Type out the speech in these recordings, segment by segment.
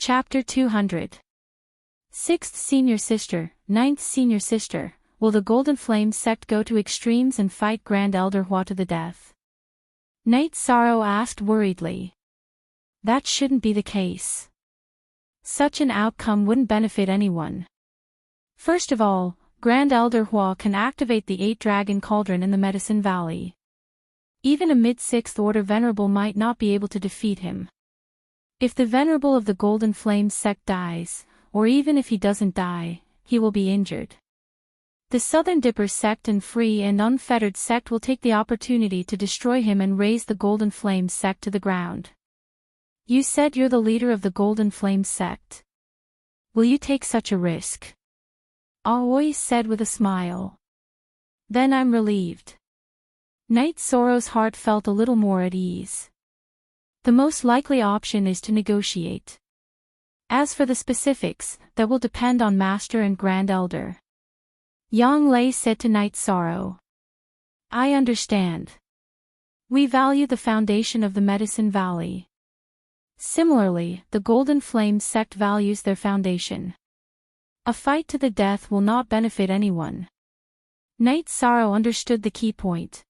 Chapter 200. 6th Senior Sister, 9th Senior Sister, will the Golden Flame sect go to extremes and fight Grand Elder Hua to the death? Night Sorrow asked worriedly. That shouldn't be the case. Such an outcome wouldn't benefit anyone. First of all, Grand Elder Hua can activate the 8-Dragon Cauldron in the Medicine Valley. Even a mid-6th Order Venerable might not be able to defeat him. If the Venerable of the Golden Flame sect dies, or even if he doesn't die, he will be injured. The Southern Dipper sect and Free and Unfettered sect will take the opportunity to destroy him and raze the Golden Flame sect to the ground. You said you're the leader of the Golden Flame sect. Will you take such a risk? Aoi said with a smile. Then I'm relieved. Night Sorrow's heart felt a little more at ease. The most likely option is to negotiate. As for the specifics, that will depend on Master and Grand Elder. Yang Lei said to Night Sorrow. I understand. We value the foundation of the Medicine Valley. Similarly, the Golden Flame sect values their foundation. A fight to the death will not benefit anyone. Night Sorrow understood the key point.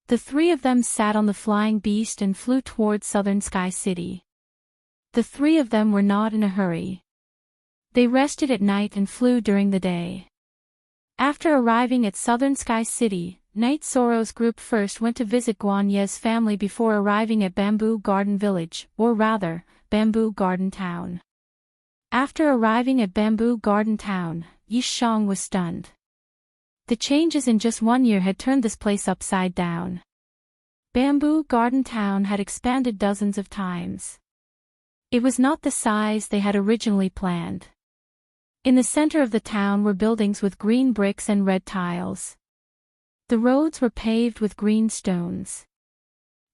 The three of them sat on the flying beast and flew toward Southern Sky City. The three of them were not in a hurry. They rested at night and flew during the day. After arriving at Southern Sky City, Night Sorrow's group first went to visit Guan Ye's family before arriving at Bamboo Garden Village, or rather, Bamboo Garden Town. After arriving at Bamboo Garden Town, Yi Shang was stunned. The changes in just 1 year had turned this place upside down. Bamboo Garden Town had expanded dozens of times. It was not the size they had originally planned. In the center of the town were buildings with green bricks and red tiles. The roads were paved with green stones.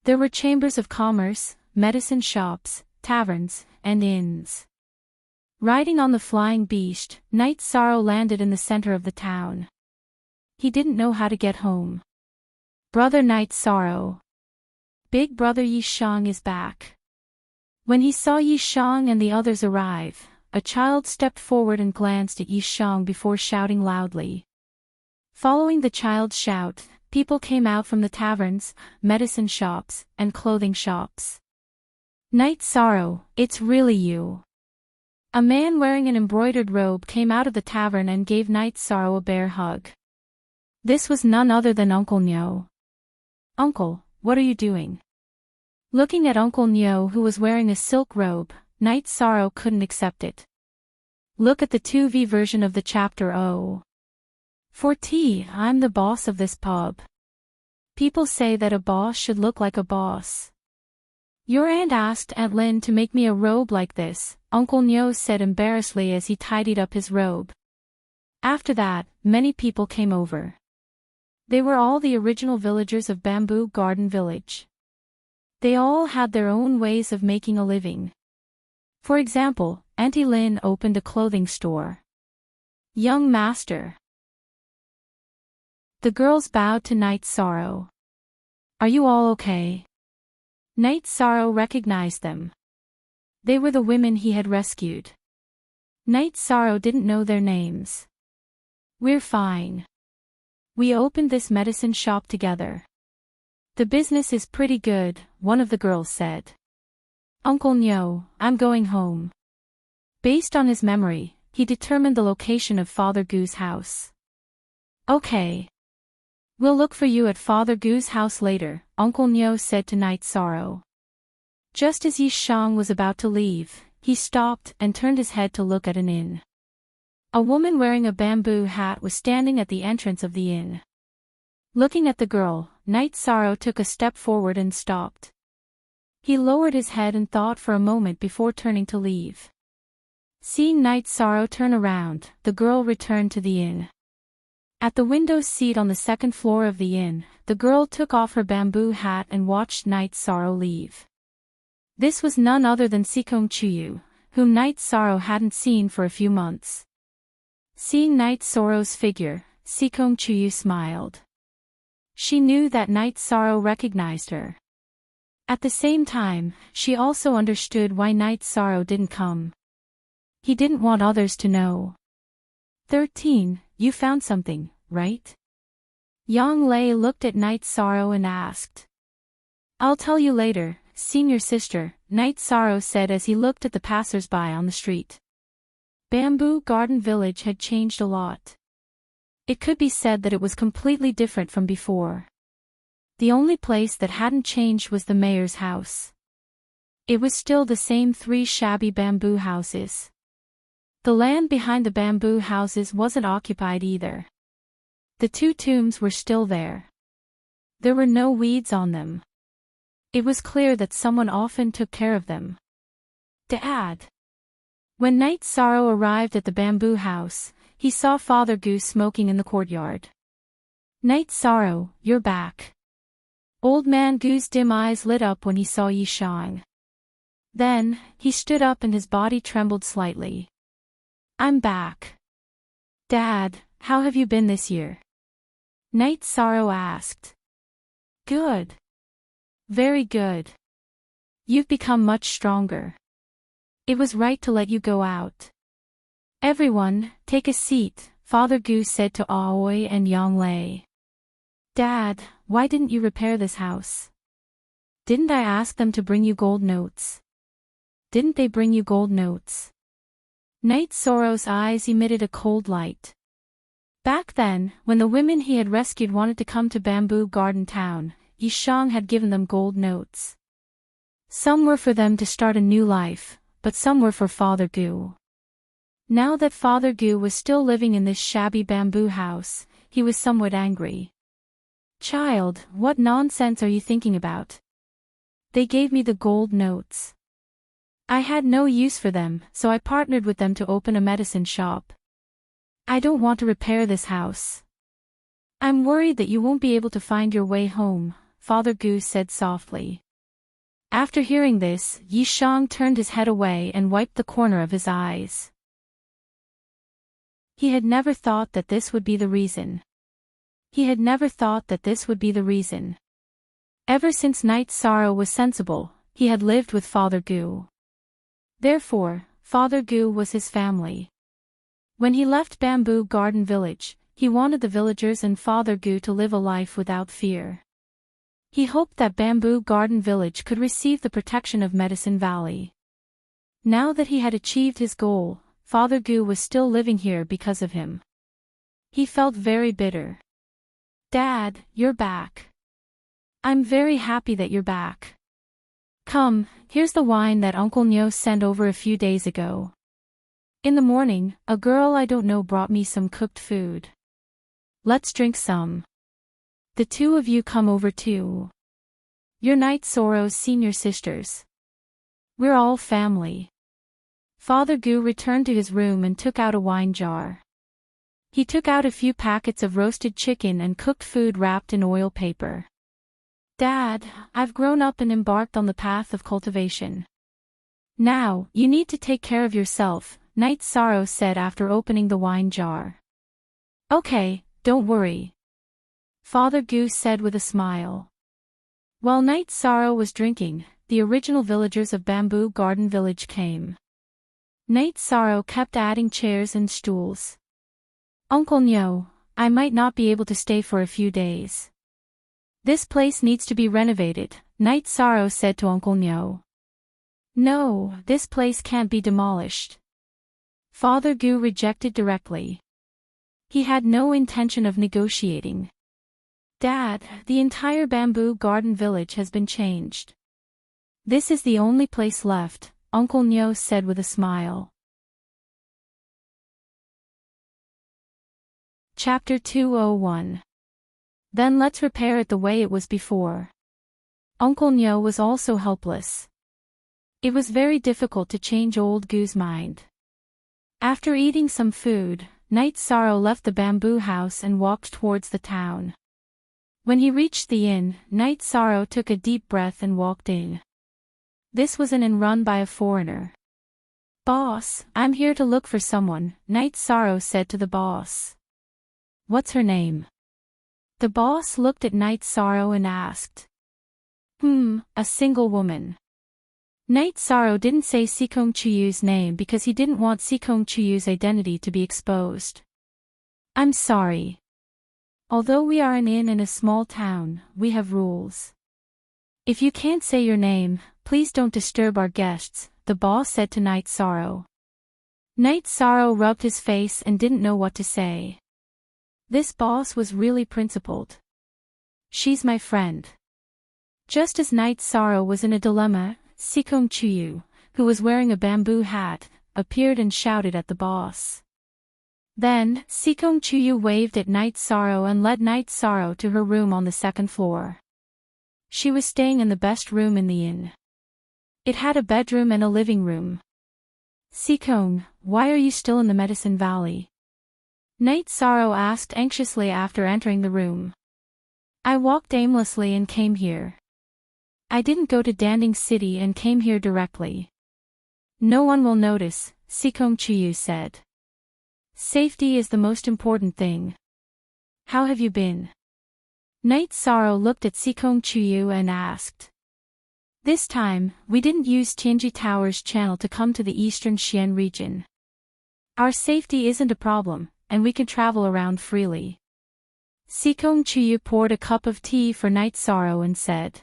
There were chambers of commerce, medicine shops, taverns, and inns. Riding on the flying beast, Night Sorrow landed in the center of the town. He didn't know how to get home. Brother Night Sorrow. Big brother Yi Shang is back. When he saw Yi Shang and the others arrive, a child stepped forward and glanced at Yi Shang before shouting loudly. Following the child's shout, people came out from the taverns, medicine shops, and clothing shops. Night Sorrow, it's really you. A man wearing an embroidered robe came out of the tavern and gave Night Sorrow a bear hug. This was none other than Uncle Nyo. Uncle, what are you doing? Looking at Uncle Nyo, who was wearing a silk robe, Night Sorrow couldn't accept it. Look at the 2V version of the chapter 0. For T, I'm the boss of this pub. People say that a boss should look like a boss. Your aunt asked Aunt Lin to make me a robe like this, Uncle Nyo said embarrassedly as he tidied up his robe. After that, many people came over. They were all the original villagers of Bamboo Garden Village. They all had their own ways of making a living. For example, Auntie Lin opened a clothing store. Young Master. The girls bowed to Night Sorrow. Are you all okay? Night Sorrow recognized them. They were the women he had rescued. Night Sorrow didn't know their names. We're fine. We opened this medicine shop together. The business is pretty good, one of the girls said. Uncle Nyo, I'm going home. Based on his memory, he determined the location of Father Gu's house. Okay. We'll look for you at Father Gu's house later, Uncle Nyo said to Night Sorrow. Just as Yi Shang was about to leave, he stopped and turned his head to look at an inn. A woman wearing a bamboo hat was standing at the entrance of the inn. Looking at the girl, Night Sorrow took a step forward and stopped. He lowered his head and thought for a moment before turning to leave. Seeing Night Sorrow turn around, the girl returned to the inn. At the window seat on the second floor of the inn, the girl took off her bamboo hat and watched Night Sorrow leave. This was none other than Sikong Chuyu, whom Night Sorrow hadn't seen for a few months. Seeing Night Sorrow's figure, Sikong Chuyu smiled. She knew that Night Sorrow recognized her. At the same time, she also understood why Night Sorrow didn't come. He didn't want others to know. 13. You found something, right? Yang Lei looked at Night Sorrow and asked. I'll tell you later, senior sister, Night Sorrow said as he looked at the passers-by on the street. Bamboo Garden Village had changed a lot. It could be said that it was completely different from before. The only place that hadn't changed was the mayor's house. It was still the same 3 shabby bamboo houses. The land behind the bamboo houses wasn't occupied either. The 2 tombs were still there. There were no weeds on them. It was clear that someone often took care of them. Dad. When Night Sorrow arrived at the bamboo house, he saw Father Goose smoking in the courtyard. Night Sorrow, you're back. Old Man Goo's dim eyes lit up when he saw Yi Shang. Then, he stood up and his body trembled slightly. I'm back. Dad, how have you been this year? Night Sorrow asked. Good. Very good. You've become much stronger. It was right to let you go out. Everyone, take a seat, Father Goose said to Aoi and Yang Lei. Dad, why didn't you repair this house? Didn't I ask them to bring you gold notes? Didn't they bring you gold notes? Night Sorrow's eyes emitted a cold light. Back then, when the women he had rescued wanted to come to Bamboo Garden Town, Yi Shang had given them gold notes. Some were for them to start a new life, but some were for Father Goo. Now that Father Goo was still living in this shabby bamboo house, he was somewhat angry. Child, what nonsense are you thinking about? They gave me the gold notes. I had no use for them, so I partnered with them to open a medicine shop. I don't want to repair this house. I'm worried that you won't be able to find your way home, Father Goose said softly. After hearing this, Yi Shang turned his head away and wiped the corner of his eyes. He had never thought that this would be the reason. He had never thought that this would be the reason. Ever since Night Sorrow was sensible, he had lived with Father Goo. Therefore, Father Goo was his family. When he left Bamboo Garden Village, he wanted the villagers and Father Goo to live a life without fear. He hoped that Bamboo Garden Village could receive the protection of Medicine Valley. Now that he had achieved his goal, Father Goo was still living here because of him. He felt very bitter. Dad, you're back. I'm very happy that you're back. Come, here's the wine that Uncle Nyo sent over a few days ago. In the morning, a girl I don't know brought me some cooked food. Let's drink some. The 2 of you come over too. You're Night Sorrow's senior sisters. We're all family. Father Goo returned to his room and took out a wine jar. He took out a few packets of roasted chicken and cooked food wrapped in oil paper. Dad, I've grown up and embarked on the path of cultivation. Now, you need to take care of yourself, Night Sorrow said after opening the wine jar. Okay, don't worry. Father Goose said with a smile. While Night Sorrow was drinking, the original villagers of Bamboo Garden Village came. Night Sorrow kept adding chairs and stools. Uncle Nyo, I might not be able to stay for a few days. This place needs to be renovated, Night Sorrow said to Uncle Nyo. No, this place can't be demolished. Father Goo rejected directly. He had no intention of negotiating. Dad, the entire Bamboo Garden Village has been changed. This is the only place left, Uncle Nyo said with a smile. Chapter 201. Then let's repair it the way it was before. Uncle Nyo was also helpless. It was very difficult to change old Goo's mind. After eating some food, Night Sorrow left the bamboo house and walked towards the town. When he reached the inn, Night Sorrow took a deep breath and walked in. This was an inn run by a foreigner. Boss, I'm here to look for someone, Night Sorrow said to the boss. What's her name? The boss looked at Night Sorrow and asked. A single woman. Night Sorrow didn't say Sikong Chuyu's name because he didn't want Sikong Chuyu's identity to be exposed. I'm sorry. Although we are an inn in a small town, we have rules. If you can't say your name, please don't disturb our guests, the boss said to Night Sorrow. Night Sorrow rubbed his face and didn't know what to say. This boss was really principled. She's my friend. Just as Night Sorrow was in a dilemma, Sikong Chuyu, who was wearing a bamboo hat, appeared and shouted at the boss. Then, Sikong Chuyu waved at Night Sorrow and led Night Sorrow to her room on the second floor. She was staying in the best room in the inn. It had a bedroom and a living room. Sikong, why are you still in the Medicine Valley? Night Sorrow asked anxiously after entering the room. I walked aimlessly and came here. I didn't go to Danding City and came here directly. No one will notice, Sikong Chuyu said. Safety is the most important thing. How have you been? Night Sorrow looked at Sikong Chuyu and asked. This time, we didn't use Tianji Tower's channel to come to the eastern Xian region. Our safety isn't a problem, and we can travel around freely. Sikong Chuyu poured a cup of tea for Night Sorrow and said.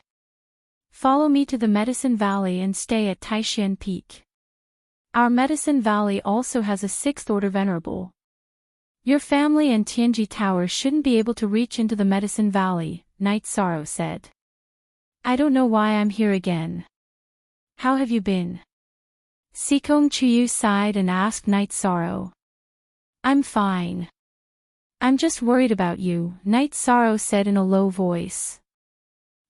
Follow me to the Medicine Valley and stay at Taishan Peak. Our Medicine Valley also has a 6th Order Venerable. Your family and Tianji Tower shouldn't be able to reach into the Medicine Valley, Night Sorrow said. I don't know why I'm here again. How have you been? Sikong Chuyu sighed and asked Night Sorrow. I'm fine. I'm just worried about you, Night Sorrow said in a low voice.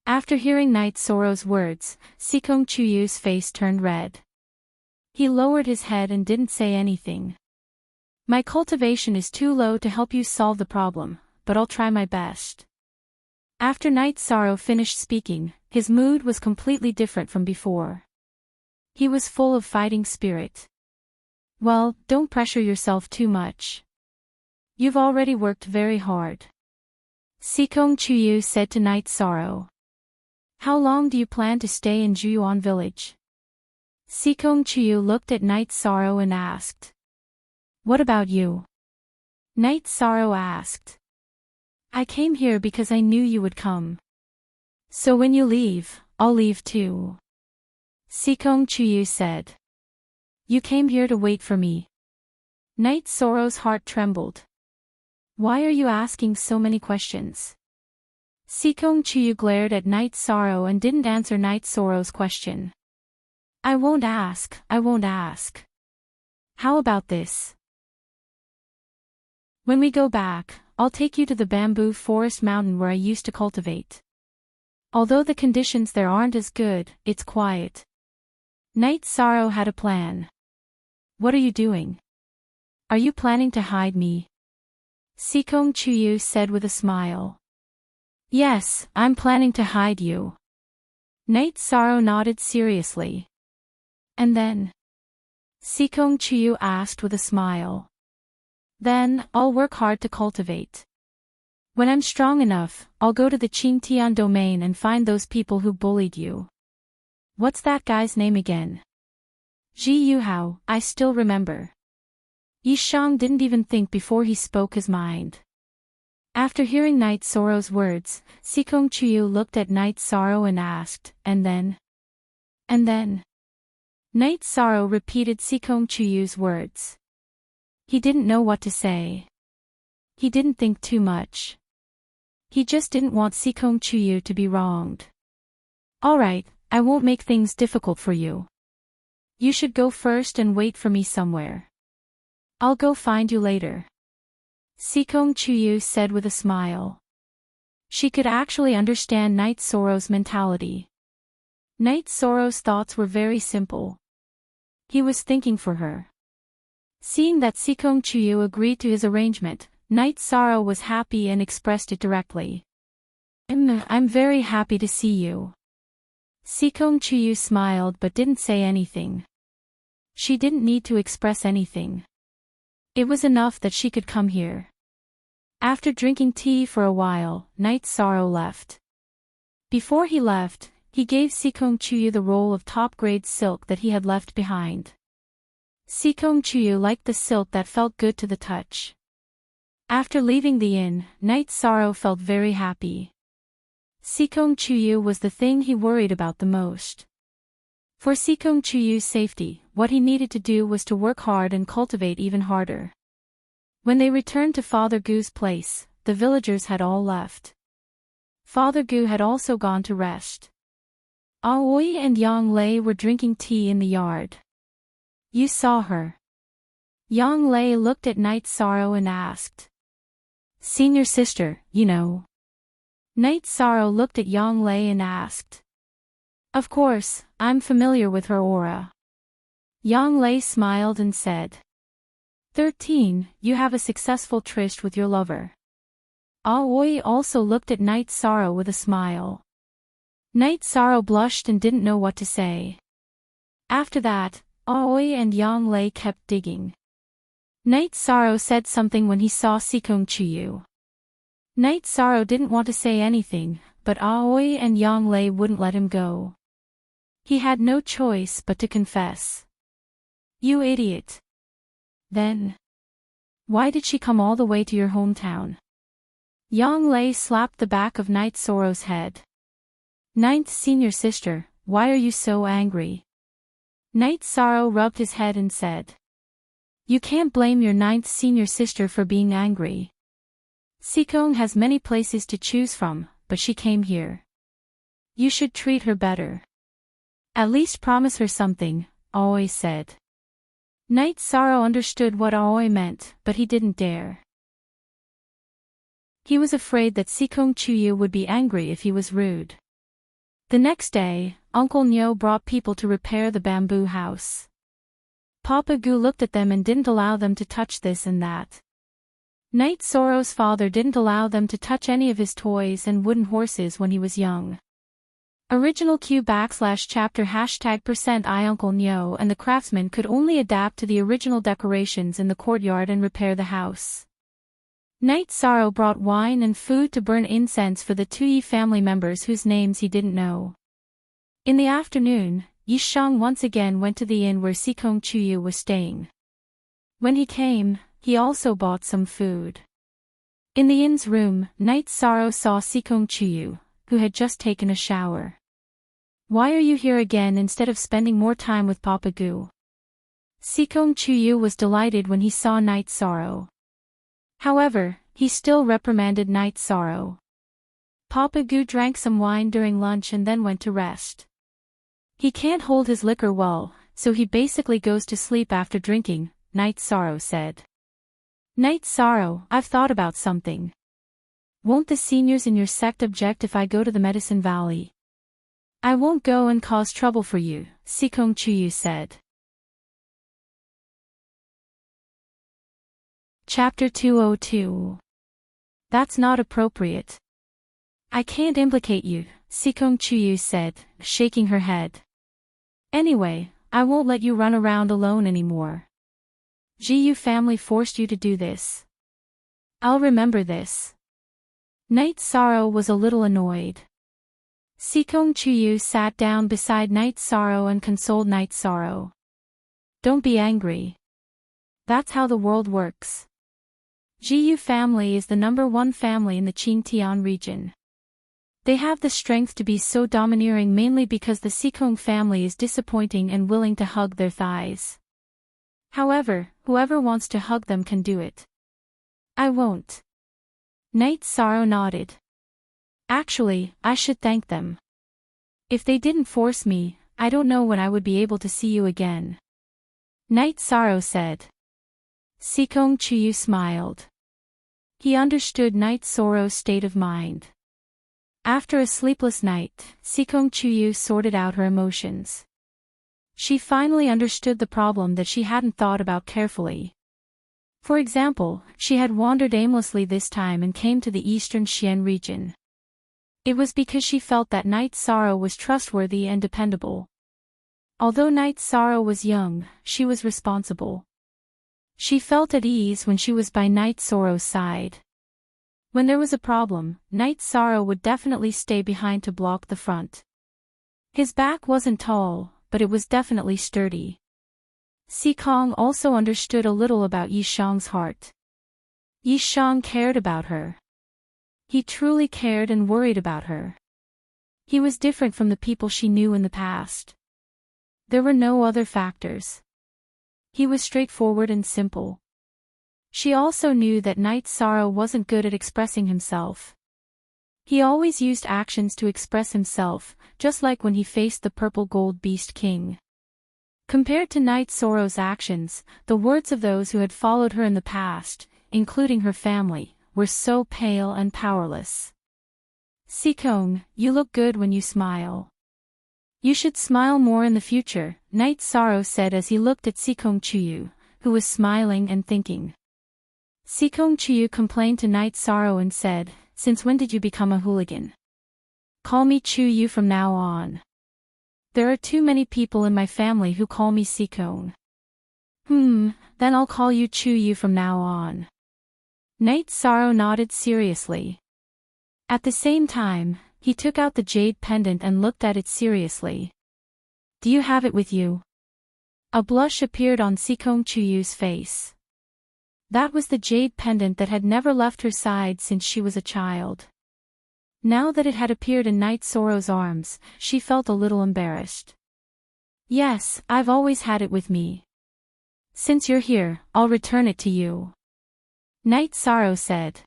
After hearing Night Sorrow's words, Sikong Chuyu's face turned red. He lowered his head and didn't say anything. My cultivation is too low to help you solve the problem, but I'll try my best. After Night Sorrow finished speaking, his mood was completely different from before. He was full of fighting spirit. Well, don't pressure yourself too much. You've already worked very hard. Sikong Chuyu said to Night Sorrow. How long do you plan to stay in Juyuan village? Sikong Chuyu looked at Night Sorrow and asked. What about you? Night Sorrow asked. I came here because I knew you would come. So when you leave, I'll leave too. Sikong Chuyu said. You came here to wait for me. Night Sorrow's heart trembled. Why are you asking so many questions? Sikong Chuyu glared at Night Sorrow and didn't answer Night Sorrow's question. I won't ask. How about this? When we go back, I'll take you to the bamboo forest mountain where I used to cultivate. Although the conditions there aren't as good, it's quiet. Night Sorrow had a plan. What are you doing? Are you planning to hide me? Sikong Chuyu said with a smile. Yes, I'm planning to hide you. Night Sorrow nodded seriously. And then? Sikong Chuyu asked with a smile. Then, I'll work hard to cultivate. When I'm strong enough, I'll go to the Qingtian domain and find those people who bullied you. What's that guy's name again? Ji Yuhao, I still remember. Yishang didn't even think before he spoke his mind. After hearing Night Sorrow's words, Sikong Chuyu looked at Night Sorrow and asked, and then? And then? Night Sorrow repeated Sikong Chuyu's words. He didn't know what to say. He didn't think too much. He just didn't want Sikong Chuyu to be wronged. Alright, I won't make things difficult for you. You should go first and wait for me somewhere. I'll go find you later. Sikong Chuyu said with a smile. She could actually understand Night Sorrow's mentality. Night Sorrow's thoughts were very simple. He was thinking for her. Seeing that Sikong Chuyu agreed to his arrangement, Night Sorrow was happy and expressed it directly. I'm very happy to see you. Sikong Chuyu smiled but didn't say anything. She didn't need to express anything. It was enough that she could come here. After drinking tea for a while, Night Sorrow left. Before he left, he gave Sikong Chuyu the roll of top-grade silk that he had left behind. Sikong Chuyu liked the silk that felt good to the touch. After leaving the inn, Night Sorrow felt very happy. Sikong Chuyu was the thing he worried about the most. For Sikong Chuyu's safety, what he needed to do was to work hard and cultivate even harder. When they returned to Father Gu's place, the villagers had all left. Father Gu had also gone to rest. Aoi and Yang Lei were drinking tea in the yard. You saw her. Yang Lei looked at Night Sorrow and asked. Senior sister, you know. Night Sorrow looked at Yang Lei and asked. Of course, I'm familiar with her aura. Yang Lei smiled and said. 13, you have a successful tryst with your lover. Aoi also looked at Night Sorrow with a smile. Night Sorrow blushed and didn't know what to say. After that, Aoi and Yang Lei kept digging. Night Sorrow said something when he saw Sikong Chuyu. Night Sorrow didn't want to say anything, but Aoi and Yang Lei wouldn't let him go. He had no choice but to confess. You idiot. Then. Why did she come all the way to your hometown? Yang Lei slapped the back of Night Sorrow's head. Ninth senior sister, why are you so angry? Night Sorrow rubbed his head and said. You can't blame your ninth senior sister for being angry. Sikong has many places to choose from, but she came here. You should treat her better. At least promise her something, Aoi said. Night Sorrow understood what Aoi meant, but he didn't dare. He was afraid that Sikong Chuyu would be angry if he was rude. The next day, Uncle Nyo brought people to repair the bamboo house. Papa Gu looked at them and didn't allow them to touch this and that. Night Sorrow's father didn't allow them to touch any of his toys and wooden horses when he was young. Original Q /chapter #I Uncle Nyo and the craftsman could only adapt to the original decorations in the courtyard and repair the house. Night Sorrow brought wine and food to burn incense for the Tuyi family members whose names he didn't know. In the afternoon, Yishang once again went to the inn where Sikong Chuyu was staying. When he came, he also bought some food. In the inn's room, Night Sorrow saw Sikong Chuyu, who had just taken a shower. Why are you here again instead of spending more time with Papa Gu? Sikong Chuyu was delighted when he saw Night Sorrow. However, he still reprimanded Night Sorrow. Papa Gu drank some wine during lunch and then went to rest. He can't hold his liquor well, so he basically goes to sleep after drinking, Night Sorrow said. Night Sorrow, I've thought about something. Won't the seniors in your sect object if I go to the Medicine Valley? I won't go and cause trouble for you, Sikong Chuyu said. Chapter 202. That's not appropriate. I can't implicate you, Sikong Chuyu said, shaking her head. Anyway, I won't let you run around alone anymore. Jiyu family forced you to do this. I'll remember this. Night Sorrow was a little annoyed. Sikong Chuyu sat down beside Night Sorrow and consoled Night Sorrow. Don't be angry. That's how the world works. Jiyu family is the #1 family in the Qingtian region. They have the strength to be so domineering mainly because the Sikong family is disappointing and willing to hug their thighs. However, whoever wants to hug them can do it. I won't. Night Sorrow nodded. Actually, I should thank them. If they didn't force me, I don't know when I would be able to see you again. Night Sorrow said. Sikong Chuyu smiled. He understood Night Sorrow's state of mind. After a sleepless night, Sikong Chuyu sorted out her emotions. She finally understood the problem that she hadn't thought about carefully. For example, she had wandered aimlessly this time and came to the eastern Xian region. It was because she felt that Night Sorrow was trustworthy and dependable. Although Night Sorrow was young, she was responsible. She felt at ease when she was by Night Sorrow's side. When there was a problem, Night Sorrow would definitely stay behind to block the front. His back wasn't tall, but it was definitely sturdy. Xikong also understood a little about Yishang's heart. Yishang cared about her. He truly cared and worried about her. He was different from the people she knew in the past. There were no other factors. He was straightforward and simple. She also knew that Night Sorrow wasn't good at expressing himself. He always used actions to express himself, just like when he faced the purple gold beast king. Compared to Night Sorrow's actions, the words of those who had followed her in the past, including her family, were so pale and powerless. Xikong, you look good when you smile. You should smile more in the future, Night Sorrow said as he looked at Xikong Chuyu, who was smiling and thinking. Xikong Chuyu complained to Night Sorrow and said, "Since when did you become a hooligan? Call me Chuyu from now on. There are too many people in my family who call me Xikong." Then I'll call you Chuyu from now on. Night Sorrow nodded seriously. At the same time, he took out the jade pendant and looked at it seriously. "Do you have it with you?" A blush appeared on Xikong Chuyu's face. That was the jade pendant that had never left her side since she was a child. Now that it had appeared in Night Sorrow's arms, she felt a little embarrassed. "Yes, I've always had it with me. Since you're here, I'll return it to you," Night Sorrow said.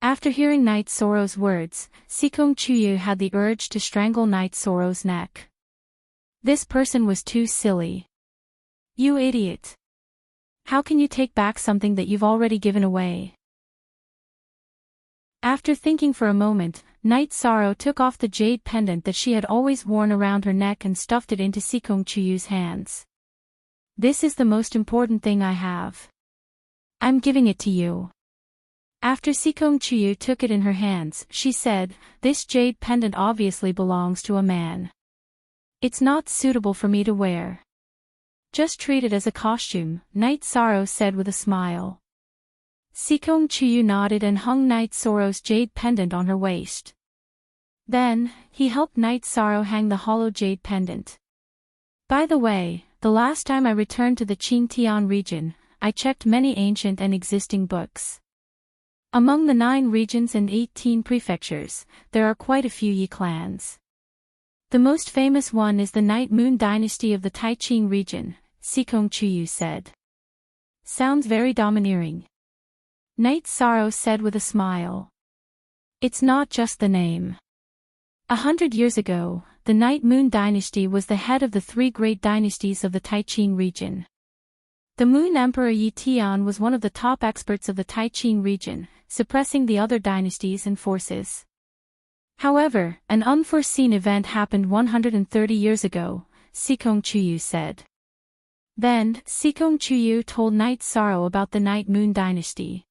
After hearing Night Sorrow's words, Xikong Chuyu had the urge to strangle Night Sorrow's neck. This person was too silly. "You idiot. How can you take back something that you've already given away?" After thinking for a moment, Night Sorrow took off the jade pendant that she had always worn around her neck and stuffed it into Xikong Chuyu's hands. "This is the most important thing I have. I'm giving it to you." After Xikong Chuyu took it in her hands, she said, "This jade pendant obviously belongs to a man. It's not suitable for me to wear. Just treat it as a costume," Night Sorrow said with a smile. Xikong Chuyu nodded and hung Night Sorrow's jade pendant on her waist. Then, he helped Night Sorrow hang the hollow jade pendant. "By the way, the last time I returned to the Qingtian region, I checked many ancient and existing books. Among the 9 regions and 18 prefectures, there are quite a few Yi clans. The most famous one is the Night Moon dynasty of the Taiqing region," Xikong Chuyu said. "Sounds very domineering," Night Sorrow said with a smile. "It's not just the name. 100 years ago, the Night Moon dynasty was the head of the 3 great dynasties of the Taiqing region. The Moon Emperor Yi Tian was one of the top experts of the Taiqing region, suppressing the other dynasties and forces. However, an unforeseen event happened 130 years ago," Xikong Chuyu said. Then, Xikong Chuyu told Night Sorrow about the Night Moon dynasty.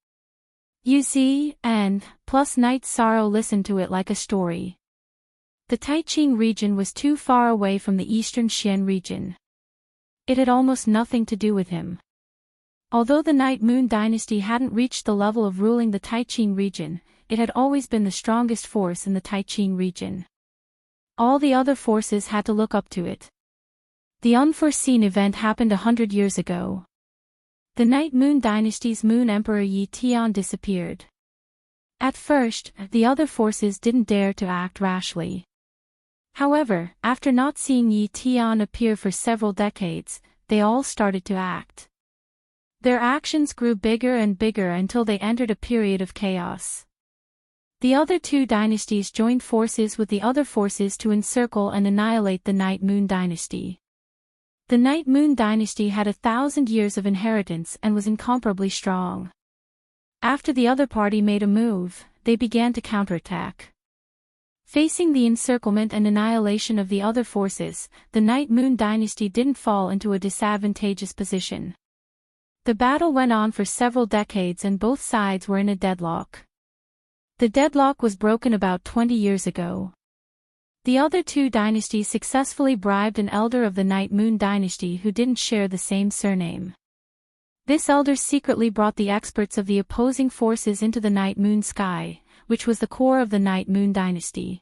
You see, and, plus Night Sorrow listened to it like a story. The Taiqing region was too far away from the eastern Xian region. It had almost nothing to do with him. Although the Night Moon dynasty hadn't reached the level of ruling the Taiqing region, it had always been the strongest force in the Taiqing region. All the other forces had to look up to it. The unforeseen event happened 100 years ago. The Night Moon dynasty's Moon Emperor Yi Tian disappeared. At first, the other forces didn't dare to act rashly. However, after not seeing Yi Tian appear for several decades, they all started to act. Their actions grew bigger and bigger until they entered a period of chaos. The other 2 dynasties joined forces with the other forces to encircle and annihilate the Night Moon dynasty. The Night Moon dynasty had 1,000 years of inheritance and was incomparably strong. After the other party made a move, they began to counterattack. Facing the encirclement and annihilation of the other forces, the Night Moon dynasty didn't fall into a disadvantageous position. The battle went on for several decades and both sides were in a deadlock. The deadlock was broken about 20 years ago. The other 2 dynasties successfully bribed an elder of the Night Moon dynasty who didn't share the same surname. This elder secretly brought the experts of the opposing forces into the Night Moon sky, which was the core of the Night Moon dynasty.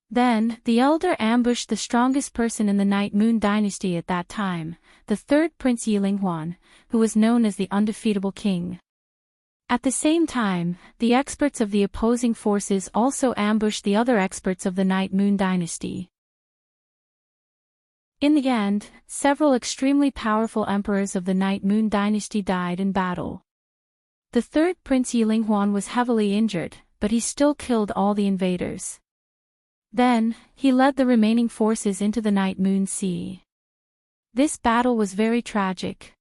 Then, the elder ambushed the strongest person in the Night Moon dynasty at that time, the third Prince Yilinghuan, who was known as the undefeatable king. At the same time, the experts of the opposing forces also ambushed the other experts of the Night Moon dynasty. In the end, several extremely powerful emperors of the Night Moon dynasty died in battle. The third Prince Yilinghuan was heavily injured, but he still killed all the invaders. Then, he led the remaining forces into the Night Moon Sea. This battle was very tragic.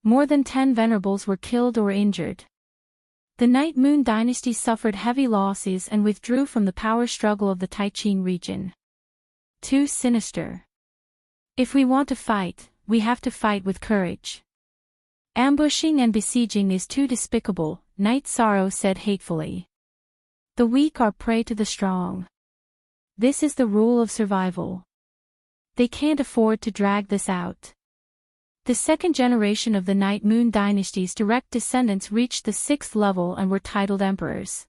More than 10 venerables were killed or injured. The Night Moon dynasty suffered heavy losses and withdrew from the power struggle of the Taiqing region. Too sinister. If we want to fight, we have to fight with courage. Ambushing and besieging is too despicable, Night Sorrow said hatefully. The weak are prey to the strong. This is the rule of survival. They can't afford to drag this out. The second generation of the Night Moon dynasty's direct descendants reached the 6th level and were titled emperors.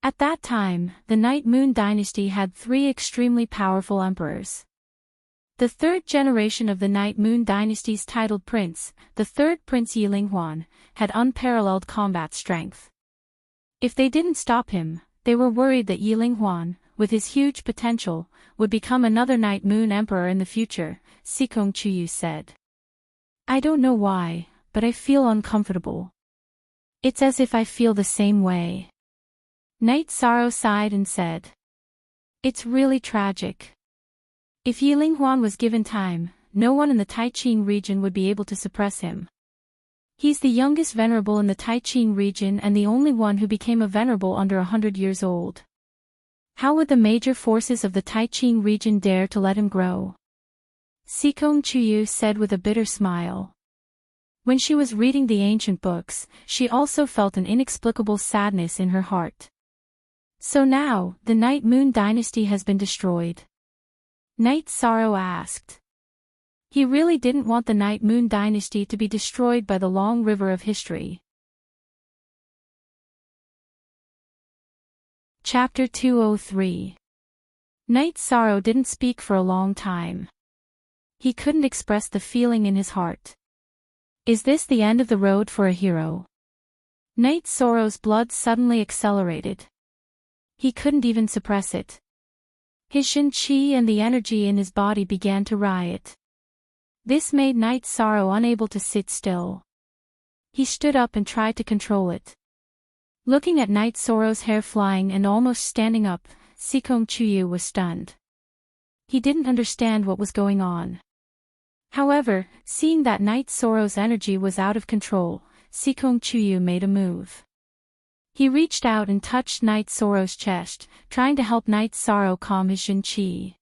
At that time, the Night Moon dynasty had 3 extremely powerful emperors. The third generation of the Night Moon dynasty's titled prince, the third Prince Yilinghuan, had unparalleled combat strength. If they didn't stop him, they were worried that Yilinghuan, with his huge potential, would become another Night Moon emperor in the future, Sikong Chuyu said. I don't know why, but I feel uncomfortable. It's as if I feel the same way. Night Sorrow sighed and said. It's really tragic. If Yilinghuan was given time, no one in the Taiqing region would be able to suppress him. He's the youngest venerable in the Taiqing region and the only one who became a venerable under 100 years old. How would the major forces of the Taiqing region dare to let him grow? Sikong Chuyu said with a bitter smile. When she was reading the ancient books, she also felt an inexplicable sadness in her heart. So now, the Night Moon dynasty has been destroyed. Night Sorrow asked. He really didn't want the Night Moon dynasty to be destroyed by the long river of history. Chapter 203. Night Sorrow didn't speak for a long time. He couldn't express the feeling in his heart. Is this the end of the road for a hero? Night Sorrow's blood suddenly accelerated. He couldn't even suppress it. His Shin Qi and the energy in his body began to riot. This made Night Sorrow unable to sit still. He stood up and tried to control it. Looking at Night Sorrow's hair flying and almost standing up, Sikong Chuyu was stunned. He didn't understand what was going on. However, seeing that Night Sorrow's energy was out of control, Sikong Chuyu made a move. He reached out and touched Night Sorrow's chest, trying to help Night Sorrow calm his Jin Qi.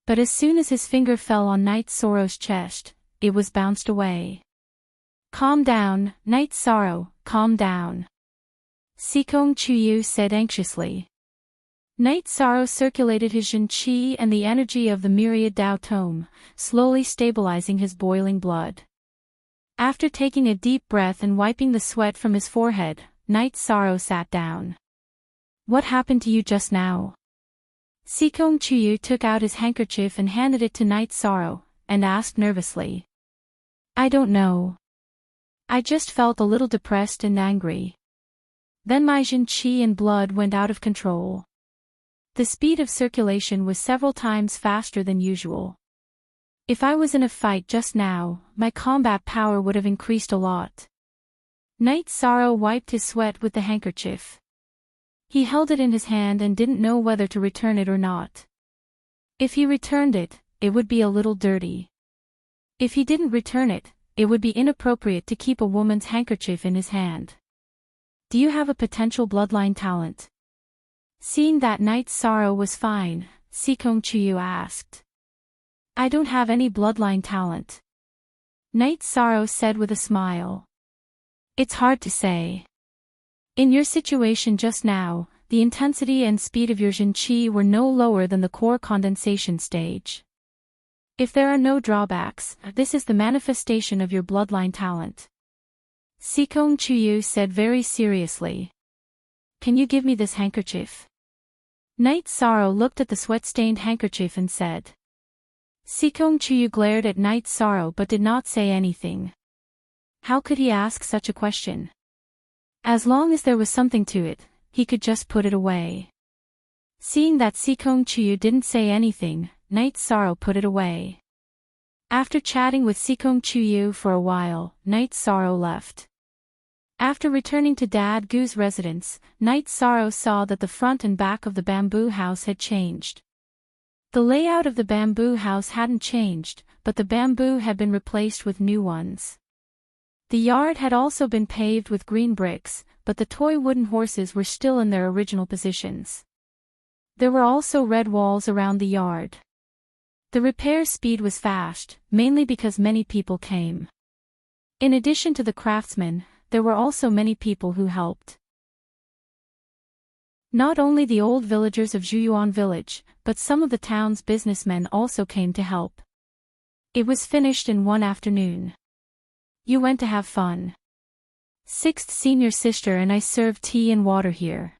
But as soon as his finger fell on Night Sorrow's chest, it was bounced away. Calm down, Night Sorrow, calm down. Sikong Chuyu said anxiously. Night Sorrow circulated his Jin Qi and the energy of the myriad Dao Tome, slowly stabilizing his boiling blood. After taking a deep breath and wiping the sweat from his forehead, Night Sorrow sat down. What happened to you just now? Sikong Chuyu took out his handkerchief and handed it to Night Sorrow, and asked nervously. I don't know. I just felt a little depressed and angry. Then my Jin Qi and blood went out of control. The speed of circulation was several times faster than usual. If I was in a fight just now, my combat power would have increased a lot. Night Sorrow wiped his sweat with the handkerchief. He held it in his hand and didn't know whether to return it or not. If he returned it, it would be a little dirty. If he didn't return it, it would be inappropriate to keep a woman's handkerchief in his hand. Do you have a potential bloodline talent? Seeing that Night Sorrow was fine, Sikong Chuyu asked. I don't have any bloodline talent. Night Sorrow said with a smile. It's hard to say. In your situation just now, the intensity and speed of your Jin Qi were no lower than the core condensation stage. If there are no drawbacks, this is the manifestation of your bloodline talent. Sikong Chuyu said very seriously. Can you give me this handkerchief? Night Sorrow looked at the sweat-stained handkerchief and said. Sikong Chuyu glared at Night Sorrow but did not say anything. How could he ask such a question? As long as there was something to it, he could just put it away. Seeing that Sikong Chuyu didn't say anything, Night Sorrow put it away. After chatting with Sikong Chuyu for a while, Night Sorrow left. After returning to Dad Gu's residence, Night Sorrow saw that the front and back of the bamboo house had changed. The layout of the bamboo house hadn't changed, but the bamboo had been replaced with new ones. The yard had also been paved with green bricks, but the toy wooden horses were still in their original positions. There were also red walls around the yard. The repair speed was fast, mainly because many people came. In addition to the craftsmen, there were also many people who helped. Not only the old villagers of Zhuyuan village, but some of the town's businessmen also came to help. It was finished in one afternoon. You went to have fun. Sixth senior sister and I served tea and water here.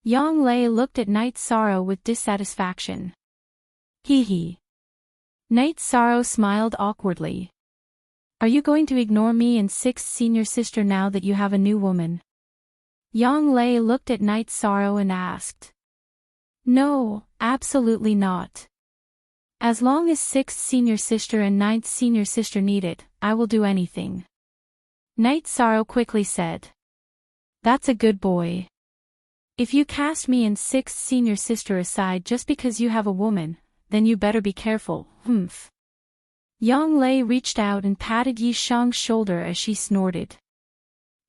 Yang Lei looked at Night Sorrow with dissatisfaction. Hee hee. Night Sorrow smiled awkwardly. Are you going to ignore me and sixth senior sister now that you have a new woman? Yang Lei looked at Night Sorrow and asked. No, absolutely not. As long as sixth senior sister and ninth senior sister need it, I will do anything. Night Sorrow quickly said. That's a good boy. If you cast me and sixth senior sister aside just because you have a woman, then you better be careful, humph. Yang Lei reached out and patted Yi Shang's shoulder as she snorted.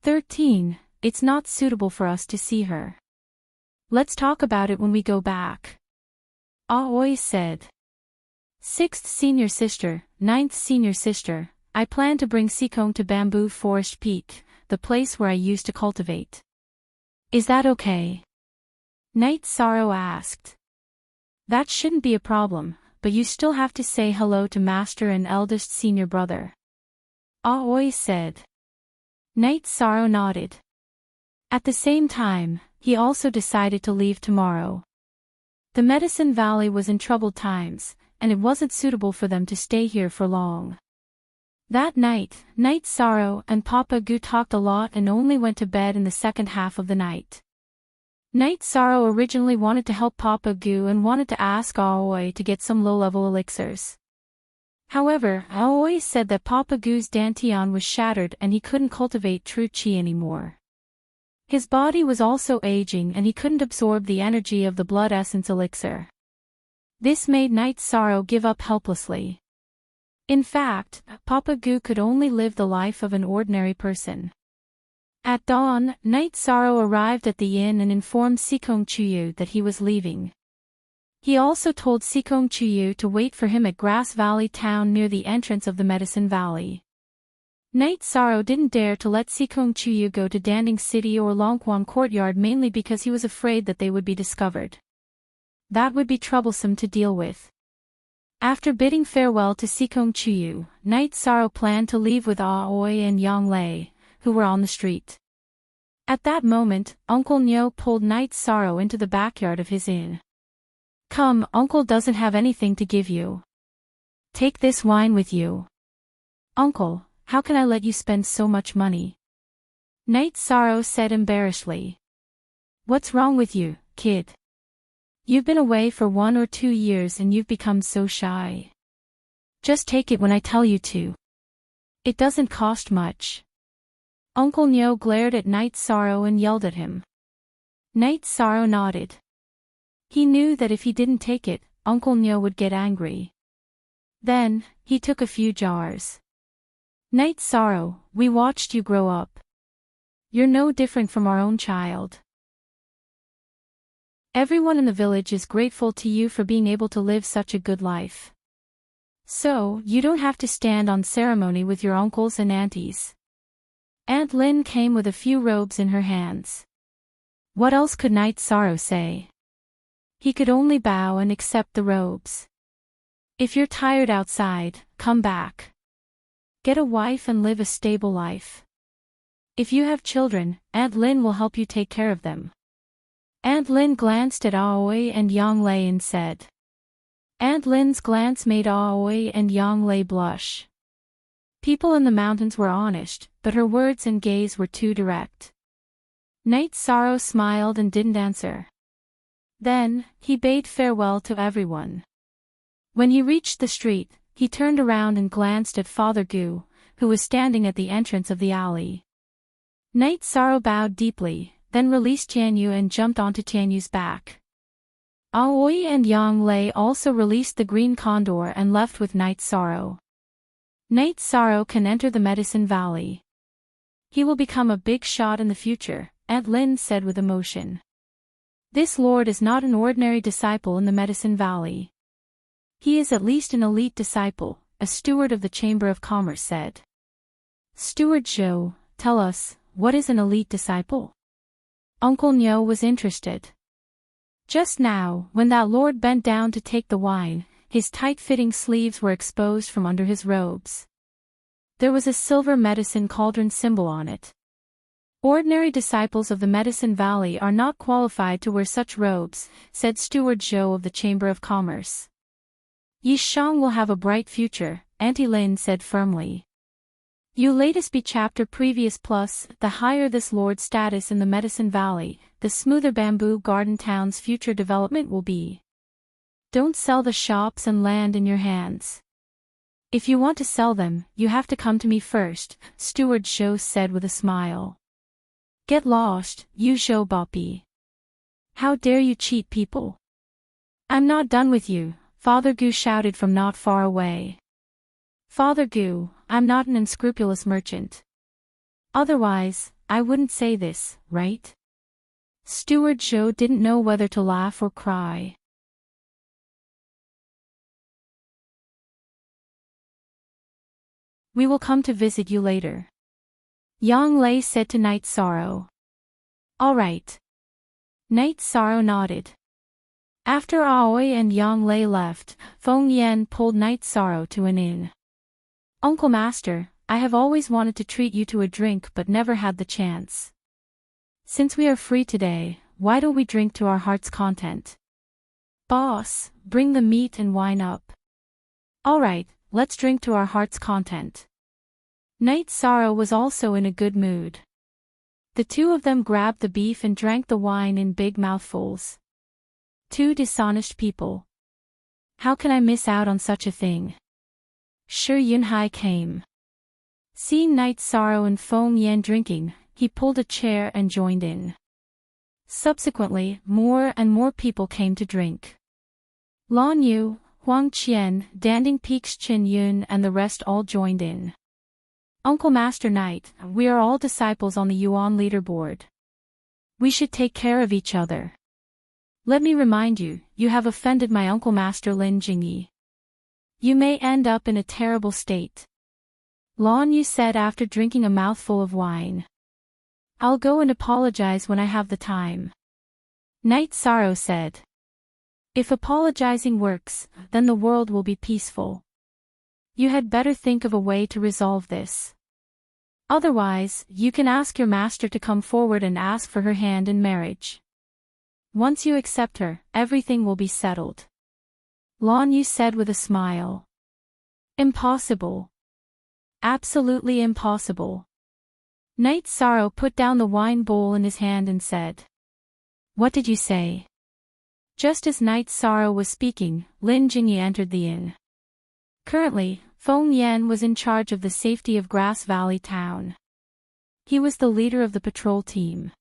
13. It's not suitable for us to see her. Let's talk about it when we go back. Aoi said. Sixth senior sister, ninth senior sister, I plan to bring Sikong to Bamboo Forest Peak, the place where I used to cultivate. Is that okay? Night Sorrow asked. That shouldn't be a problem, but you still have to say hello to Master and eldest senior brother. Aoi said. Night Sorrow nodded. At the same time, he also decided to leave tomorrow. The Medicine Valley was in troubled times, and it wasn't suitable for them to stay here for long. That night, Night Sorrow and Papa Gu talked a lot and only went to bed in the second half of the night. Night Sorrow originally wanted to help Papa Gu and wanted to ask Aoi to get some low-level elixirs. However, Aoi said that Papa Gu's dantian was shattered and he couldn't cultivate true qi anymore. His body was also aging and he couldn't absorb the energy of the blood essence elixir. This made Night Sorrow give up helplessly. In fact, Papa Gu could only live the life of an ordinary person. At dawn, Night Sorrow arrived at the inn and informed Sikong Chuyu that he was leaving. He also told Sikong Chuyu to wait for him at Grass Valley Town near the entrance of the Medicine Valley. Night Sorrow didn't dare to let Sikong Chuyu go to Danding City or Longquan Courtyard mainly because he was afraid that they would be discovered. That would be troublesome to deal with. After bidding farewell to Sikong Chuyu, Night Sorrow planned to leave with Aoi and Yang Lei, who were on the street. At that moment, Uncle Nyo pulled Night Sorrow into the backyard of his inn. Come, Uncle doesn't have anything to give you. Take this wine with you. Uncle, how can I let you spend so much money? Night Sorrow said embarrassedly. What's wrong with you, kid? You've been away for 1 or 2 years and you've become so shy. Just take it when I tell you to. It doesn't cost much. Uncle Nyo glared at Night Sorrow and yelled at him. Night Sorrow nodded. He knew that if he didn't take it, Uncle Nyo would get angry. Then, he took a few jars. Night Sorrow, we watched you grow up. You're no different from our own child. Everyone in the village is grateful to you for being able to live such a good life. So, you don't have to stand on ceremony with your uncles and aunties. Aunt Lin came with a few robes in her hands. What else could Night Sorrow say? He could only bow and accept the robes. If you're tired outside, come back. Get a wife and live a stable life. If you have children, Aunt Lin will help you take care of them. Aunt Lin glanced at Aoi and Yang Lei and said. Aunt Lin's glance made Aoi and Yang Lei blush. People in the mountains were honest, but her words and gaze were too direct. Knight Sorrow smiled and didn't answer. Then, he bade farewell to everyone. When he reached the street, he turned around and glanced at Father Gu, who was standing at the entrance of the alley. Knight Sorrow bowed deeply, then released Tianyu and jumped onto Tianyu's back. Aoi and Yang Lei also released the green condor and left with Knight Sorrow. Knight Sorrow can enter the Medicine Valley. He will become a big shot in the future, Aunt Lin said with emotion. This lord is not an ordinary disciple in the Medicine Valley. He is at least an elite disciple, a steward of the Chamber of Commerce said. Steward Zhou, tell us, what is an elite disciple? Uncle Nyo was interested. Just now, when that lord bent down to take the wine, his tight-fitting sleeves were exposed from under his robes. There was a silver medicine cauldron symbol on it. Ordinary disciples of the Medicine Valley are not qualified to wear such robes, said Steward Zhou of the Chamber of Commerce. Yi Shang will have a bright future, Auntie Lin said firmly. You latest be chapter previous plus, the higher this lord's status in the Medicine Valley, the smoother Bamboo Garden Town's future development will be. Don't sell the shops and land in your hands. If you want to sell them, you have to come to me first, Steward Zhou said with a smile. Get lost, you Zhou Bopi. How dare you cheat people? I'm not done with you, Father Gu shouted from not far away. Father Gu, I'm not an unscrupulous merchant. Otherwise, I wouldn't say this, right? Steward Zhou didn't know whether to laugh or cry. We will come to visit you later. Yang Lei said to Knight Sorrow. All right. Knight Sorrow nodded. After Aoi and Yang Lei left, Feng Yan pulled Knight Sorrow to an inn. Uncle Master, I have always wanted to treat you to a drink but never had the chance. Since we are free today, why don't we drink to our heart's content? Boss, bring the meat and wine up. All right, let's drink to our heart's content. Knight Sorrow was also in a good mood. The two of them grabbed the beef and drank the wine in big mouthfuls. Two dishonest people. How can I miss out on such a thing? Shi Yunhai came. Seeing Knight Sorrow and Feng Yan drinking, he pulled a chair and joined in. Subsequently, more and more people came to drink. Lan Yu, Huang Qian, Danding Peaks Qin Yun and the rest all joined in. Uncle Master Knight, we are all disciples on the Yuan leaderboard. We should take care of each other. Let me remind you, you have offended my Uncle Master Lin Jingyi. You may end up in a terrible state. Lan Yu said after drinking a mouthful of wine. I'll go and apologize when I have the time. Knight Sorrow said. If apologizing works, then the world will be peaceful. You had better think of a way to resolve this. Otherwise, you can ask your master to come forward and ask for her hand in marriage. Once you accept her, everything will be settled. Lan Yu said with a smile. Impossible. Absolutely impossible. Knight Sorrow put down the wine bowl in his hand and said. What did you say? Just as Knight Sorrow was speaking, Lin Jingyi entered the inn. Currently, Feng Yan was in charge of the safety of Grass Valley Town. He was the leader of the patrol team.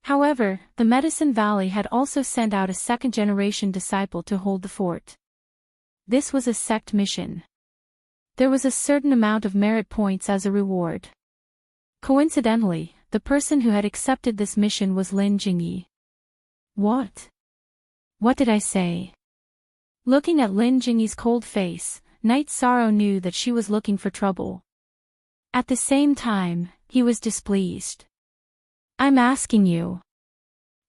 However, the Medicine Valley had also sent out a second-generation disciple to hold the fort. This was a sect mission. There was a certain amount of merit points as a reward. Coincidentally, the person who had accepted this mission was Lin Jingyi. What? What did I say? Looking at Lin Jingyi's cold face, Knight Sorrow knew that she was looking for trouble. At the same time, he was displeased. I'm asking you.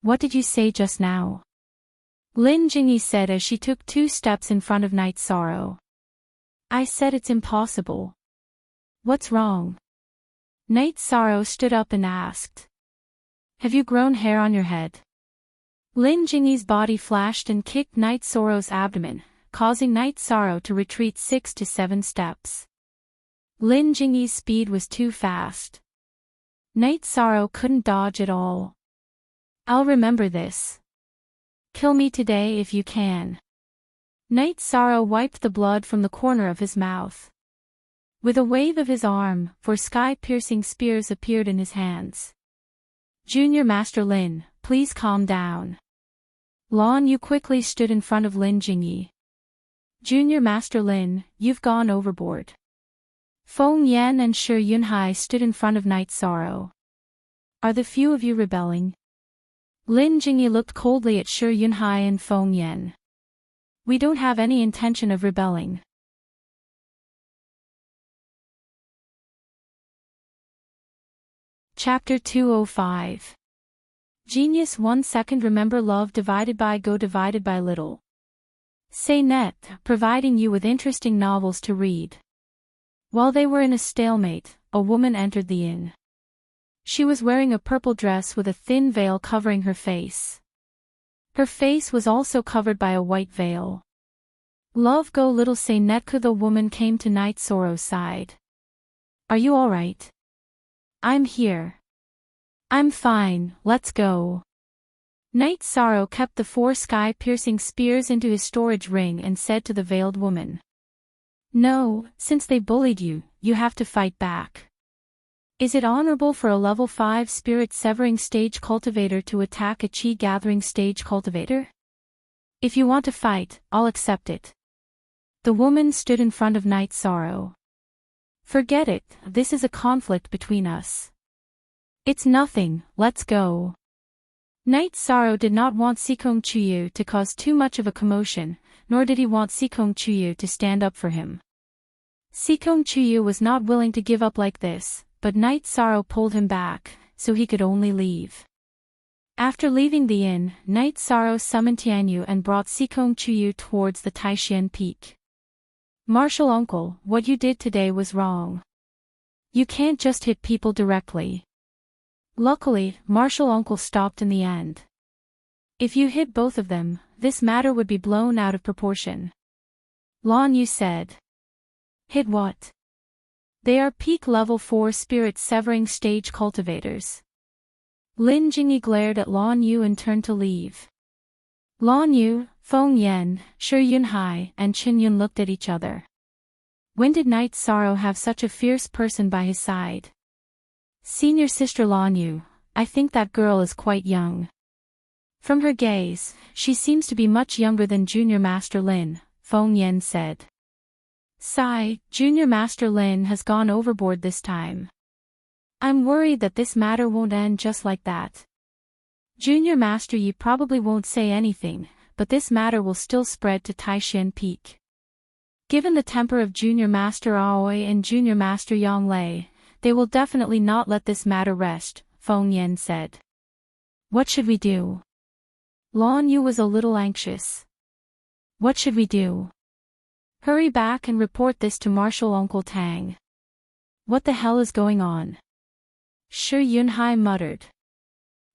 What did you say just now? Lin Jingyi said as she took 2 steps in front of Knight Sorrow. I said it's impossible. What's wrong? Knight Sorrow stood up and asked. Have you grown hair on your head? Lin Jingyi's body flashed and kicked Night Sorrow's abdomen, causing Night Sorrow to retreat 6 to 7 steps. Lin Jingyi's speed was too fast. Night Sorrow couldn't dodge at all. I'll remember this. Kill me today if you can. Night Sorrow wiped the blood from the corner of his mouth. With a wave of his arm, 4 sky-piercing spears appeared in his hands. Junior Master Lin, please calm down. Lan Yu quickly stood in front of Lin Jingyi. Junior Master Lin, you've gone overboard. Feng Yan and Shi Yunhai stood in front of Night Sorrow. Are the few of you rebelling? Lin Jingyi looked coldly at Shi Yunhai and Feng Yan. We don't have any intention of rebelling. Chapter 205. Genius 1 second. Remember love divided by go divided by little. Say net, providing you with interesting novels to read. While they were in a stalemate, a woman entered the inn. She was wearing a purple dress with a thin veil covering her face. Her face was also covered by a white veil. Love go little say netku. The woman came to Night Sorrow's side. Are you alright? I'm here. I'm fine, let's go. Night Sorrow kept the 4 sky-piercing spears into his storage ring and said to the veiled woman. No, since they bullied you, you have to fight back. Is it honorable for a level 5 spirit-severing stage cultivator to attack a chi-gathering stage cultivator? If you want to fight, I'll accept it. The woman stood in front of Night Sorrow. Forget it, this is a conflict between us. It's nothing, let's go. Night Sorrow did not want Sikong Chuyu to cause too much of a commotion, nor did he want Sikong Chuyu to stand up for him. Sikong Chuyu was not willing to give up like this, but Night Sorrow pulled him back, so he could only leave. After leaving the inn, Night Sorrow summoned Tianyu and brought Sikong Chuyu towards the Taishan Peak. Martial uncle, what you did today was wrong. You can't just hit people directly. Luckily, martial uncle stopped in the end. If you hit both of them, this matter would be blown out of proportion. Lan Yu said. Hit what? They are peak level 4 spirit-severing stage cultivators. Lin Jingyi glared at Lan Yu and turned to leave. Lan Yu, Feng Yan, Shi Yunhai, and Qin Yun looked at each other. When did Night Sorrow have such a fierce person by his side? Senior sister Lan Yu, I think that girl is quite young. From her gaze, she seems to be much younger than Junior Master Lin, Feng Yan said. Sigh, Junior Master Lin has gone overboard this time. I'm worried that this matter won't end just like that. Junior Master Yi probably won't say anything, but this matter will still spread to Taishan Peak. Given the temper of Junior Master Aoi and Junior Master Yang Lei, they will definitely not let this matter rest, Feng Yan said. What should we do? Lan Yu was a little anxious. What should we do? Hurry back and report this to Martial Uncle Tang. What the hell is going on? Shi Yunhai muttered.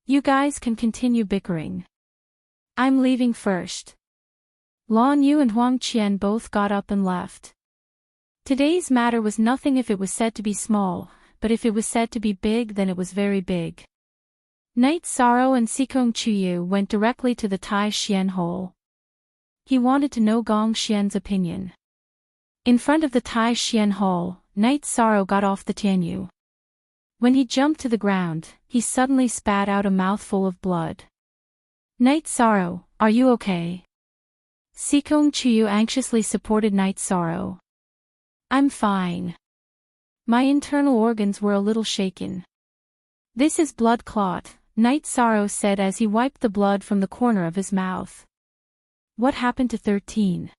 You guys can continue bickering. I'm leaving first. Lan Yu and Huang Qian both got up and left. Today's matter was nothing if it was said to be small, but if it was said to be big then it was very big. Night Sorrow and Sikong Chuyu went directly to the Tai Xian hole. He wanted to know Gong Xian's opinion. In front of the Tai Xian hall, Night Sorrow got off the Tianyu. When he jumped to the ground, he suddenly spat out a mouthful of blood. Night Sorrow, are you okay? Sikong Chuyu anxiously supported Night Sorrow. I'm fine. My internal organs were a little shaken. This is blood clot, Night Sorrow said as he wiped the blood from the corner of his mouth. What happened to 13?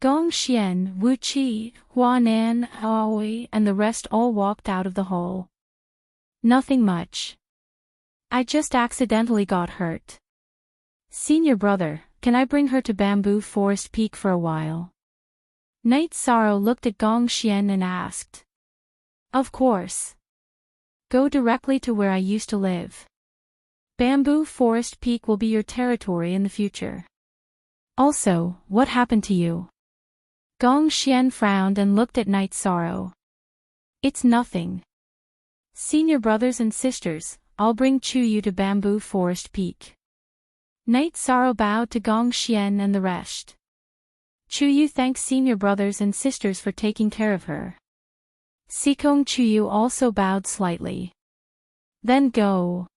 Gong Xian, Wu Qi, Huanan, Aoi, and the rest all walked out of the hole. Nothing much. I just accidentally got hurt. Senior brother, can I bring her to Bamboo Forest Peak for a while? Night Sorrow looked at Gong Xian and asked. Of course. Go directly to where I used to live. Bamboo Forest Peak will be your territory in the future. Also, what happened to you? Gong Xian frowned and looked at Night Sorrow. It's nothing. Senior brothers and sisters, I'll bring Chuyu to Bamboo Forest Peak. Night Sorrow bowed to Gong Xian and the rest. Chuyu thanked senior brothers and sisters for taking care of her. Sikong Chuyu also bowed slightly. Then go.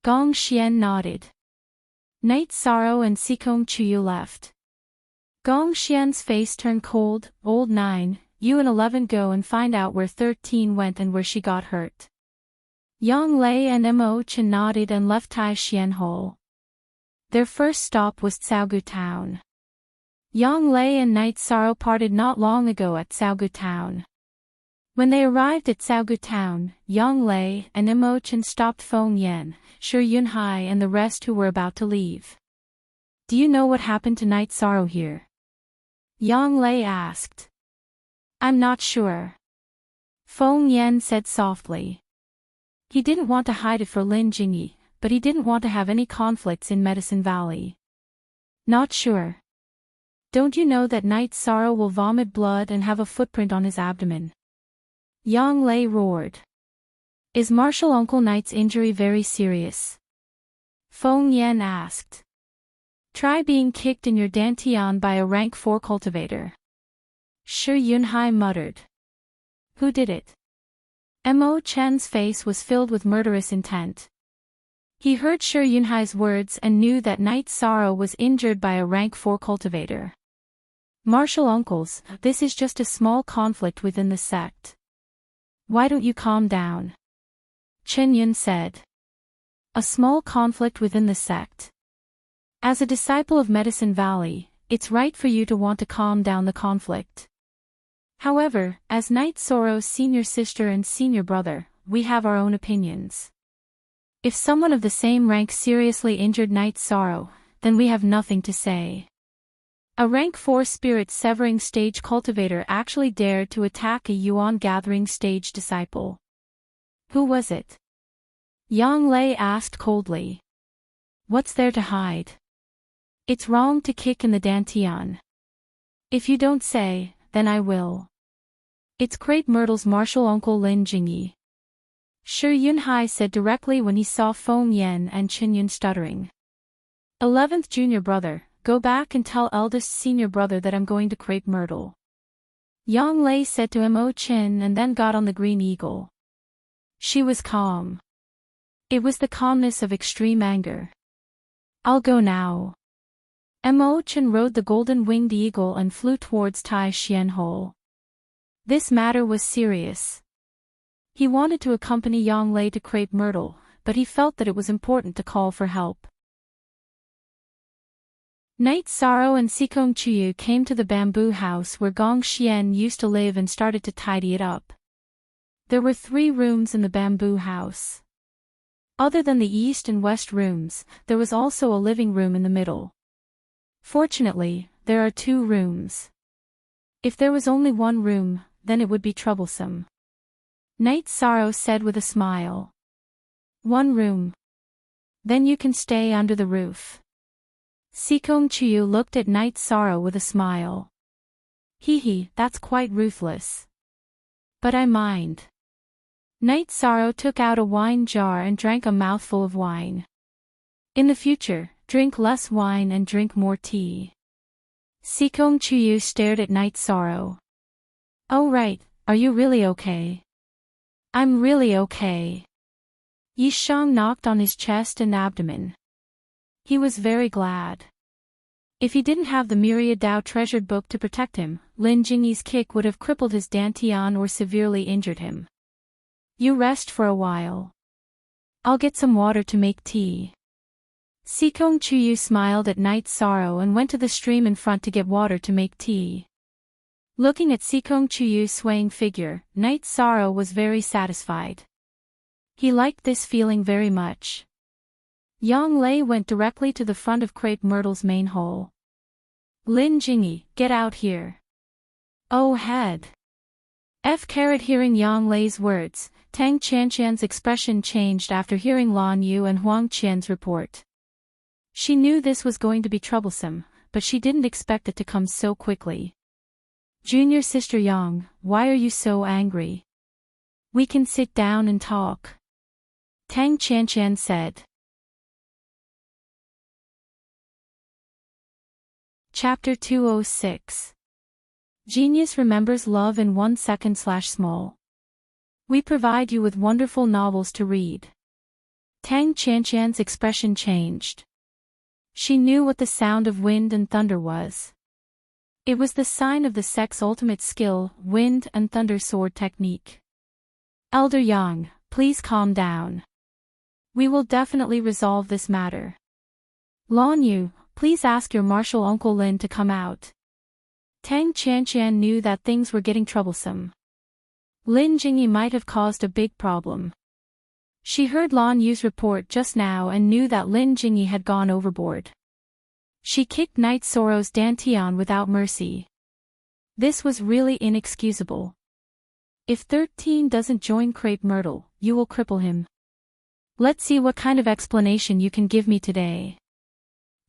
Gong Xian nodded. Night Sorrow and Sikong Chuyu left. Gong Xian's face turned cold. Old 9, you and 11 go and find out where 13 went and where she got hurt. Yang Lei and Mo Chen nodded and left Tai Xian Hole. Their first stop was Caogu Town. Yang Lei and Night Sorrow parted not long ago at Caogu Town. When they arrived at Caogu Town, Yang Lei and Mo Chen stopped Feng Yan, Shi Yunhai and the rest who were about to leave. Do you know what happened to Night Sorrow here? Yang Lei asked. I'm not sure. Feng Yan said softly. He didn't want to hide it for Lin Jingyi, but he didn't want to have any conflicts in Medicine Valley. Not sure. Don't you know that Night Sorrow will vomit blood and have a footprint on his abdomen? Yang Lei roared. Is Martial Uncle Night's injury very serious? Feng Yan asked. Try being kicked in your dantian by a rank 4 cultivator. Shi Yunhai muttered. Who did it? Mo Chen's face was filled with murderous intent. He heard Shi Yunhai's words and knew that Night Sorrow was injured by a rank 4 cultivator. Martial uncles, this is just a small conflict within the sect. Why don't you calm down? Chen Yun said. A small conflict within the sect. As a disciple of Medicine Valley, it's right for you to want to calm down the conflict. However, as Night Sorrow's senior sister and senior brother, we have our own opinions. If someone of the same rank seriously injured Night Sorrow, then we have nothing to say. A rank 4 spirit severing stage cultivator actually dared to attack a Yuan gathering stage disciple. Who was it? Yang Lei asked coldly. What's there to hide? It's wrong to kick in the dantian. If you don't say, then I will. It's Crepe Myrtle's martial uncle Lin Jingyi. Shi Yunhai said directly when he saw Feng Yan and Chen Yun stuttering. 11th junior brother, go back and tell eldest senior brother that I'm going to Crepe Myrtle. Yang Lei said to Mo Chen and then got on the Green Eagle. She was calm. It was the calmness of extreme anger. I'll go now. Mo Chen rode the golden-winged eagle and flew towards Tai Xian Hole. This matter was serious. He wanted to accompany Yang Lei to Crepe Myrtle, but he felt that it was important to call for help. Night Sorrow and Sikong Chuyu came to the bamboo house where Gong Xian used to live and started to tidy it up. There were 3 rooms in the bamboo house. Other than the east and west rooms, there was also a living room in the middle. Fortunately, there are 2 rooms. If there was only 1 room, then it would be troublesome. Night Sorrow said with a smile. 1 room. Then you can stay under the roof. Sikong Chuyu looked at Night Sorrow with a smile. Hee, that's quite ruthless. But I mind. Night Sorrow took out a wine jar and drank a mouthful of wine. In the future, drink less wine and drink more tea. Sikong Chuyu stared at Night Sorrow. Oh right, are you really okay? I'm really okay. Yishang knocked on his chest and abdomen. He was very glad. If he didn't have the Myriad Dao treasured book to protect him, Lin Jingyi's kick would have crippled his dantian or severely injured him. You rest for a while. I'll get some water to make tea. Sikong Chuyu smiled at Night Sorrow and went to the stream in front to get water to make tea. Looking at Sikong Chuyu's swaying figure, Night Sorrow was very satisfied. He liked this feeling very much. Yang Lei went directly to the front of Crepe Myrtle's main hole. Lin Jingyi, get out here. Oh head. Hearing Yang Lei's words, Tang Qianqian's expression changed after hearing Lan Yu and Huang Qian's report. She knew this was going to be troublesome, but she didn't expect it to come so quickly. Junior Sister Yang, why are you so angry? We can sit down and talk. Tang Qianqian said. Chapter 206. Genius remembers love in 1 second/small. We provide you with wonderful novels to read. Tang Qianqian's expression changed. She knew what the sound of wind and thunder was. It was the sign of the sect's ultimate skill, wind and thunder sword technique. Elder Yang, please calm down. We will definitely resolve this matter. Lan Yu, please ask your martial uncle Lin to come out. Tang Qianqian knew that things were getting troublesome. Lin Jingyi might have caused a big problem. She heard Lan Yu's report just now and knew that Lin Jingyi had gone overboard. She kicked Knight Soro's Dantian without mercy. This was really inexcusable. If 13 doesn't join Crepe Myrtle, you will cripple him. Let's see what kind of explanation you can give me today.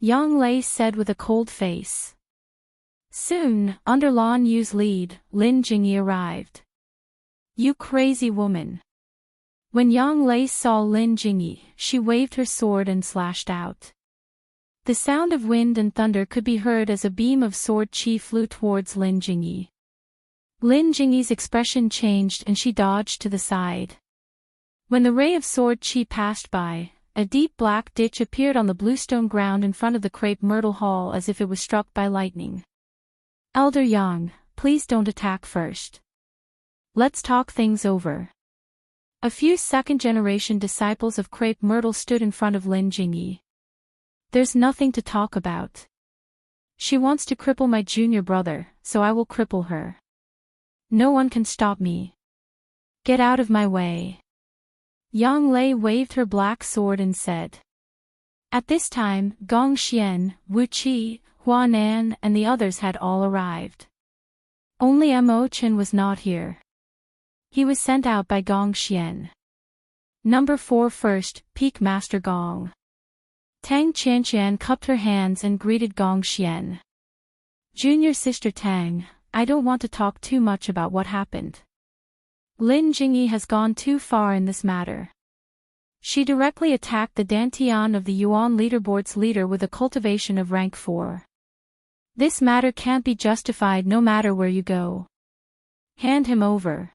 Yang Lei said with a cold face. Soon, under Lan Yu's lead, Lin Jingyi arrived. You crazy woman. When Yang Lei saw Lin Jingyi, she waved her sword and slashed out. The sound of wind and thunder could be heard as a beam of sword chi flew towards Lin Jingyi. Lin Jingyi's expression changed and she dodged to the side. When the ray of sword chi passed by, a deep black ditch appeared on the bluestone ground in front of the Crepe Myrtle Hall as if it was struck by lightning. Elder Yang, please don't attack first. Let's talk things over. A few second-generation disciples of Crepe Myrtle stood in front of Lin Jingyi. There's nothing to talk about. She wants to cripple my junior brother, so I will cripple her. No one can stop me. Get out of my way. Yang Lei waved her black sword and said. At this time, Gong Xian, Wu Qi, Hua Nan and the others had all arrived. Only Mo Chen was not here. He was sent out by Gong Xian. Number 4 first, Peak Master Gong. Tang Qianqian cupped her hands and greeted Gong Xian. Junior Sister Tang, I don't want to talk too much about what happened. Lin Jingyi has gone too far in this matter. She directly attacked the Dantian of the Yuan leaderboard's leader with a cultivation of rank 4. This matter can't be justified no matter where you go. Hand him over.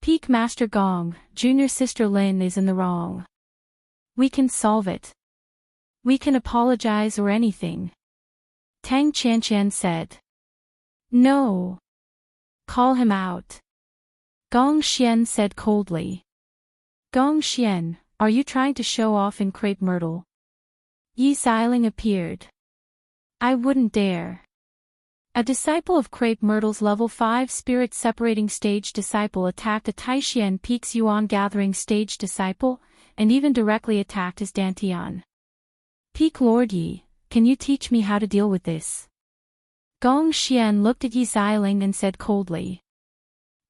Peak Master Gong, Junior Sister Lin is in the wrong. We can solve it. We can apologize or anything. Tang Qianqian said. No. Call him out. Gong Xian said coldly. Gong Xian, are you trying to show off in Crepe Myrtle? Yi Xiling appeared. I wouldn't dare. A disciple of Crepe Myrtle's level 5 spirit separating stage disciple attacked a Taishian Peaks Yuan gathering stage disciple, and even directly attacked his Dantian. Peak Lord Yi, can you teach me how to deal with this? Gong Xian looked at Yi Xiling and said coldly.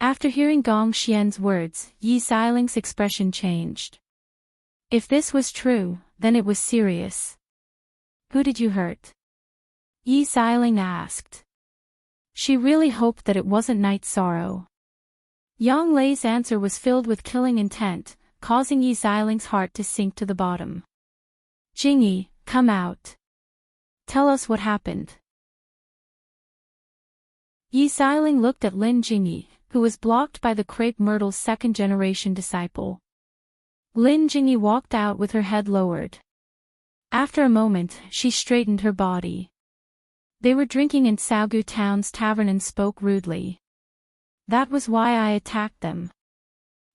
After hearing Gong Xian's words, Yi Xiling's expression changed. If this was true, then it was serious. Who did you hurt? Yi Xiling asked. She really hoped that it wasn't Night Sorrow. Yang Lei's answer was filled with killing intent, causing Yi Xiling's heart to sink to the bottom. Jingyi, come out. Tell us what happened. Yi Xiling looked at Lin Jingyi, who was blocked by the Crepe Myrtle's second-generation disciple. Lin Jingyi walked out with her head lowered. After a moment, she straightened her body. They were drinking in Saogu Town's tavern and spoke rudely. That was why I attacked them.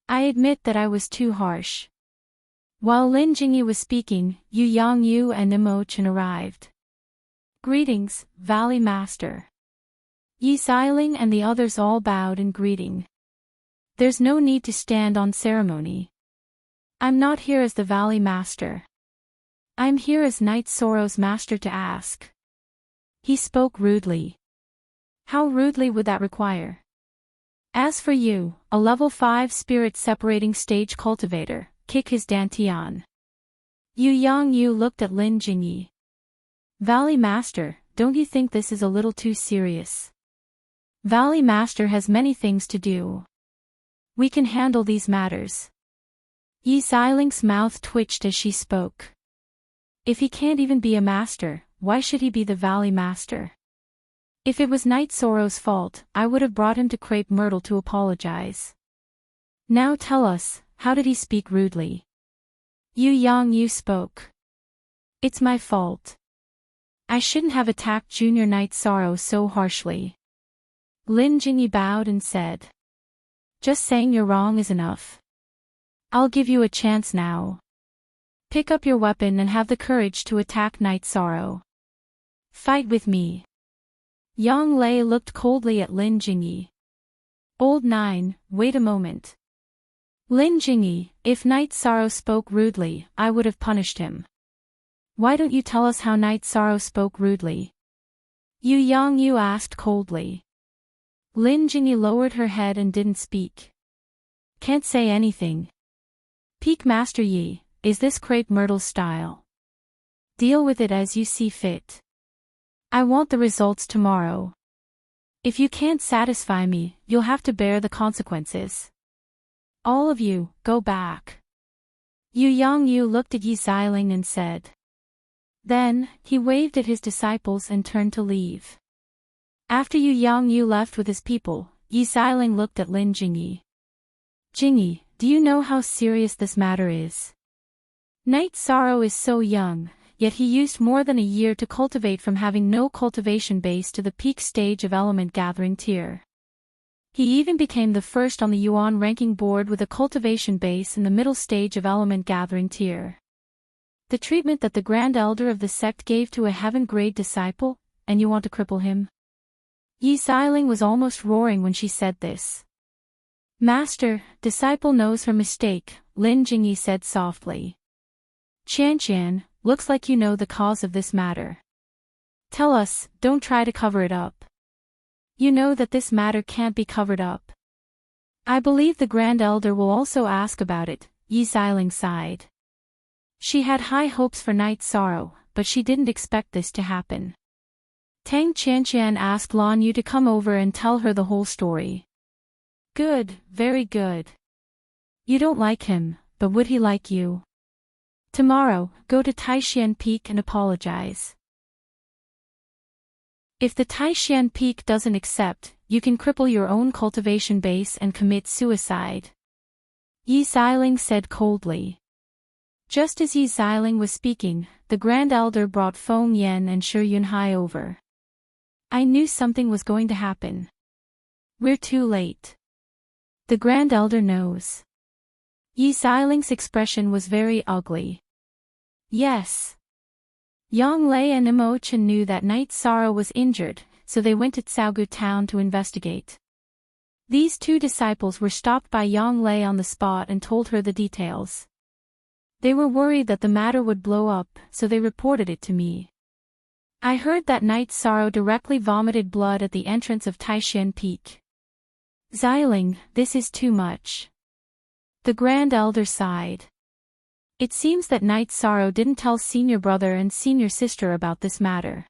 I admit that I was too harsh. While Lin Jingyi was speaking, Yu Yangyu and Mo Chen arrived. Greetings, Valley Master. Yi Xiling and the others all bowed in greeting. There's no need to stand on ceremony. I'm not here as the Valley Master. I'm here as Night Sorrow's master to ask. He spoke rudely. How rudely would that require? As for you, a level 5 spirit separating stage cultivator, kick his dantian. Yu Yangyu looked at Lin Jingyi. Valley Master, don't you think this is a little too serious? Valley Master has many things to do. We can handle these matters. Yi Xiling's mouth twitched as she spoke. If he can't even be a master, why should he be the Valley Master? If it was Night Sorrow's fault, I would have brought him to Crepe Myrtle to apologize. Now tell us, how did he speak rudely? Yu Yangyu spoke. It's my fault. I shouldn't have attacked Junior Night Sorrow so harshly. Lin Jingyi bowed and said. Just saying you're wrong is enough. I'll give you a chance now. Pick up your weapon and have the courage to attack Night Sorrow. Fight with me. Yang Lei looked coldly at Lin Jingyi. Old Nine, wait a moment. Lin Jingyi, if Night Sorrow spoke rudely, I would have punished him. Why don't you tell us how Night Sorrow spoke rudely? Yu Yangyu asked coldly. Lin Jingyi lowered her head and didn't speak. Can't say anything. Peak Master Yi, is this Crepe Myrtle's style? Deal with it as you see fit. I want the results tomorrow. If you can't satisfy me, you'll have to bear the consequences. All of you, go back. Yu Yangyu looked at Yi Xiling and said. Then, he waved at his disciples and turned to leave. After Yu Yangyu left with his people, Yi Xiling looked at Lin Jingyi. Jingyi, do you know how serious this matter is? Night Sorrow is so young, yet he used more than a year to cultivate from having no cultivation base to the peak stage of element gathering tier. He even became the first on the Yuan ranking board with a cultivation base in the middle stage of element gathering tier. The treatment that the Grand Elder of the sect gave to a heaven-grade disciple, and you want to cripple him? Yi Xiling was almost roaring when she said this. Master, disciple knows her mistake, Lin Jingyi said softly. Qian, looks like you know the cause of this matter. Tell us, don't try to cover it up. You know that this matter can't be covered up. I believe the Grand Elder will also ask about it, Yi Xiling sighed. She had high hopes for Night Sorrow, but she didn't expect this to happen. Tang Qian asked Lan Yu to come over and tell her the whole story. Good, very good. You don't like him, but would he like you? Tomorrow, go to Taishan Peak and apologize. If the Taishan Peak doesn't accept, you can cripple your own cultivation base and commit suicide. Yi Xiling said coldly. Just as Yi Xiling was speaking, the Grand Elder brought Feng Yan and Shi Yunhai over. I knew something was going to happen. We're too late. The Grand Elder knows. Yi Xiling's expression was very ugly. Yes. Yang Lei and Imo Chen knew that Night Sorrow was injured, so they went to Xiaogu town to investigate. These two disciples were stopped by Yang Lei on the spot and told her the details. They were worried that the matter would blow up, so they reported it to me. I heard that Night Sorrow directly vomited blood at the entrance of Taishan Peak. Xiling, this is too much. The Grand Elder sighed. It seems that Night Sorrow didn't tell senior brother and senior sister about this matter.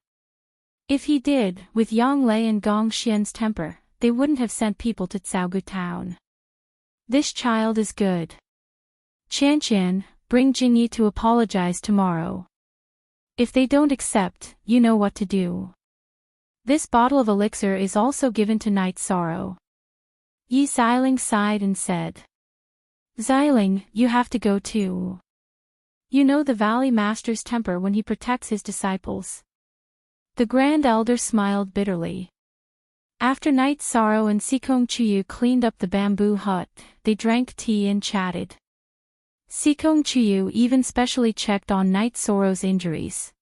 If he did, with Yang Lei and Gong Xian's temper, they wouldn't have sent people to Xiaogu town. This child is good. Qian, bring Jingyi to apologize tomorrow. If they don't accept, you know what to do. This bottle of elixir is also given to Night Sorrow. Yi Xiling sighed and said. Xiling, you have to go too. You know the Valley Master's temper when he protects his disciples. The Grand Elder smiled bitterly. After Night Sorrow and Sikong Chuyu cleaned up the bamboo hut, they drank tea and chatted. Sikong Chuyu even specially checked on Night Sorrow's injuries.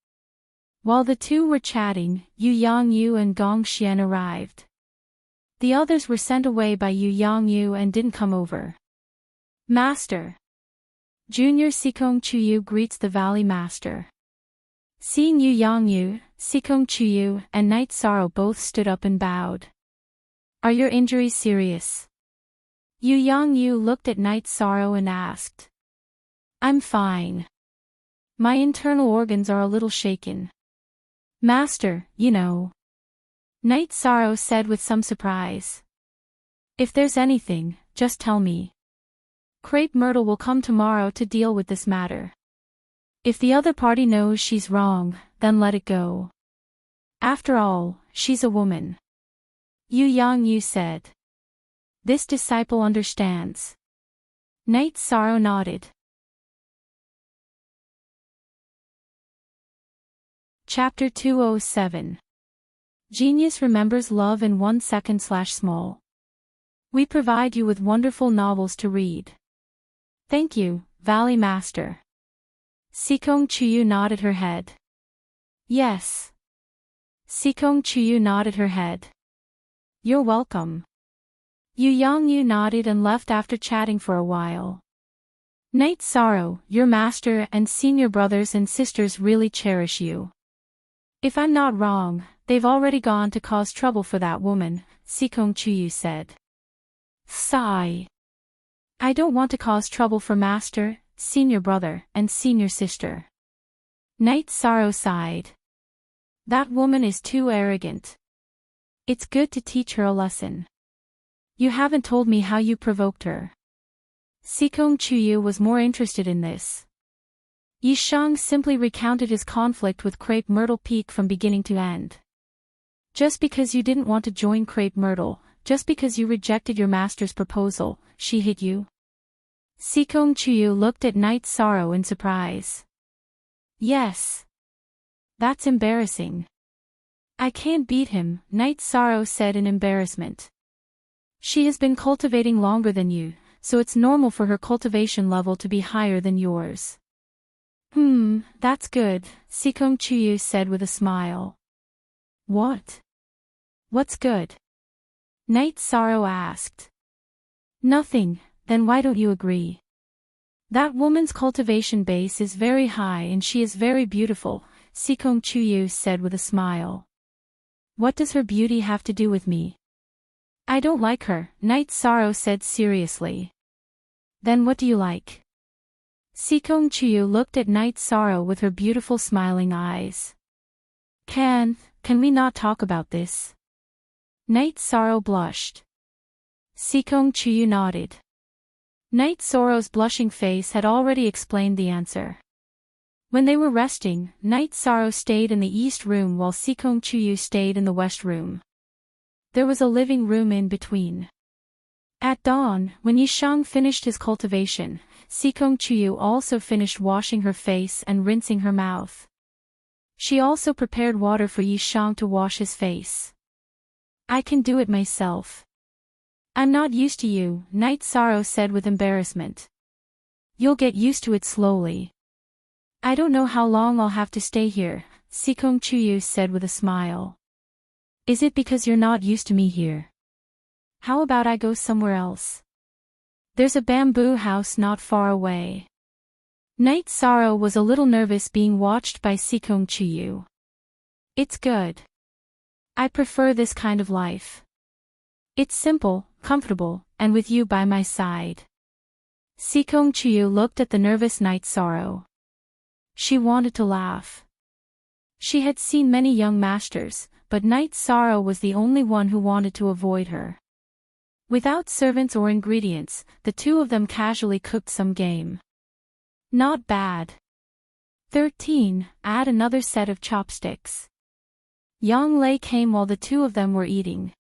While the two were chatting, Yu Yangyu and Gong Xian arrived. The others were sent away by Yu Yangyu and didn't come over. Master. Junior Sikong Chuyu greets the Valley Master. Seeing Yu Yangyu, Sikong Chuyu, and Night Sorrow both stood up and bowed. Are your injuries serious? Yu Yangyu looked at Night Sorrow and asked. I'm fine. My internal organs are a little shaken. Master, you know. Night Sorrow said with some surprise. If there's anything, just tell me. Crepe Myrtle will come tomorrow to deal with this matter. If the other party knows she's wrong, then let it go. After all, she's a woman. Yu Yangyu said. This disciple understands. Night Sorrow nodded. Chapter 207. Genius remembers love in 1 second/small. We provide you with wonderful novels to read. Thank you, Valley Master. Sikong Chuyu nodded her head. Yes. Sikong Chuyu nodded her head. You're welcome. Yu Yangyu nodded and left after chatting for a while. Night Sorrow, your master and senior brothers and sisters really cherish you. If I'm not wrong, they've already gone to cause trouble for that woman, Sikong Chuyu said. Sigh. I don't want to cause trouble for master, senior brother, and senior sister. Night Sorrow sighed. That woman is too arrogant. It's good to teach her a lesson. You haven't told me how you provoked her. Sikong Chuyu was more interested in this. Yishang simply recounted his conflict with Crepe Myrtle Peak from beginning to end. Just because you didn't want to join Crepe Myrtle, just because you rejected your master's proposal, she hit you? Sikong Chuyu looked at Night Sorrow in surprise. Yes. That's embarrassing. I can't beat him, Night Sorrow said in embarrassment. She has been cultivating longer than you, so it's normal for her cultivation level to be higher than yours. That's good, Sikong Chuyu said with a smile. What? What's good? Night Sorrow asked. Nothing, then why don't you agree? That woman's cultivation base is very high and she is very beautiful, Sikong Chuyu said with a smile. What does her beauty have to do with me? I don't like her, Night Sorrow said seriously. Then what do you like? Sikong Chuyu looked at Night Sorrow with her beautiful smiling eyes. Can we not talk about this? Night Sorrow blushed. Sikong Chuyu nodded. Night Sorrow's blushing face had already explained the answer. When they were resting, Night Sorrow stayed in the east room while Sikong Chuyu stayed in the west room. There was a living room in between. At dawn, when Yishang finished his cultivation, Sikong Chuyu also finished washing her face and rinsing her mouth. She also prepared water for Yishang to wash his face. I can do it myself. I'm not used to you, Night Sorrow said with embarrassment. You'll get used to it slowly. I don't know how long I'll have to stay here, Sikong Chuyu said with a smile. Is it because you're not used to me here? How about I go somewhere else? There's a bamboo house not far away. Night Sorrow was a little nervous being watched by Sikong Chuyu. It's good. I prefer this kind of life. It's simple, comfortable, and with you by my side. Sikong Chuyu looked at the nervous Night Sorrow. She wanted to laugh. She had seen many young masters, but Night Sorrow was the only one who wanted to avoid her. Without servants or ingredients, the two of them casually cooked some game. Not bad. 13. Add another set of chopsticks. Yang Lei came while the two of them were eating.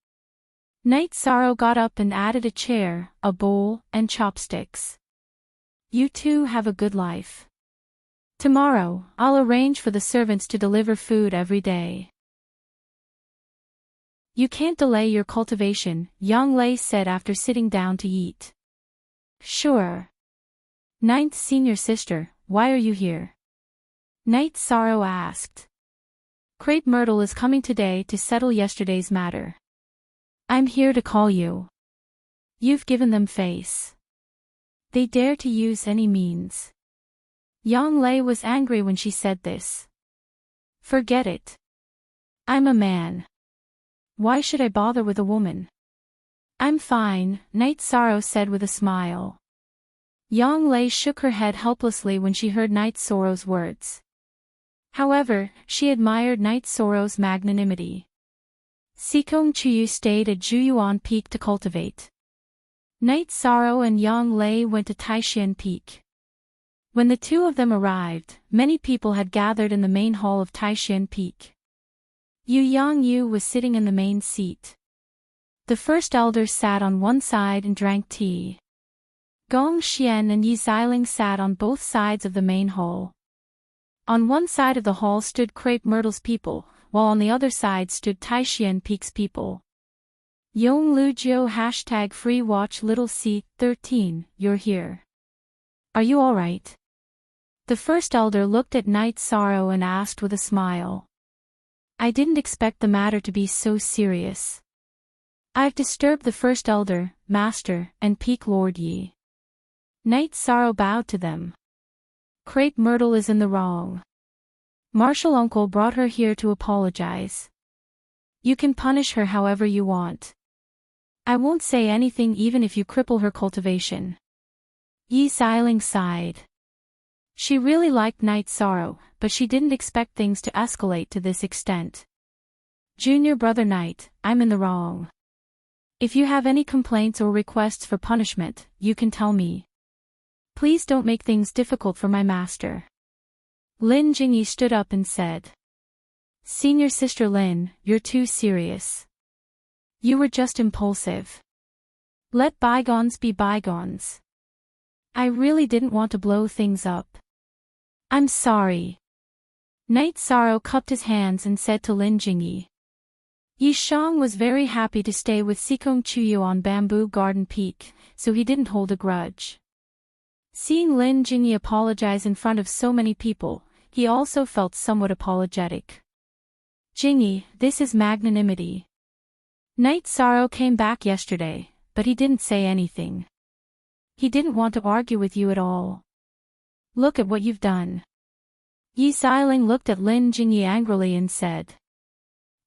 Night Sorrow got up and added a chair, a bowl, and chopsticks. You two have a good life. Tomorrow, I'll arrange for the servants to deliver food every day. You can't delay your cultivation, Yang Lei said after sitting down to eat. Sure. Ninth senior sister, why are you here? Night Sorrow asked. Crepe Myrtle is coming today to settle yesterday's matter. I'm here to call you. You've given them face. They dare to use any means. Yang Lei was angry when she said this. Forget it. I'm a man. Why should I bother with a woman? I'm fine, Night Sorrow said with a smile. Yang Lei shook her head helplessly when she heard Night Sorrow's words. However, she admired Night Sorrow's magnanimity. Sikong Chuyu stayed at Juyuan Peak to cultivate. Night Sorrow and Yang Lei went to Taishan Peak. When the two of them arrived, many people had gathered in the main hall of Taishan Peak. Yu Yangyu was sitting in the main seat. The first elder sat on one side and drank tea. Gong Xian and Yi Xiling sat on both sides of the main hall. On one side of the hall stood Crepe Myrtle's people, while on the other side stood Taishan Peak's people. Yong Lujio #FreeWatch Little C13, you're here. Are you alright? The first elder looked at Night Sorrow and asked with a smile. I didn't expect the matter to be so serious. I've disturbed the first elder, master, and Peak Lord Yi. Night Sorrow bowed to them. Crepe Myrtle is in the wrong. Martial Uncle brought her here to apologize. You can punish her however you want. I won't say anything even if you cripple her cultivation. Yi Xiling sighed. She really liked Night Sorrow, but she didn't expect things to escalate to this extent. Junior Brother Night, I'm in the wrong. If you have any complaints or requests for punishment, you can tell me. Please don't make things difficult for my master. Lin Jingyi stood up and said. Senior Sister Lin, you're too serious. You were just impulsive. Let bygones be bygones. I really didn't want to blow things up. I'm sorry. Night Sorrow cupped his hands and said to Lin Jingyi. Yi Shang was very happy to stay with Sikong Chuyu on Bamboo Garden Peak, so he didn't hold a grudge. Seeing Lin Jingyi apologize in front of so many people, he also felt somewhat apologetic. Jingyi, this is magnanimity. Night Sorrow came back yesterday, but he didn't say anything. He didn't want to argue with you at all. Look at what you've done. Yi Xiling looked at Lin Jingyi angrily and said.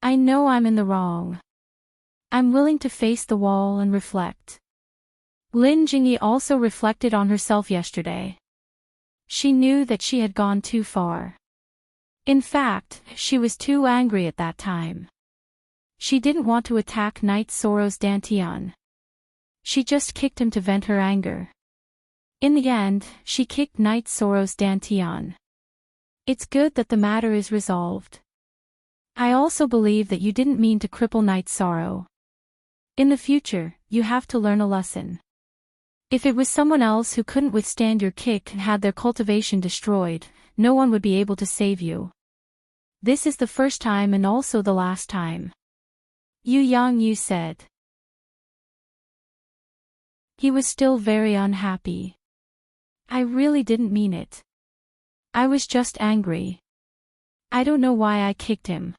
I know I'm in the wrong. I'm willing to face the wall and reflect. Lin Jingyi also reflected on herself yesterday. She knew that she had gone too far. In fact, she was too angry at that time. She didn't want to attack Night Sorrow's Dantian. She just kicked him to vent her anger. In the end, she kicked Night Sorrow's Dantian. It's good that the matter is resolved. I also believe that you didn't mean to cripple Night Sorrow. In the future, you have to learn a lesson. If it was someone else who couldn't withstand your kick and had their cultivation destroyed, no one would be able to save you. This is the first time and also the last time. Yu Yangyu said. He was still very unhappy. I really didn't mean it. I was just angry. I don't know why I kicked him.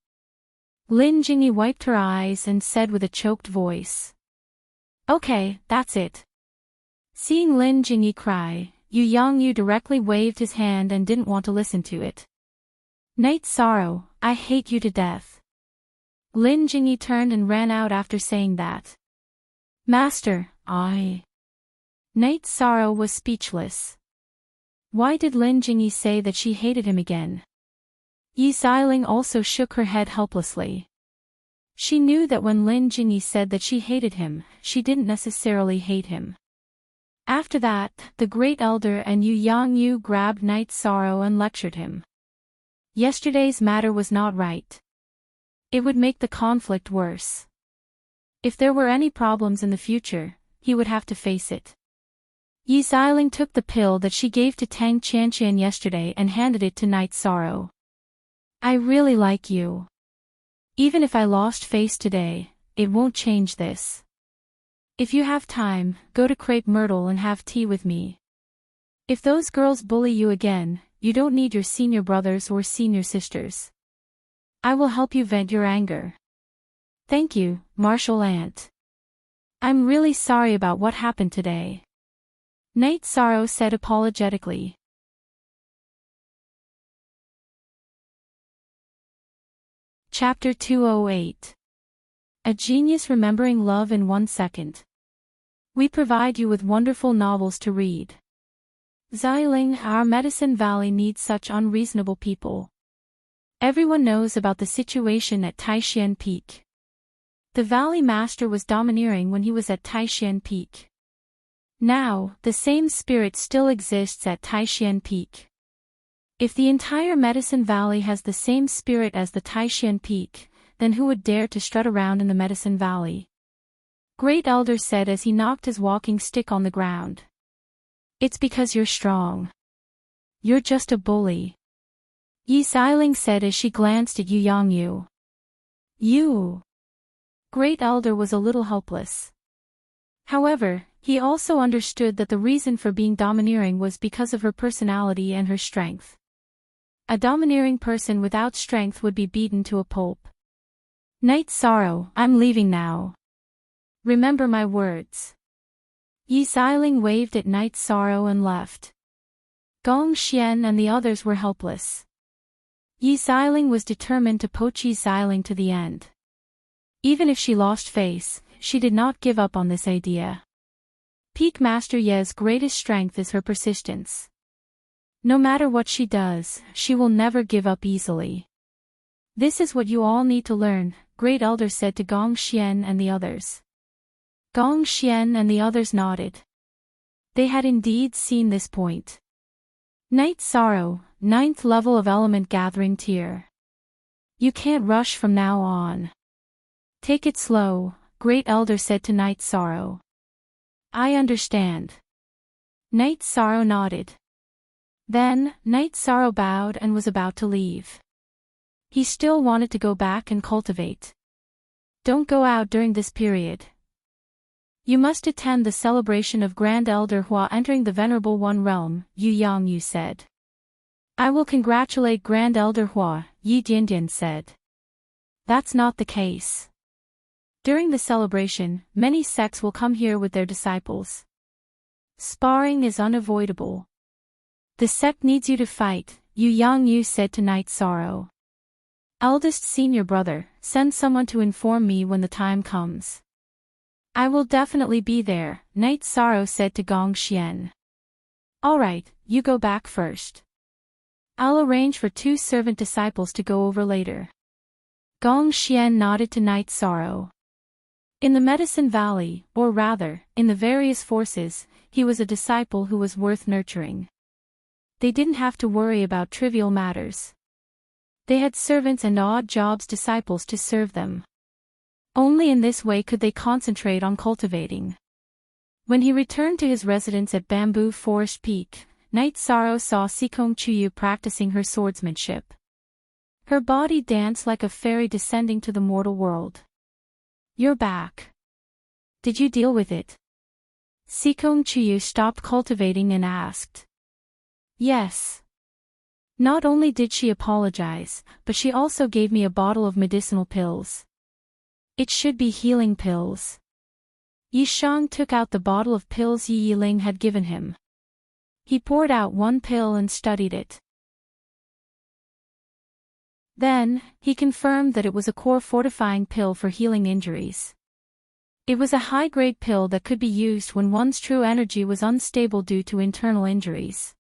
Lin Jingyi wiped her eyes and said with a choked voice. Okay, that's it. Seeing Lin Jingyi cry, Yu Yangyu directly waved his hand and didn't want to listen to it. Night Sorrow, I hate you to death. Lin Jingyi turned and ran out after saying that. Master, I... Night Sorrow was speechless. Why did Lin Jingyi say that she hated him again? Yi Xiling also shook her head helplessly. She knew that when Lin Jingyi said that she hated him, she didn't necessarily hate him. After that, the Great Elder and Yu Yangyu grabbed Night Sorrow and lectured him. Yesterday's matter was not right. It would make the conflict worse. If there were any problems in the future, he would have to face it. Yi Xiling took the pill that she gave to Tang Qianqian yesterday and handed it to Night Sorrow. I really like you. Even if I lost face today, it won't change this. If you have time, go to Crepe Myrtle and have tea with me. If those girls bully you again, you don't need your senior brothers or senior sisters. I will help you vent your anger. Thank you, Martial Aunt. I'm really sorry about what happened today. Night Sorrow said apologetically. Chapter 208. A genius remembering love in 1 second. We provide you with wonderful novels to read. Xiling, our Medicine Valley needs such unreasonable people. Everyone knows about the situation at Taishan Peak. The Valley Master was domineering when he was at Taishan Peak. Now, the same spirit still exists at Taishan Peak. If the entire Medicine Valley has the same spirit as the Taishan Peak, then who would dare to strut around in the Medicine Valley? Great Elder said as he knocked his walking stick on the ground. It's because you're strong. You're just a bully. Yi Xiling said as she glanced at Yu Yangyu. You. Great Elder was a little helpless. However, he also understood that the reason for being domineering was because of her personality and her strength. A domineering person without strength would be beaten to a pulp. Night Sorrow, I'm leaving now. Remember my words. Yi Xiling waved at Night Sorrow and left. Gong Xian and the others were helpless. Yi Xiling was determined to poach Yi Xiling to the end. Even if she lost face, she did not give up on this idea. Peak Master Ye's greatest strength is her persistence. No matter what she does, she will never give up easily. This is what you all need to learn, Great Elder said to Gong Xian and the others. Gong Xian and the others nodded. They had indeed seen this point. Night Sorrow, 9th level of Element Gathering Tier. You can't rush from now on. Take it slow, Great Elder said to Night Sorrow. I understand. Night Sorrow nodded. Then, Night Sorrow bowed and was about to leave. He still wanted to go back and cultivate. Don't go out during this period. You must attend the celebration of Grand Elder Hua entering the Venerable One Realm, Yu Yangyu said. I will congratulate Grand Elder Hua, Yi Diandian said. That's not the case. During the celebration, many sects will come here with their disciples. Sparring is unavoidable. The sect needs you to fight, Yu Yangyu said to Night Sorrow. Eldest senior brother, send someone to inform me when the time comes. I will definitely be there, Night Sorrow said to Gong Xian. Alright, you go back first. I'll arrange for 2 servant disciples to go over later. Gong Xian nodded to Night Sorrow. In the Medicine Valley, or rather, in the various forces, he was a disciple who was worth nurturing. They didn't have to worry about trivial matters. They had servants and odd jobs disciples to serve them. Only in this way could they concentrate on cultivating. When he returned to his residence at Bamboo Forest Peak, Night Sorrow saw Sikong Chuyu practicing her swordsmanship. Her body danced like a fairy descending to the mortal world. You're back. Did you deal with it? Sikong Chuyu stopped cultivating and asked. Yes. Not only did she apologize, but she also gave me a bottle of medicinal pills. It should be healing pills. Yi Shang took out the bottle of pills Yi Yiling had given him. He poured out 1 pill and studied it. Then, he confirmed that it was a core fortifying pill for healing injuries. It was a high-grade pill that could be used when one's true energy was unstable due to internal injuries.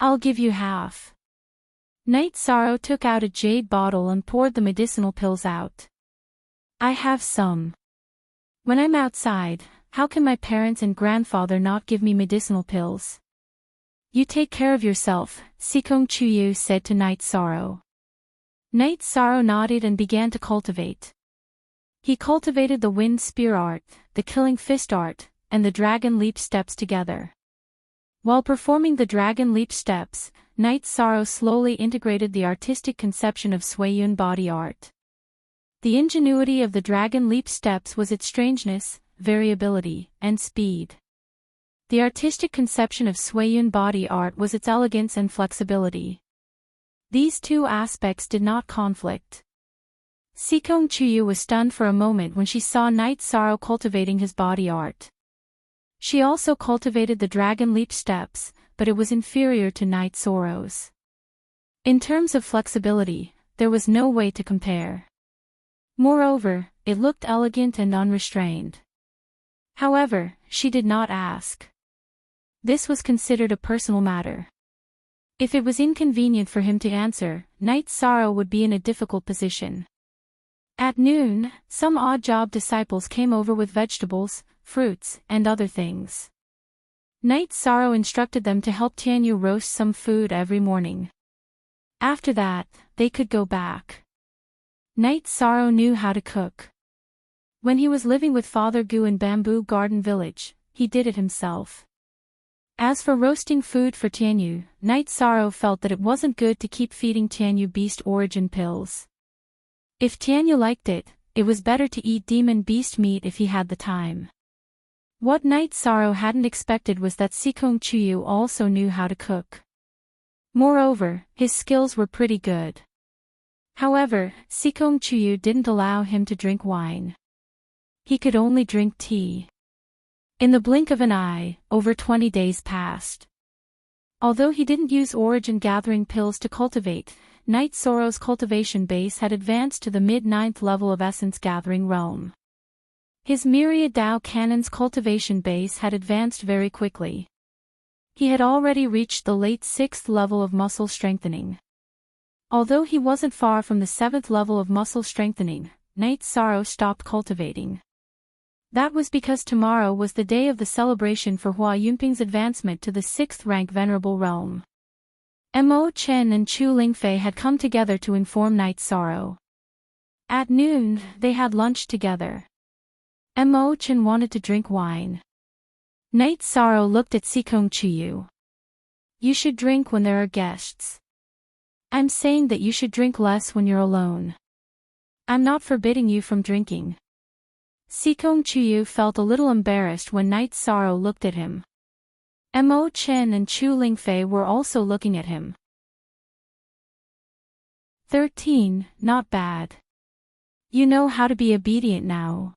I'll give you half. Night Sorrow took out a jade bottle and poured the medicinal pills out. I have some. When I'm outside, how can my parents and grandfather not give me medicinal pills? You take care of yourself, Sikong Chuyu said to Night Sorrow. Night Sorrow nodded and began to cultivate. He cultivated the Wind Spear art, the Killing Fist art, and the Dragon Leap steps together. While performing the Dragon Leap steps, Night Sorrow slowly integrated the artistic conception of Suiyun body art. The ingenuity of the Dragon Leap steps was its strangeness, variability, and speed. The artistic conception of Suiyun body art was its elegance and flexibility. These 2 aspects did not conflict. Sikong Chuyu was stunned for a moment when she saw Night Sorrow cultivating his body art. She also cultivated the Dragon Leap steps, but it was inferior to Night Sorrow's. In terms of flexibility, there was no way to compare. Moreover, it looked elegant and unrestrained. However, she did not ask. This was considered a personal matter. If it was inconvenient for him to answer, Night Sorrow would be in a difficult position. At noon, some odd-job disciples came over with vegetables, fruits, and other things. Night Sorrow instructed them to help Tianyu roast some food every morning. After that, they could go back. Night Sorrow knew how to cook. When he was living with Father Gu in Bamboo Garden Village, he did it himself. As for roasting food for Tianyu, Night Sorrow felt that it wasn't good to keep feeding Tianyu beast origin pills. If Tianyu liked it, it was better to eat demon beast meat if he had the time. What Night Sorrow hadn't expected was that Sikong Chuyu also knew how to cook. Moreover, his skills were pretty good. However, Sikong Chuyu didn't allow him to drink wine. He could only drink tea. In the blink of an eye, over 20 days passed. Although he didn't use origin gathering pills to cultivate, Night Sorrow's cultivation base had advanced to the mid-9th level of essence gathering realm. His myriad Dao Cannon's cultivation base had advanced very quickly. He had already reached the late 6th level of muscle strengthening. Although he wasn't far from the 7th level of muscle strengthening, Night Sorrow stopped cultivating. That was because tomorrow was the day of the celebration for Hua Yunping's advancement to the 6th rank Venerable Realm. Mo Chen and Chu Lingfei had come together to inform Night Sorrow. At noon, they had lunch together. Mo Chen wanted to drink wine. Night Sorrow looked at Sikong Chuyu. You should drink when there are guests. I'm saying that you should drink less when you're alone. I'm not forbidding you from drinking. Sikong Chuyu felt a little embarrassed when Night Sorrow looked at him. Mo Chen and Chu Lingfei were also looking at him. 13, not bad. You know how to be obedient now.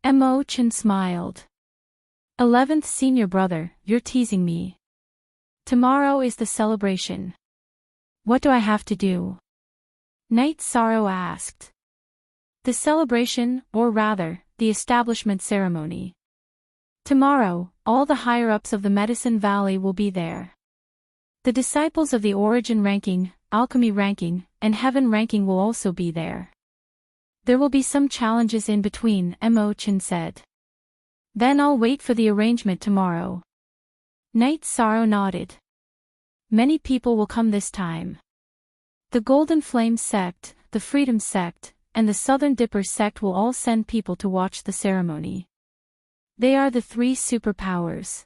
Mo Chen smiled. 11th senior brother, you're teasing me. Tomorrow is the celebration. What do I have to do? Night Sorrow asked. The celebration, or rather, the establishment ceremony. Tomorrow, all the higher-ups of the Medicine Valley will be there. The disciples of the Origin ranking, Alchemy ranking, and Heaven ranking will also be there. There will be some challenges in between, Mo Chen said. Then I'll wait for the arrangement tomorrow. Night Sorrow nodded. Many people will come this time. The Golden Flame sect, the Freedom sect, and the Southern Dipper sect will all send people to watch the ceremony. They are the 3 superpowers.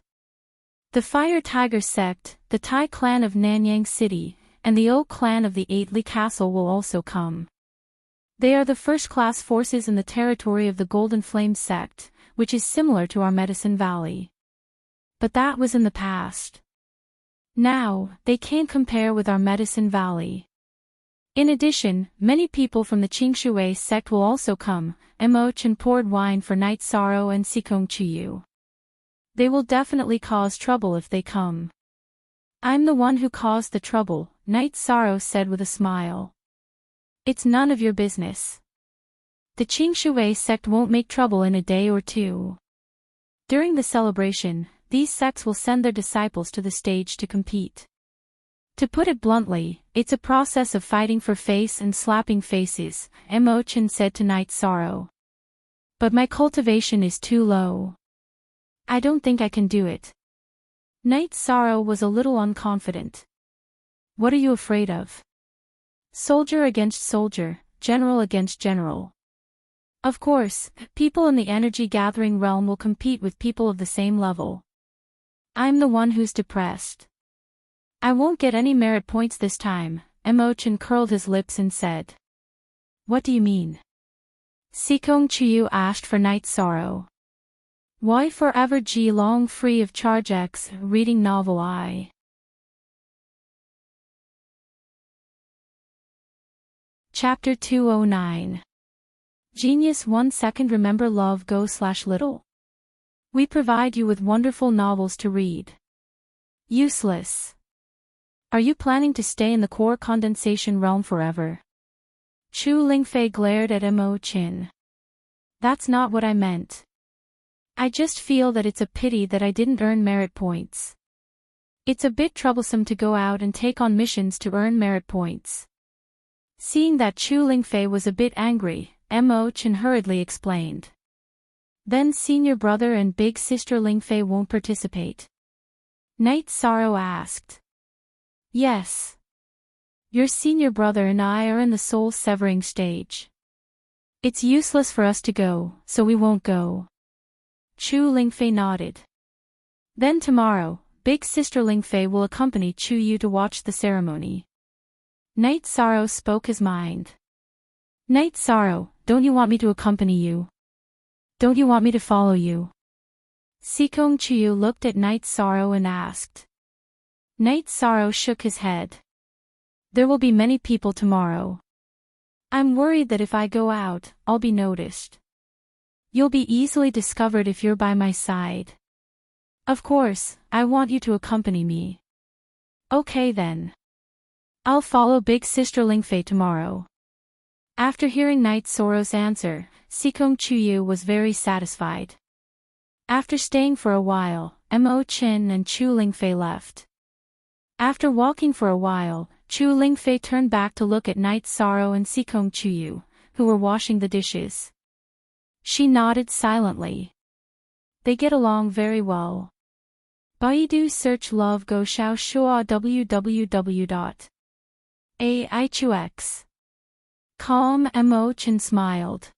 The Fire Tiger sect, the Tai clan of Nanyang City, and the Oak clan of the 8 Li Castle will also come. They are the first-class forces in the territory of the Golden Flame sect, which is similar to our Medicine Valley. But that was in the past. Now, they can't compare with our Medicine Valley. In addition, many people from the Qingshui sect will also come. Mo Chen poured wine for Night Sorrow and Sikong Chuyu. They will definitely cause trouble if they come. I'm the one who caused the trouble, Night Sorrow said with a smile. It's none of your business. The Qingshui sect won't make trouble in a day or two. During the celebration, these sects will send their disciples to the stage to compete. To put it bluntly, it's a process of fighting for face and slapping faces, Mo Chen said to Night Sorrow. But my cultivation is too low. I don't think I can do it. Night Sorrow was a little unconfident. What are you afraid of? Soldier against soldier, general against general. Of course, people in the energy gathering realm will compete with people of the same level. I'm the one who's depressed. I won't get any merit points this time, Mo Chen curled his lips and said. What do you mean? Sikong Chuyu asked for Night Sorrow. Why forever G long free of charge X, reading novel I. Chapter 209. Genius 1 second remember love go/little? We provide you with wonderful novels to read. Useless. Are you planning to stay in the core condensation realm forever? Chu Lingfei glared at Mo Chin. That's not what I meant. I just feel that it's a pity that I didn't earn merit points. It's a bit troublesome to go out and take on missions to earn merit points. Seeing that Chu Lingfei was a bit angry, Mo Chin hurriedly explained. Then senior brother and big sister Lingfei won't participate? Night Sorrow asked. Yes. Your senior brother and I are in the soul-severing stage. It's useless for us to go, so we won't go. Chu Lingfei nodded. Then tomorrow, big sister Lingfei will accompany Chu Yu to watch the ceremony. Night Sorrow spoke his mind. Night Sorrow, don't you want me to accompany you? Don't you want me to follow you? Sikong Chu looked at Night Sorrow and asked. Night Sorrow shook his head. There will be many people tomorrow. I'm worried that if I go out, I'll be noticed. You'll be easily discovered if you're by my side. Of course, I want you to accompany me. Okay then. I'll follow big sister Lingfei tomorrow. After hearing Night Sorrow's answer, Sikong Chu was very satisfied. After staying for a while, Mo Chin and Chu Lingfei left. After walking for a while, Chu Lingfei turned back to look at Night Sorrow and Sikong Chu, who were washing the dishes. She nodded silently. They get along very well. Baidu search Love Go Xiao Shua www.aichux.com. Mo Chin smiled.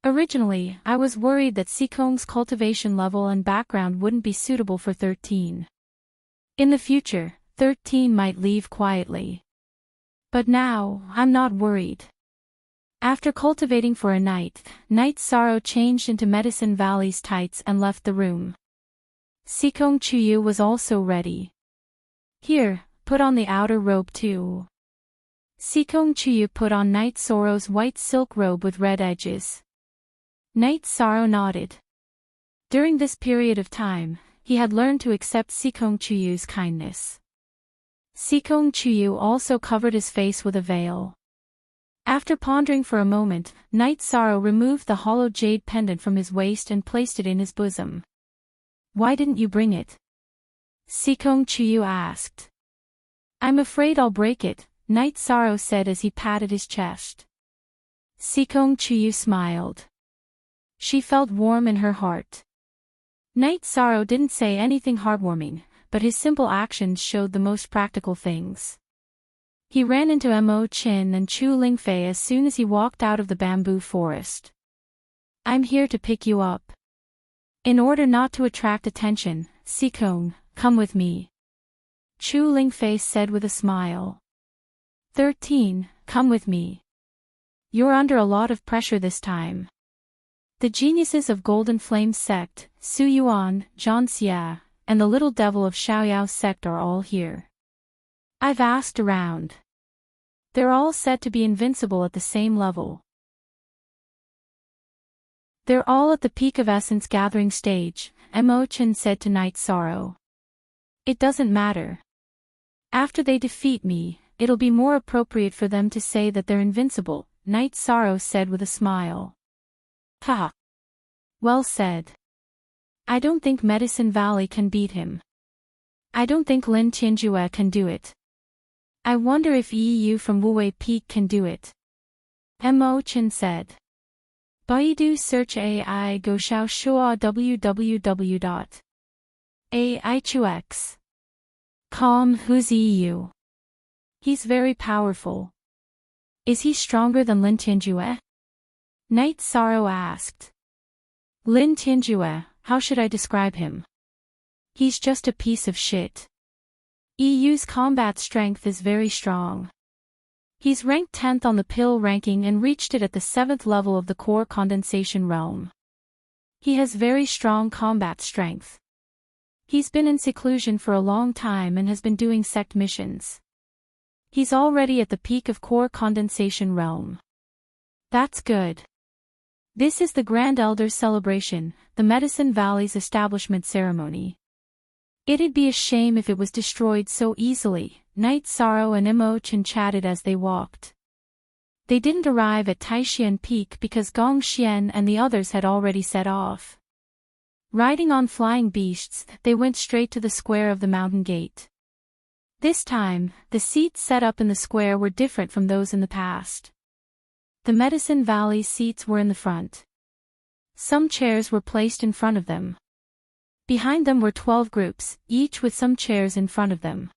Originally, I was worried that Sikong's cultivation level and background wouldn't be suitable for 13. In the future, 13 might leave quietly. But now, I'm not worried. After cultivating for a night, Night Sorrow changed into Medicine Valley's tights and left the room. Sikong Chu was also ready. Here, put on the outer robe too. Sikong Chu put on Night Sorrow's white silk robe with red edges. Night Sorrow nodded. During this period of time, he had learned to accept Sikong Chu's kindness. Sikong Chu also covered his face with a veil. After pondering for a moment, Night Sorrow removed the hollow jade pendant from his waist and placed it in his bosom. Why didn't you bring it? Sikong Chu asked. I'm afraid I'll break it, Night Sorrow said as he patted his chest. Sikong Chu smiled. She felt warm in her heart. Night Sorrow didn't say anything heartwarming, but his simple actions showed the most practical things. He ran into Mo Chin and Chu Lingfei as soon as he walked out of the bamboo forest. I'm here to pick you up. In order not to attract attention, Sikong, come with me. Chu Lingfei said with a smile. 13, come with me. You're under a lot of pressure this time. The geniuses of Golden Flame Sect, Su Yuan, Zhang Xia, and the Little Devil of Xiaoyao Sect are all here. I've asked around. They're all said to be invincible at the same level. They're all at the peak of essence gathering stage, Mo Chin said to Night Sorrow. It doesn't matter. After they defeat me, it'll be more appropriate for them to say that they're invincible, Night Sorrow said with a smile. Ha! Well said. I don't think Medicine Valley can beat him. I don't think Lin Tianjue can do it. I wonder if EU from Wuwei Peak can do it. Mo Chin said. Baidu search AI Go Xiao Shua www.aichux.com. Who's EU? He's very powerful. Is he stronger than Lin Tianjue? Night Sorrow asked. Lin Tianjue, how should I describe him? He's just a piece of shit. EU's combat strength is very strong. He's ranked 10th on the pill ranking and reached it at the 7th level of the core condensation realm. He has very strong combat strength. He's been in seclusion for a long time and has been doing sect missions. He's already at the peak of core condensation realm. That's good. This is the Grand Elder's celebration, the Medicine Valley's establishment ceremony. It'd be a shame if it was destroyed so easily, Night Sorrow and Mo Chin chatted as they walked. They didn't arrive at Taixian Peak because Gong Xian and the others had already set off. Riding on flying beasts, they went straight to the square of the mountain gate. This time, the seats set up in the square were different from those in the past. The Medicine Valley seats were in the front. Some chairs were placed in front of them. Behind them were 12 groups, each with some chairs in front of them.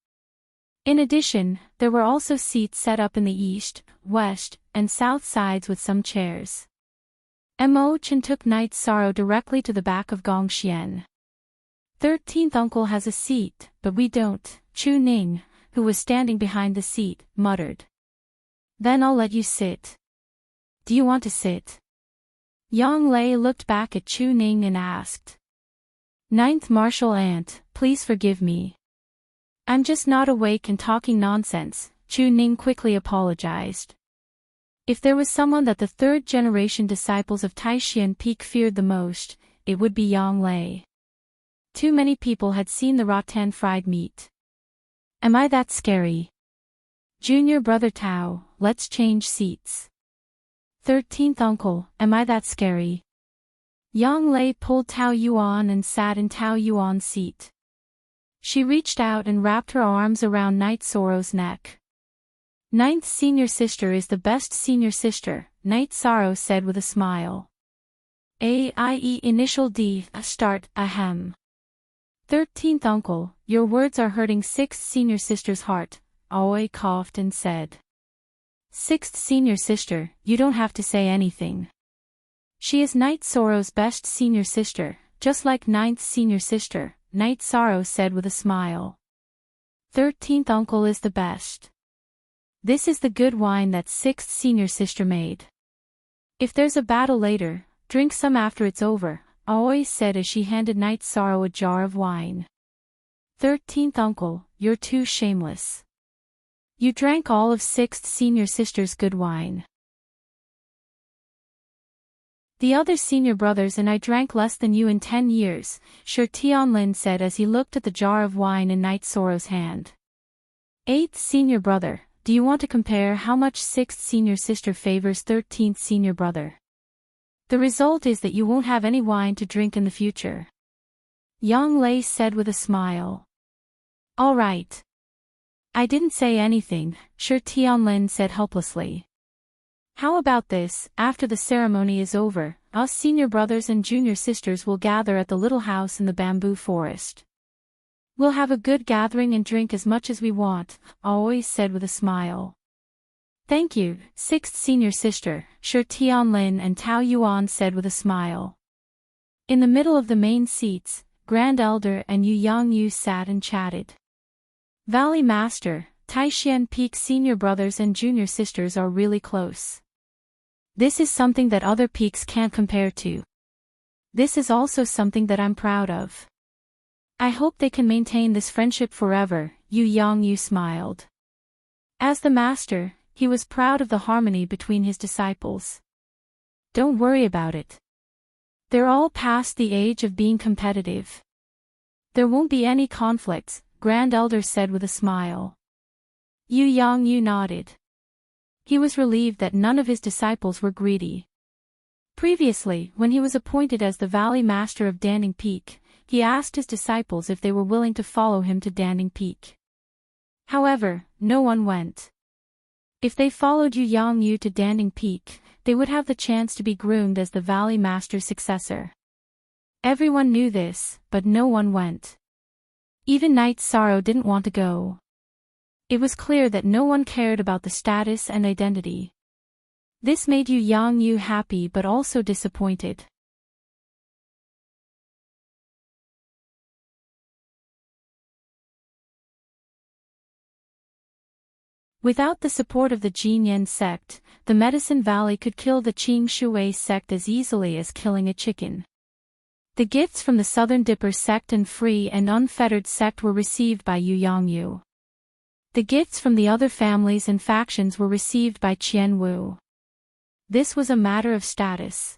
In addition, there were also seats set up in the east, west, and south sides with some chairs. Mo Chen took Night's Sorrow directly to the back of Gong Xian. 13th uncle has a seat, but we don't, Chu Ning, who was standing behind the seat, muttered. Then I'll let you sit. Do you want to sit? Yang Lei looked back at Chu Ning and asked. Ninth martial aunt, please forgive me. I'm just not awake and talking nonsense, Chu Ning quickly apologized. If there was someone that the third-generation disciples of Taixian Peak feared the most, it would be Yang Lei. Too many people had seen the rattan fried meat. Am I that scary? Junior brother Tao, let's change seats. 13th uncle, am I that scary? Yang Lei pulled Tao Yuan and sat in Tao Yuan's seat. She reached out and wrapped her arms around Night Sorrow's neck. Ninth senior sister is the best senior sister, Night Sorrow said with a smile. A-I-E initial D, start, ahem. 13th uncle, your words are hurting 6th senior sister's heart, Aoi coughed and said. 6th senior sister, you don't have to say anything. She is Night Sorrow's best senior sister, just like 9th senior sister, Night Sorrow said with a smile. 13th uncle is the best. This is the good wine that 6th senior sister made. If there's a battle later, drink some after it's over, Aoi said as she handed Night Sorrow a jar of wine. 13th uncle, you're too shameless. You drank all of 6th senior sister's good wine. The other senior brothers and I drank less than you in 10 years, Shi Tianlin said as he looked at the jar of wine in Night Sorrow's hand. 8th senior brother, do you want to compare how much 6th senior sister favors 13th senior brother? The result is that you won't have any wine to drink in the future. Yang Lei said with a smile. All right. I didn't say anything, Shi Tianlin said helplessly. How about this, after the ceremony is over, us senior brothers and junior sisters will gather at the little house in the bamboo forest. We'll have a good gathering and drink as much as we want, Aoi said with a smile. Thank you, 6th senior sister, Shi Tianlin and Tao Yuan said with a smile. In the middle of the main seats, Grand Elder and Yu Yangyu sat and chatted. Valley Master, Taixian Peak senior brothers and junior sisters are really close. This is something that other peaks can't compare to. This is also something that I'm proud of. I hope they can maintain this friendship forever, Yu Yangyu smiled. As the master, he was proud of the harmony between his disciples. Don't worry about it. They're all past the age of being competitive. There won't be any conflicts, Grand Elder said with a smile. Yu Yangyu nodded. He was relieved that none of his disciples were greedy. Previously, when he was appointed as the Valley Master of Danding Peak, he asked his disciples if they were willing to follow him to Danding Peak. However, no one went. If they followed Yu Yangyu to Danding Peak, they would have the chance to be groomed as the Valley Master's successor. Everyone knew this, but no one went. Even Night Sorrow didn't want to go. It was clear that no one cared about the status and identity. This made Yu Yangyu happy but also disappointed. Without the support of the Jinyan sect, the Medicine Valley could kill the Qing Shui sect as easily as killing a chicken. The gifts from the Southern Dipper sect and Free and Unfettered sect were received by Yu Yangyu. The gifts from the other families and factions were received by Qian Wu. This was a matter of status.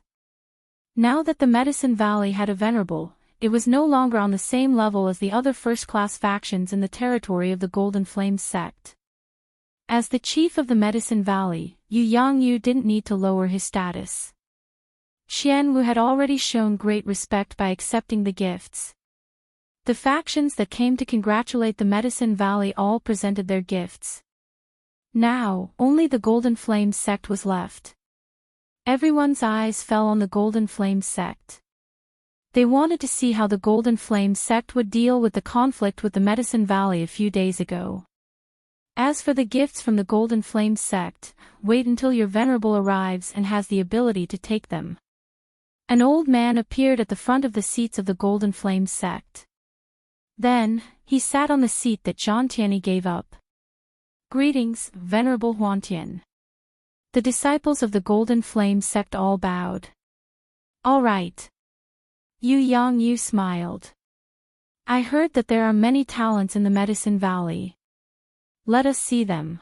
Now that the Medicine Valley had a venerable, it was no longer on the same level as the other first-class factions in the territory of the Golden Flames sect. As the chief of the Medicine Valley, Yu Yangyu didn't need to lower his status. Qianwu had already shown great respect by accepting the gifts. The factions that came to congratulate the Medicine Valley all presented their gifts. Now, only the Golden Flame sect was left. Everyone's eyes fell on the Golden Flame sect. They wanted to see how the Golden Flame sect would deal with the conflict with the Medicine Valley a few days ago. As for the gifts from the Golden Flame sect, wait until your venerable arrives and has the ability to take them. An old man appeared at the front of the seats of the Golden Flame sect. Then, he sat on the seat that Zhang gave up. Greetings, Venerable Huantian. The disciples of the Golden Flame sect all bowed. All right. Yu Yangyu smiled. I heard that there are many talents in the Medicine Valley. Let us see them.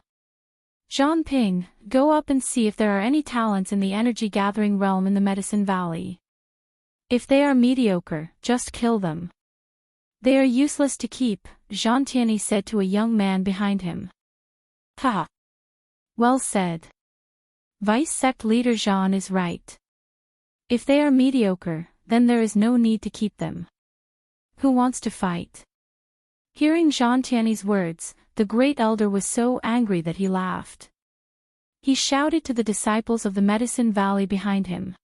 Zhang, go up and see if there are any talents in the energy-gathering realm in the Medicine Valley. If they are mediocre, just kill them. They are useless to keep, Zhang said to a young man behind him. Ha! Well said. Vice Sect Leader Zhang is right. If they are mediocre, then there is no need to keep them. Who wants to fight? Hearing Zhang words, the Great Elder was so angry that he laughed. He shouted to the disciples of the Medicine Valley behind him.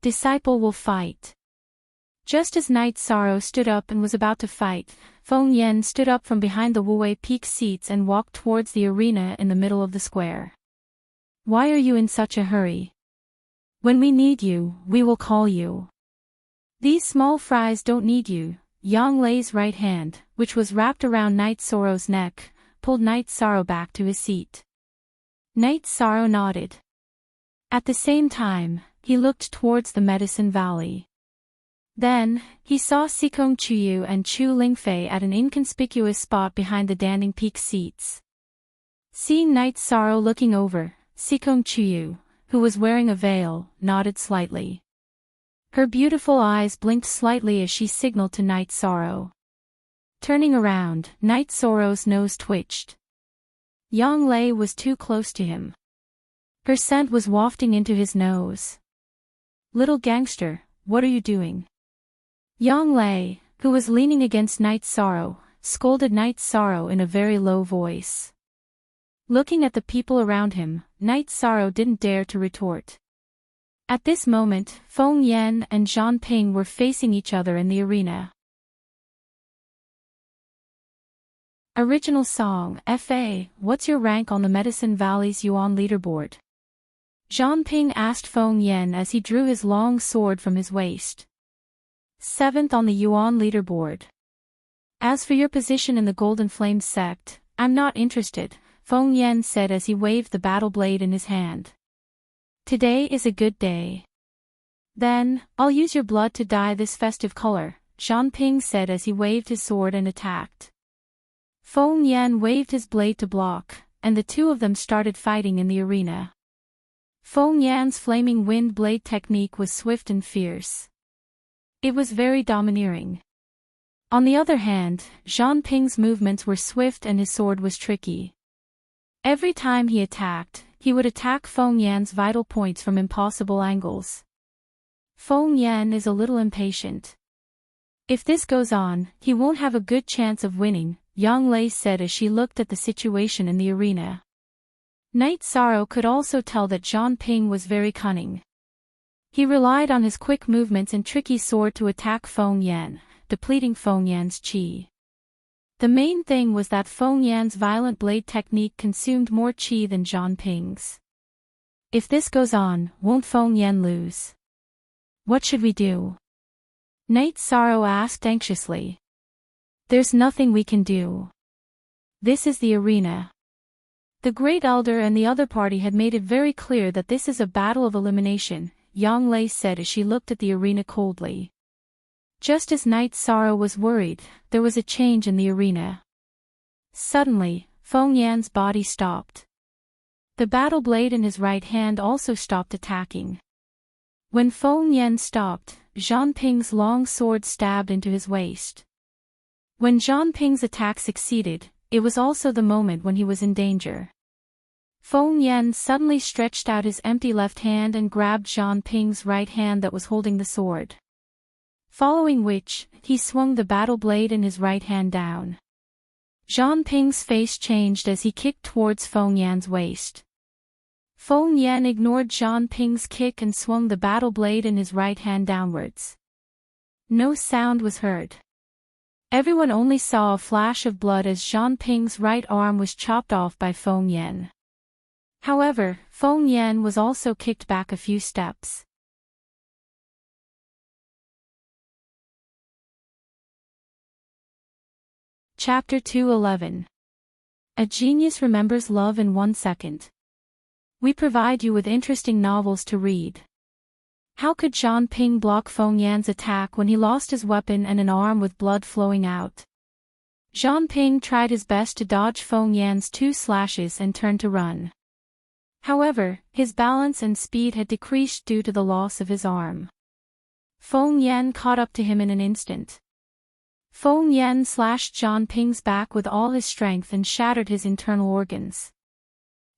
Disciple will fight. Just as Knight Sorrow stood up and was about to fight, Feng Yan stood up from behind the Wuwei Peak seats and walked towards the arena in the middle of the square. Why are you in such a hurry? When we need you, we will call you. These small fries don't need you. Yang Lei's right hand, which was wrapped around Knight Sorrow's neck, pulled Knight Sorrow back to his seat. Knight Sorrow nodded. At the same time, he looked towards the Medicine Valley. Then, he saw Xikong Chuyu and Chu Lingfei at an inconspicuous spot behind the Danding Peak seats. Seeing Knight Sorrow looking over, Xikong Chuyu, who was wearing a veil, nodded slightly. Her beautiful eyes blinked slightly as she signaled to Knight Sorrow. Turning around, Knight Sorrow's nose twitched. Yang Lei was too close to him. Her scent was wafting into his nose. Little gangster, what are you doing? Yang Lei, who was leaning against Knight Sorrow, scolded Knight Sorrow in a very low voice. Looking at the people around him, Knight Sorrow didn't dare to retort. At this moment, Feng Yan and Zhang Ping were facing each other in the arena. Original song, F.A., what's your rank on the Medicine Valley's Yuan leaderboard? Zhang Ping asked Feng Yan as he drew his long sword from his waist. 7th on the Yuan leaderboard. As for your position in the Golden Flame sect, I'm not interested, Feng Yan said as he waved the battle blade in his hand. Today is a good day. Then, I'll use your blood to dye this festive color, Zhang Ping said as he waved his sword and attacked. Feng Yan waved his blade to block, and the two of them started fighting in the arena. Feng Yan's flaming wind blade technique was swift and fierce. It was very domineering. On the other hand, Zhang Ping's movements were swift and his sword was tricky. Every time he attacked, he would attack Feng Yan's vital points from impossible angles. Feng Yan is a little impatient. If this goes on, he won't have a good chance of winning, Yang Lei said as she looked at the situation in the arena. Knight Sorrow could also tell that Zhang Ping was very cunning. He relied on his quick movements and tricky sword to attack Feng Yan, depleting Feng Yan's chi. The main thing was that Feng Yan's violent blade technique consumed more chi than Zhang Ping's. If this goes on, won't Feng Yan lose? What should we do? Knight Sorrow asked anxiously. There's nothing we can do. This is the arena. The Great Elder and the other party had made it very clear that this is a battle of elimination, Yang Lei said as she looked at the arena coldly. Just as Knight Sorrow was worried, there was a change in the arena. Suddenly, Feng Yan's body stopped. The battle blade in his right hand also stopped attacking. When Feng Yan stopped, Zhang Ping's long sword stabbed into his waist. When Zhang Ping's attack succeeded, it was also the moment when he was in danger. Feng Yan suddenly stretched out his empty left hand and grabbed Zhang Ping's right hand that was holding the sword. Following which, he swung the battle blade in his right hand down. Zhang Ping's face changed as he kicked towards Feng Yan's waist. Feng Yan ignored Zhang Ping's kick and swung the battle blade in his right hand downwards. No sound was heard. Everyone only saw a flash of blood as Zhang Ping's right arm was chopped off by Feng Yan. However, Feng Yan was also kicked back a few steps. Chapter 211. A Genius Remembers Love in 1 Second. We provide you with interesting novels to read. How could Zhang Ping block Feng Yan's attack when he lost his weapon and an arm with blood flowing out? Zhang Ping tried his best to dodge Feng Yan's 2 slashes and turned to run. However, his balance and speed had decreased due to the loss of his arm. Feng Yan caught up to him in an instant. Feng Yan slashed Zhang Ping's back with all his strength and shattered his internal organs.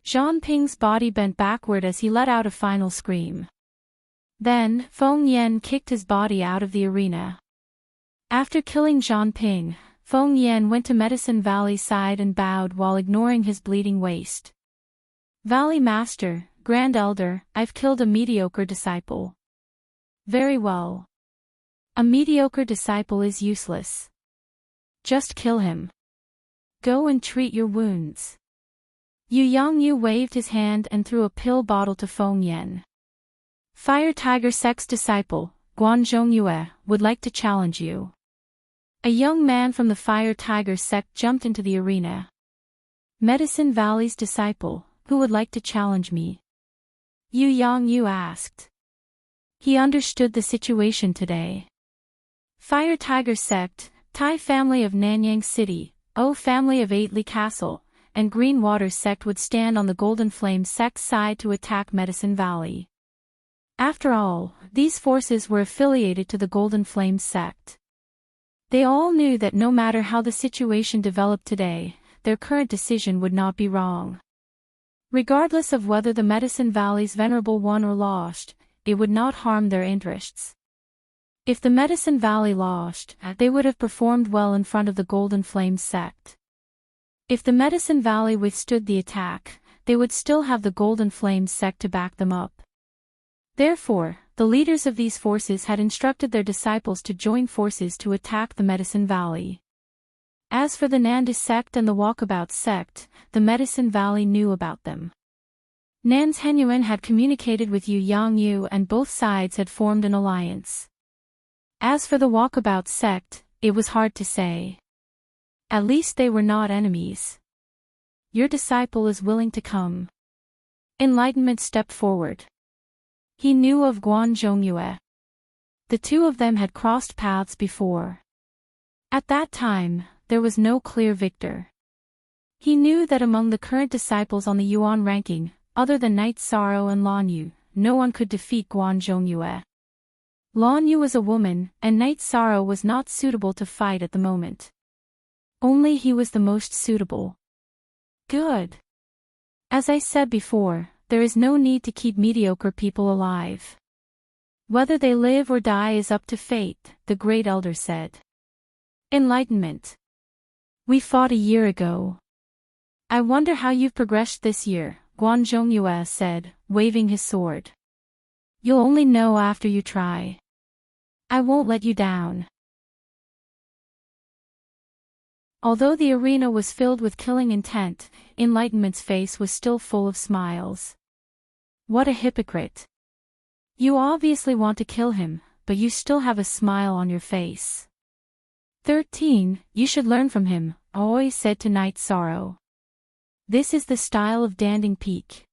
Zhang Ping's body bent backward as he let out a final scream. Then, Feng Yan kicked his body out of the arena. After killing Zhang Ping, Feng Yan went to Medicine Valley's side and bowed while ignoring his bleeding waist. Valley Master, Grand Elder, I've killed a mediocre disciple. Very well. A mediocre disciple is useless. Just kill him. Go and treat your wounds. Yu Yangyu waved his hand and threw a pill bottle to Feng Yan. Fire Tiger Sect's disciple, Guan Zhongyue, would like to challenge you. A young man from the Fire Tiger Sect jumped into the arena. Medicine Valley's disciple, who would like to challenge me? Yu Yangyu asked. He understood the situation today. Fire Tiger Sect, Tai family of Nanyang City, O family of Eightley Castle, and Green Water Sect would stand on the Golden Flame Sect's side to attack Medicine Valley. After all, these forces were affiliated to the Golden Flame Sect. They all knew that no matter how the situation developed today, their current decision would not be wrong. Regardless of whether the Medicine Valley's Venerable won or lost, it would not harm their interests. If the Medicine Valley lost, they would have performed well in front of the Golden Flame Sect. If the Medicine Valley withstood the attack, they would still have the Golden Flame Sect to back them up. Therefore, the leaders of these forces had instructed their disciples to join forces to attack the Medicine Valley. As for the Nanda Sect and the Walkabout Sect, the Medicine Valley knew about them. Nan's Henyuan had communicated with Yu Yangyu and both sides had formed an alliance. As for the Walkabout Sect, it was hard to say. At least they were not enemies. Your disciple is willing to come. Enlightenment stepped forward. He knew of Guan Zhongyue. The two of them had crossed paths before. At that time, there was no clear victor. He knew that among the current disciples on the Yuan ranking, other than Night Sorrow and Lan Yu, no one could defeat Guan Zhongyue. Lan Yu was a woman, and Night Sorrow was not suitable to fight at the moment. Only he was the most suitable. Good. As I said before, there is no need to keep mediocre people alive. Whether they live or die is up to fate, the Great Elder said. Enlightenment. We fought a year ago. I wonder how you've progressed this year, Guan Zhongyue said, waving his sword. You'll only know after you try. I won't let you down. Although the arena was filled with killing intent, Enlightenment's face was still full of smiles. What a hypocrite. You obviously want to kill him, but you still have a smile on your face. 13, you should learn from him, Aoi said to Night Sorrow. This is the style of Danding Peak.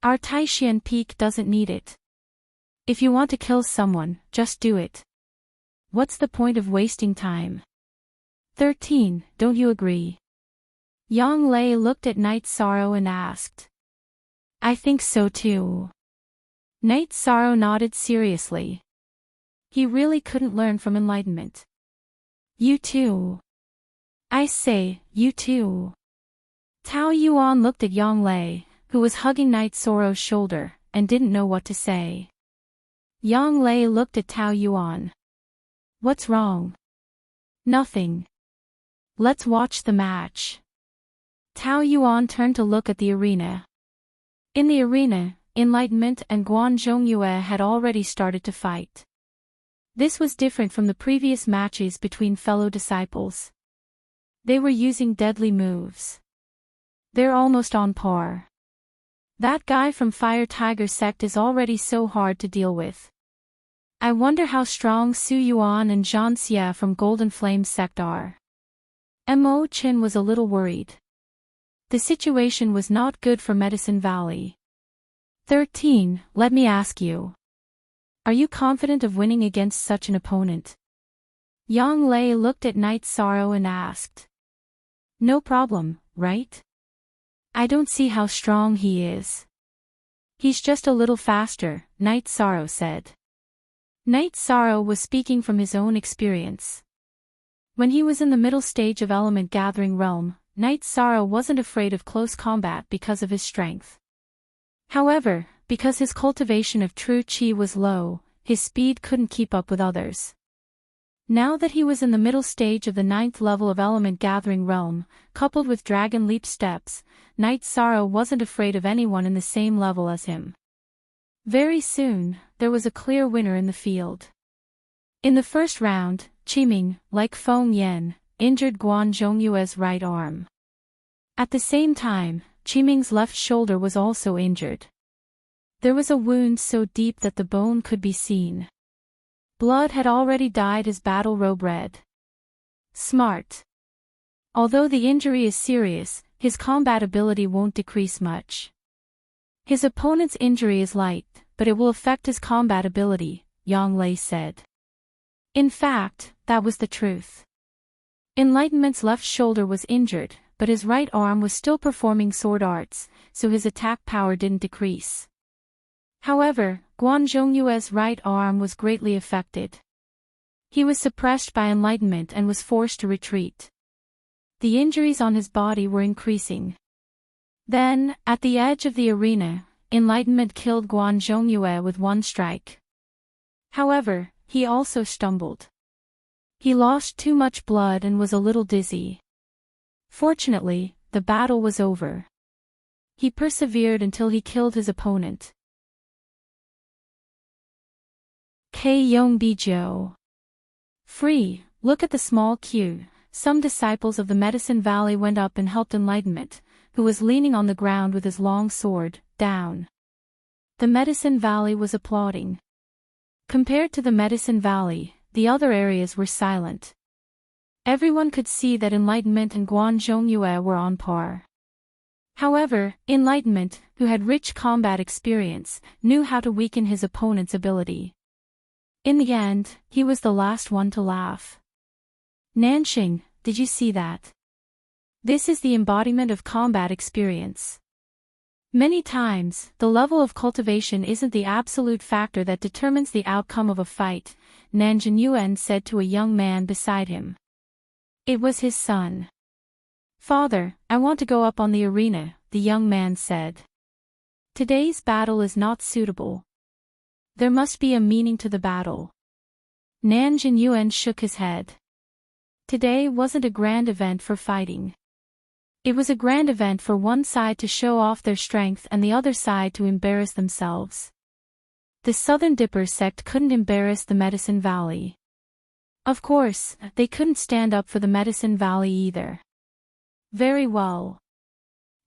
Our Taishian Peak doesn't need it. If you want to kill someone, just do it. What's the point of wasting time? 13, don't you agree? Yang Lei looked at Night Sorrow and asked. I think so too. Night Sorrow nodded seriously. He really couldn't learn from Enlightenment. You too. I say, you too. Tao Yuan looked at Yang Lei, who was hugging Knight Sorrow's shoulder, and didn't know what to say. Yang Lei looked at Tao Yuan. What's wrong? Nothing. Let's watch the match. Tao Yuan turned to look at the arena. In the arena, Enlightenment and Guan Zhongyue had already started to fight. This was different from the previous matches between fellow disciples. They were using deadly moves. They're almost on par. That guy from Fire Tiger sect is already so hard to deal with. I wonder how strong Su Yuan and Zhan Xia from Golden Flame sect are. Mo Qin was a little worried. The situation was not good for Medicine Valley. 13. Let me ask you. Are you confident of winning against such an opponent? Yang Lei looked at Knight Sorrow and asked. No problem, right? I don't see how strong he is. He's just a little faster, Knight Sorrow said. Knight Sorrow was speaking from his own experience. When he was in the middle stage of Element Gathering Realm, Knight Sorrow wasn't afraid of close combat because of his strength. However, because his cultivation of true Qi was low, his speed couldn't keep up with others. Now that he was in the middle stage of the 9th level of Element Gathering Realm, coupled with Dragon Leap steps, Knight Sorrow wasn't afraid of anyone in the same level as him. Very soon, there was a clear winner in the field. In the first round, Qiming, like Feng Yan, injured Guan Zhongyue's right arm. At the same time, Qiming's left shoulder was also injured. There was a wound so deep that the bone could be seen. Blood had already dyed his battle robe red. Smart. Although the injury is serious, his combat ability won't decrease much. His opponent's injury is light, but it will affect his combat ability, Yang Lei said. In fact, that was the truth. Enlightenment's left shoulder was injured, but his right arm was still performing sword arts, so his attack power didn't decrease. However, Guan Zhongyue's right arm was greatly affected. He was suppressed by Enlightenment and was forced to retreat. The injuries on his body were increasing. Then, at the edge of the arena, Enlightenment killed Guan Zhongyue with one strike. However, he also stumbled. He lost too much blood and was a little dizzy. Fortunately, the battle was over. He persevered until he killed his opponent. Yong Bijou. Free, look at the small queue. Some disciples of the Medicine Valley went up and helped Enlightenment, who was leaning on the ground with his long sword, down. The Medicine Valley was applauding. Compared to the Medicine Valley, the other areas were silent. Everyone could see that Enlightenment and Guan Zhongyue were on par. However, Enlightenment, who had rich combat experience, knew how to weaken his opponent's ability. In the end, he was the last one to laugh. Nanxing, did you see that? This is the embodiment of combat experience. Many times, the level of cultivation isn't the absolute factor that determines the outcome of a fight, Nanjun Yuan said to a young man beside him. It was his son. Father, I want to go up on the arena, the young man said. Today's battle is not suitable. There must be a meaning to the battle. Nanjun Yuan shook his head. Today wasn't a grand event for fighting. It was a grand event for one side to show off their strength and the other side to embarrass themselves. The Southern Dipper sect couldn't embarrass the Medicine Valley. Of course, they couldn't stand up for the Medicine Valley either. Very well.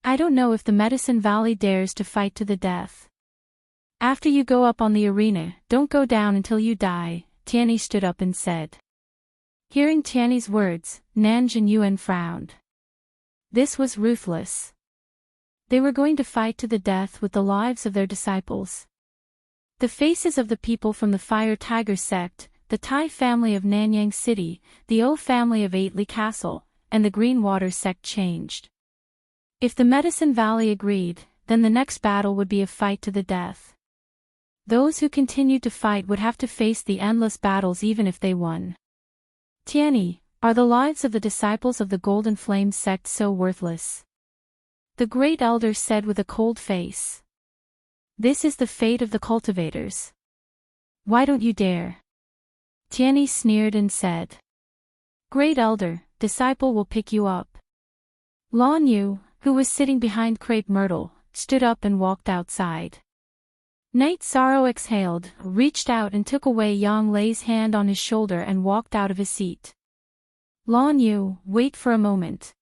I don't know if the Medicine Valley dares to fight to the death. After you go up on the arena, don't go down until you die, Tianyi stood up and said. Hearing Tianyi's words, Nanjun Yuan frowned. This was ruthless. They were going to fight to the death with the lives of their disciples. The faces of the people from the Fire Tiger sect, the Tai family of Nanyang City, the O family of Eightley Castle, and the Greenwater sect changed. If the Medicine Valley agreed, then the next battle would be a fight to the death. Those who continued to fight would have to face the endless battles even if they won. Tianyi, are the lives of the disciples of the Golden Flame sect so worthless? The great elder said with a cold face. This is the fate of the cultivators. Why don't you dare? Tianyi sneered and said. Great elder, disciple will pick you up. Lan Yu, who was sitting behind Crepe Myrtle, stood up and walked outside. Night Sorrow exhaled, reached out and took away Yang Lei's hand on his shoulder and walked out of his seat. Lan Yu, wait for a moment.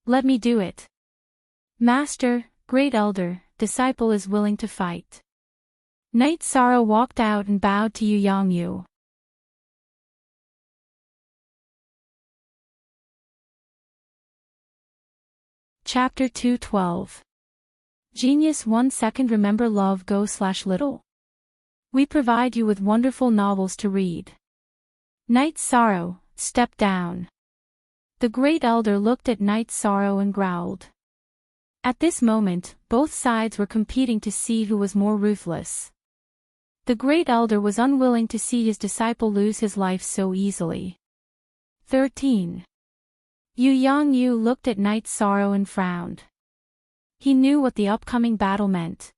Let me do it. Master, great elder, disciple is willing to fight. Night Sorrow walked out and bowed to Yu Yang Yu. Chapter 212. Genius 1 second. Remember love go/little. We provide you with wonderful novels to read. Night Sorrow, step down. The great elder looked at Night Sorrow and growled. At this moment, both sides were competing to see who was more ruthless. The great elder was unwilling to see his disciple lose his life so easily. 13. Yu Yang Yu looked at Night Sorrow and frowned. He knew what the upcoming battle meant.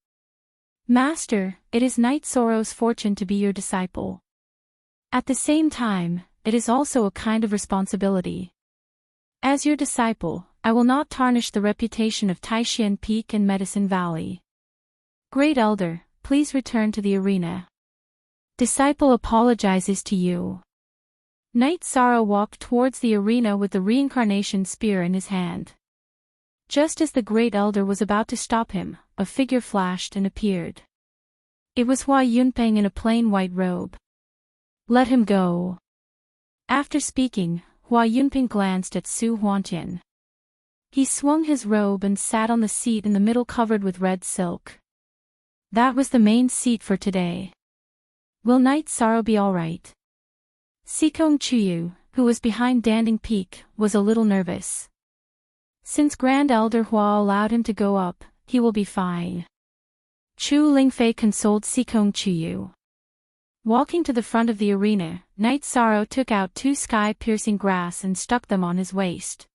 Master, it is Night Sorrow's fortune to be your disciple. At the same time, it is also a kind of responsibility. As your disciple, I will not tarnish the reputation of Taishan Peak and Medicine Valley. Great elder, please return to the arena. Disciple apologizes to you. Night Sorrow walked towards the arena with the reincarnation spear in his hand. Just as the great elder was about to stop him, a figure flashed and appeared. It was Hua Yunpeng in a plain white robe. Let him go. After speaking, Hua Yunpeng glanced at Su Huantian. He swung his robe and sat on the seat in the middle covered with red silk. That was the main seat for today. Will Night Sorrow be all right? Sikong Chuyu, who was behind Danding Peak, was a little nervous. Since Grand Elder Hua allowed him to go up, he will be fine. Chu Lingfei consoled Sikong Chuyu. Walking to the front of the arena, Night Sorrow took out 2 sky-piercing grass and stuck them on his waist.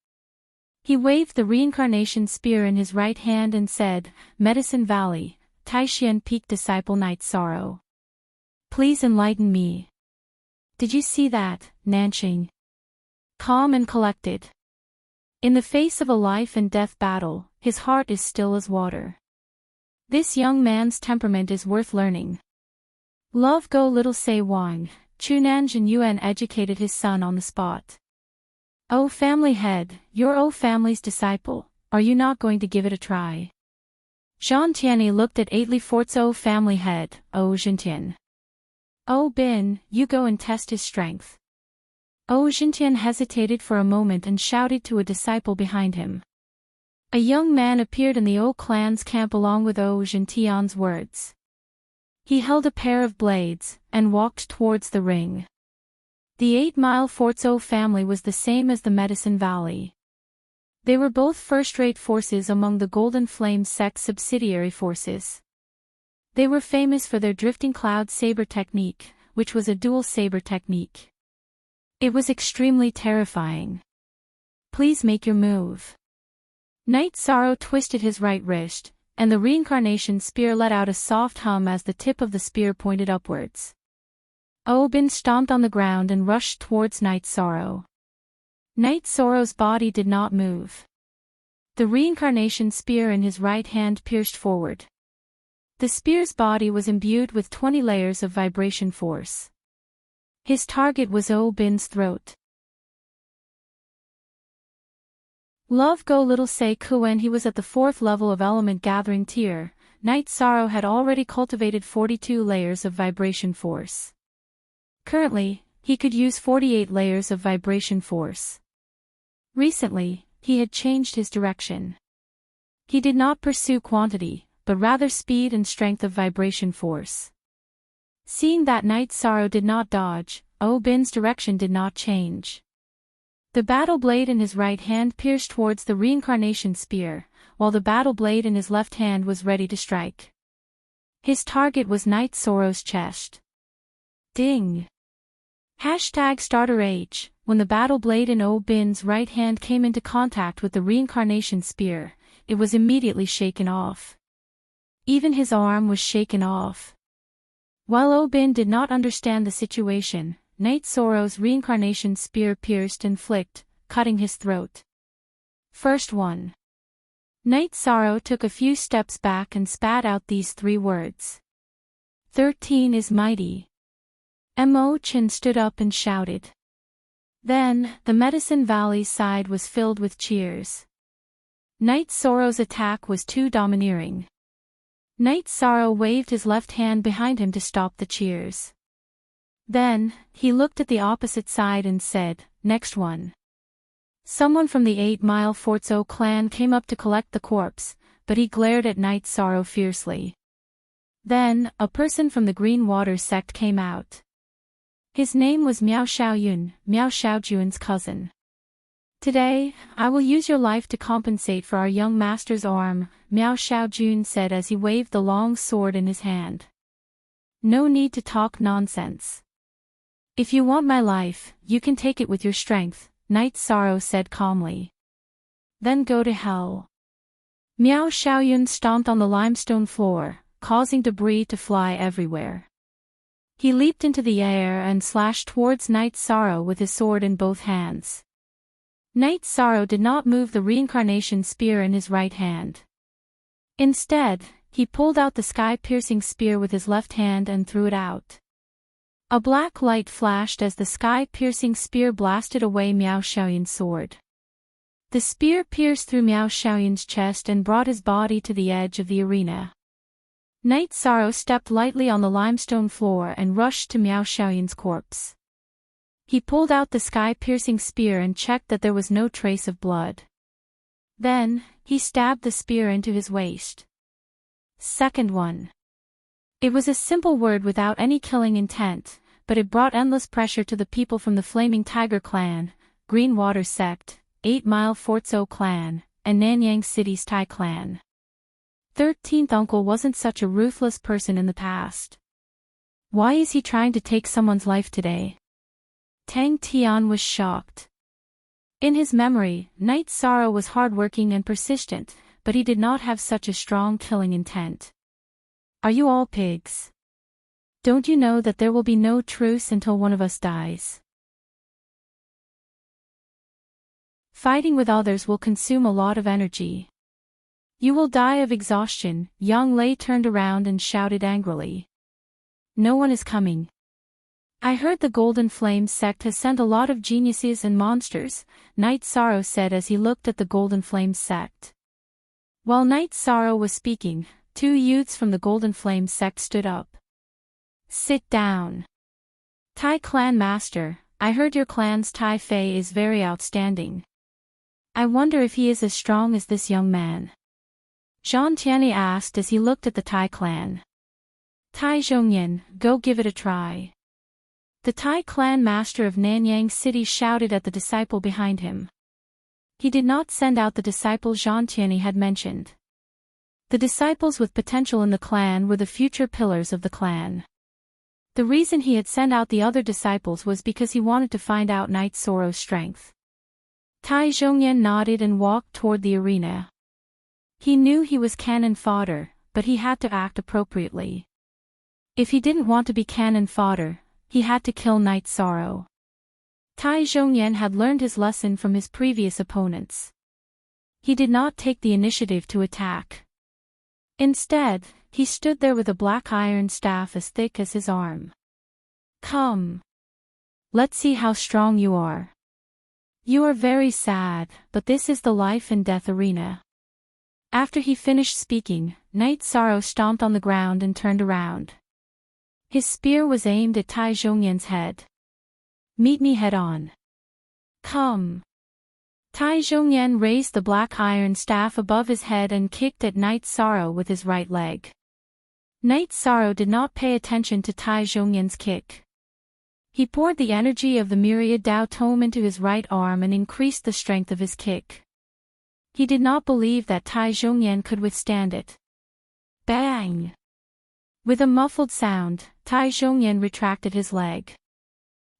He waved the reincarnation spear in his right hand and said, Medicine Valley, Taishan Peak disciple Night Sorrow. Please enlighten me. Did you see that, Nanqing? Calm and collected. In the face of a life and death battle, his heart is still as water. This young man's temperament is worth learning. Love Go Little Say Wang, Chunanjin Yuan educated his son on the spot. Oh family head, you're O family's disciple, are you not going to give it a try? Zhang Tianyi looked at 8 Fort's O family head, O Xintian. Oh Bin, you go and test his strength. O Xintian hesitated for a moment and shouted to a disciple behind him. A young man appeared in the O clan's camp along with O Xintian's words. He held a pair of blades, and walked towards the ring. The 8-Mile Fort's O family was the same as the Medicine Valley. They were both first-rate forces among the Golden Flame sect's subsidiary forces. They were famous for their drifting cloud saber technique, which was a dual saber technique. It was extremely terrifying. Please make your move. Night Sorrow twisted his right wrist, and the reincarnation spear let out a soft hum as the tip of the spear pointed upwards. O Bin stomped on the ground and rushed towards Night Sorrow. Night Sorrow's body did not move. The reincarnation spear in his right hand pierced forward. The spear's body was imbued with 20 layers of vibration force. His target was O Bin's throat. Love Go Little Say Ku. When he was at the 4th level of element gathering tier, Night Sorrow had already cultivated 42 layers of vibration force. Currently, he could use 48 layers of vibration force. Recently, he had changed his direction. He did not pursue quantity, but rather speed and strength of vibration force. Seeing that Night Sorrow did not dodge, O Bin's direction did not change. The battle blade in his right hand pierced towards the reincarnation spear, while the battle blade in his left hand was ready to strike. His target was Night Sorrow's chest. Ding! #starter H. When the battle blade in O Bin's right hand came into contact with the reincarnation spear, it was immediately shaken off. Even his arm was shaken off. While Obin did not understand the situation, Night Sorrow's reincarnation spear pierced and flicked, cutting his throat. First one. Night Sorrow took a few steps back and spat out these 3 words. 13 is mighty. Mo Chin stood up and shouted. Then, the Medicine Valley side was filled with cheers. Night Sorrow's attack was too domineering. Night Sorrow waved his left hand behind him to stop the cheers. Then, he looked at the opposite side and said, next one. Someone from the 8 Mile Fortso clan came up to collect the corpse, but he glared at Night Sorrow fiercely. Then, a person from the Green Water sect came out. His name was Miao Xiaoyun, Miao Xiaojuan's cousin. Today, I will use your life to compensate for our young master's arm, Miao Xiaojun said as he waved the long sword in his hand. No need to talk nonsense. If you want my life, you can take it with your strength, Night Sorrow said calmly. Then go to hell. Miao Xiaoyun stomped on the limestone floor, causing debris to fly everywhere. He leaped into the air and slashed towards Night Sorrow with his sword in both hands. Night Sorrow did not move the reincarnation spear in his right hand. Instead, he pulled out the sky-piercing spear with his left hand and threw it out. A black light flashed as the sky-piercing spear blasted away Miao Xiaoyun's sword. The spear pierced through Miao Xiaoyun's chest and brought his body to the edge of the arena. Night Sorrow stepped lightly on the limestone floor and rushed to Miao Xiaoyun's corpse. He pulled out the sky-piercing spear and checked that there was no trace of blood. Then, he stabbed the spear into his waist. Second one. It was a simple word without any killing intent, but it brought endless pressure to the people from the Flaming Tiger clan, Green Water sect, 8 Mile Fortso clan, and Nanyang City's Tai clan. 13th uncle wasn't such a ruthless person in the past. Why is he trying to take someone's life today? Tang Tian was shocked. In his memory, Night Sorrow was hardworking and persistent, but he did not have such a strong killing intent. Are you all pigs? Don't you know that there will be no truce until one of us dies? Fighting with others will consume a lot of energy. You will die of exhaustion. Yang Lei turned around and shouted angrily. No one is coming. I heard the Golden Flame sect has sent a lot of geniuses and monsters, Night Sorrow said as he looked at the Golden Flame sect. While Night Sorrow was speaking, 2 youths from the Golden Flame sect stood up. Sit down. Tai Clan Master, I heard your clan's Tai Fei is very outstanding. I wonder if he is as strong as this young man. Zhang Tianyi asked as he looked at the Tai clan. Tai Zhongyan, go give it a try. The Tai clan master of Nanyang City shouted at the disciple behind him. He did not send out the disciple Zhang Tianyi had mentioned. The disciples with potential in the clan were the future pillars of the clan. The reason he had sent out the other disciples was because he wanted to find out Night Sorrow's strength. Tai Zhongyan nodded and walked toward the arena. He knew he was cannon fodder, but he had to act appropriately. If he didn't want to be cannon fodder, he had to kill Night Sorrow. Tai Zhongyan had learned his lesson from his previous opponents. He did not take the initiative to attack. Instead, he stood there with a black iron staff as thick as his arm. Come. Let's see how strong you are. You are very sad, but this is the life and death arena. After he finished speaking, Night Sorrow stomped on the ground and turned around. His spear was aimed at Tai Zhongyan's head. Meet me head on. Come. Tai Zhongyan raised the black iron staff above his head and kicked at Night Sorrow with his right leg. Night Sorrow did not pay attention to Tai Zhongyan's kick. He poured the energy of the myriad Dao Tome into his right arm and increased the strength of his kick. He did not believe that Tai Zhongyan could withstand it. Bang! With a muffled sound, Tai Zhongyan retracted his leg.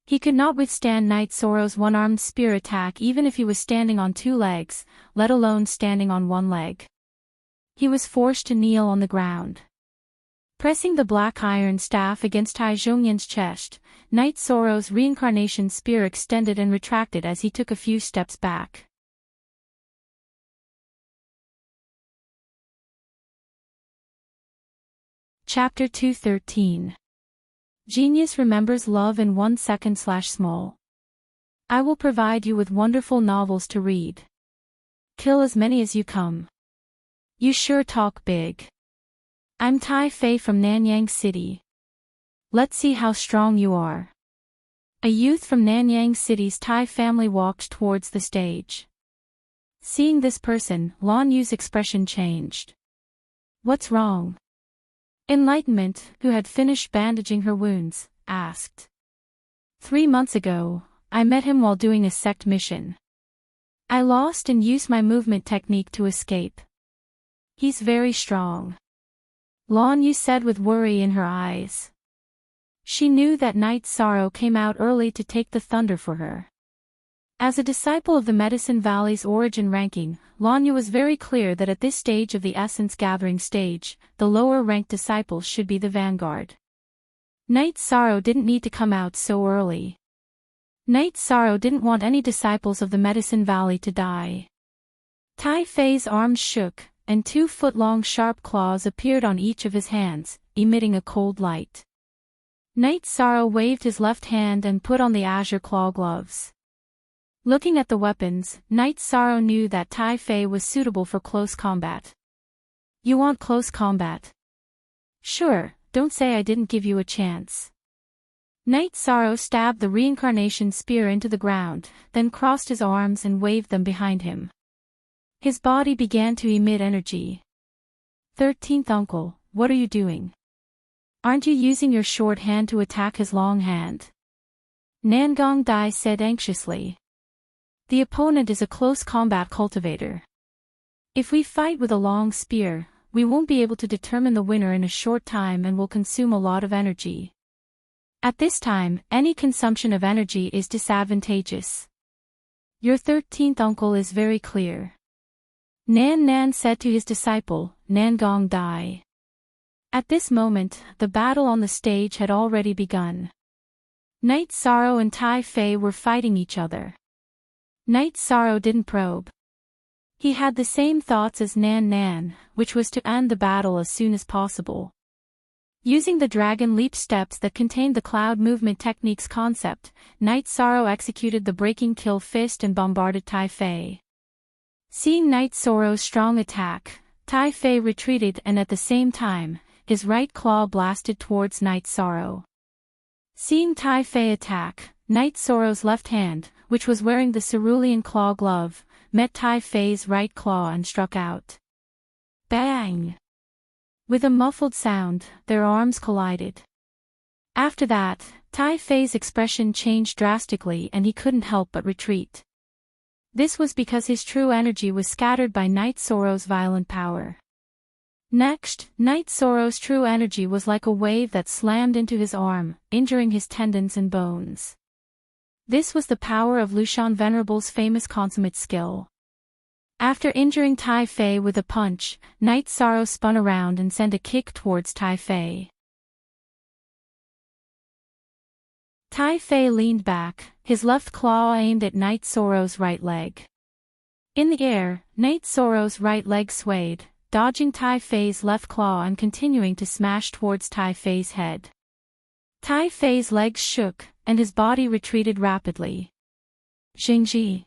He could not withstand Night Sorrow's one-armed spear attack even if he was standing on 2 legs, let alone standing on 1 leg. He was forced to kneel on the ground. Pressing the black iron staff against Tai Zhongyan's chest, Night Sorrow's reincarnation spear extended and retracted as he took a few steps back. Chapter 213. Genius remembers love in 1 second/small. I will provide you with wonderful novels to read. Kill as many as you come. You sure talk big. I'm Tai Fei from Nanyang City. Let's see how strong you are. A youth from Nanyang City's Tai family walked towards the stage. Seeing this person, Lan Yu's expression changed. What's wrong? Enlightenment, who had finished bandaging her wounds, asked. 3 months ago, I met him while doing a sect mission. I lost and used my movement technique to escape. He's very strong. Lan Yu said with worry in her eyes. She knew that Night Sorrow came out early to take the thunder for her. As a disciple of the Medicine Valley's origin ranking, Lan Yu was very clear that at this stage of the essence gathering stage, the lower-ranked disciples should be the vanguard. Night Sorrow didn't need to come out so early. Night Sorrow didn't want any disciples of the Medicine Valley to die. Tai Fei's arms shook, and 2-foot-long sharp claws appeared on each of his hands, emitting a cold light. Night Sorrow waved his left hand and put on the azure claw gloves. Looking at the weapons, Night Sorrow knew that Tai Fei was suitable for close combat. You want close combat? Sure, don't say I didn't give you a chance. Night Sorrow stabbed the reincarnation spear into the ground, then crossed his arms and waved them behind him. His body began to emit energy. 13th uncle, what are you doing? Aren't you using your short hand to attack his long hand? Nangong Dai said anxiously. The opponent is a close combat cultivator. If we fight with a long spear, we won't be able to determine the winner in a short time and will consume a lot of energy. At this time, any consumption of energy is disadvantageous. Your 13th uncle is very clear. Nan said to his disciple, Nangong Dai. At this moment, the battle on the stage had already begun. Night Sorrow and Tai Fei were fighting each other. Night Sorrow didn't probe. He had the same thoughts as Nan, which was to end the battle as soon as possible. Using the dragon leap steps that contained the cloud movement technique's concept, Night Sorrow executed the breaking kill fist and bombarded Tai Fei. Seeing Night Sorrow's strong attack, Tai Fei retreated and at the same time, his right claw blasted towards Night Sorrow. Seeing Tai Fei attack, Night Sorrow's left hand, which was wearing the cerulean claw glove, met Tai Fei's right claw and struck out. Bang! With a muffled sound, their arms collided. After that, Tai Fei's expression changed drastically and he couldn't help but retreat. This was because his true energy was scattered by Night Sorrow's violent power. Next, Night Sorrow's true energy was like a wave that slammed into his arm, injuring his tendons and bones. This was the power of Lushan Venerable's famous consummate skill. After injuring Tai Fei with a punch, Night Sorrow spun around and sent a kick towards Tai Fei. Tai Fei leaned back, his left claw aimed at Night Sorrow's right leg. In the air, Night Sorrow's right leg swayed, dodging Tai Fei's left claw and continuing to smash towards Tai Fei's head. Tai Fei's legs shook, and his body retreated rapidly. Xingji.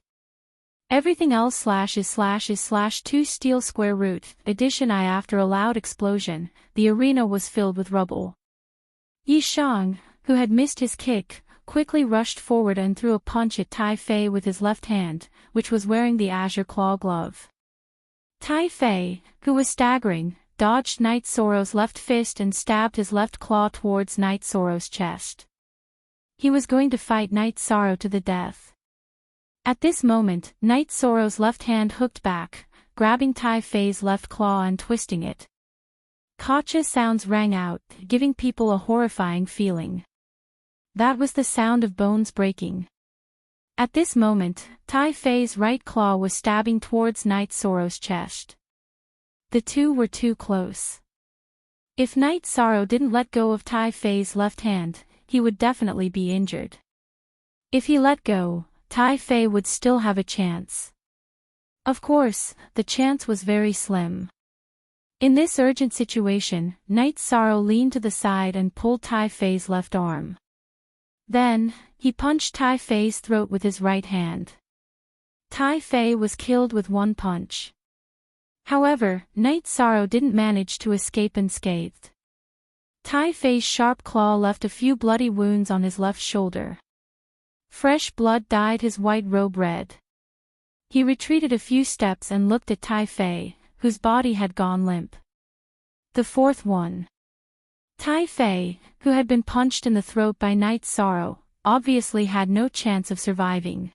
Everything else /2 steel square root, addition I. After a loud explosion, the arena was filled with rubble. Yi Shang, who had missed his kick, quickly rushed forward and threw a punch at Tai Fei with his left hand, which was wearing the azure claw glove. Tai Fei, who was staggering, dodged Night Sorrow's left fist and stabbed his left claw towards Night Sorrow's chest. He was going to fight Night Sorrow to the death. At this moment, Night Sorrow's left hand hooked back, grabbing Tai Fei's left claw and twisting it. Gotcha sounds rang out, giving people a horrifying feeling. That was the sound of bones breaking. At this moment, Tai Fei's right claw was stabbing towards Night Sorrow's chest. The two were too close. If Night Sorrow didn't let go of Tai Fei's left hand, he would definitely be injured. If he let go, Tai Fei would still have a chance. Of course, the chance was very slim. In this urgent situation, Night Sorrow leaned to the side and pulled Tai Fei's left arm. Then, he punched Tai Fei's throat with his right hand. Tai Fei was killed with one punch. However, Night Sorrow didn't manage to escape unscathed. Tai Fei's sharp claw left a few bloody wounds on his left shoulder. Fresh blood dyed his white robe red. He retreated a few steps and looked at Tai Fei, whose body had gone limp. The fourth one. Tai Fei, who had been punched in the throat by Night Sorrow, obviously had no chance of surviving.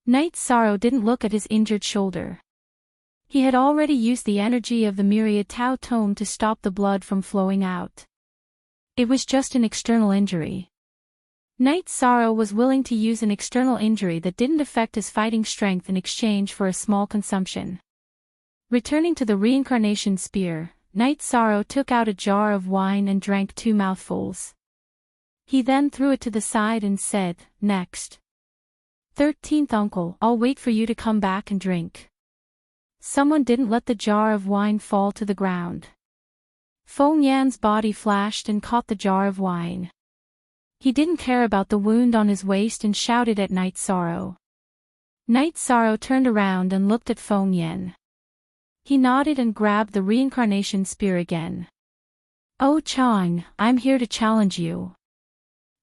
Night Sorrow didn't look at his injured shoulder. He had already used the energy of the myriad Tao Tome to stop the blood from flowing out. It was just an external injury. Night Sorrow was willing to use an external injury that didn't affect his fighting strength in exchange for a small consumption. Returning to the reincarnation spear, Night Sorrow took out a jar of wine and drank 2 mouthfuls. He then threw it to the side and said, "Next. 13th uncle, I'll wait for you to come back and drink." Someone didn't let the jar of wine fall to the ground. Feng Yan's body flashed and caught the jar of wine. He didn't care about the wound on his waist and shouted at Night Sorrow. Night Sorrow turned around and looked at Feng Yan. He nodded and grabbed the reincarnation spear again. "Oh Chang, I'm here to challenge you."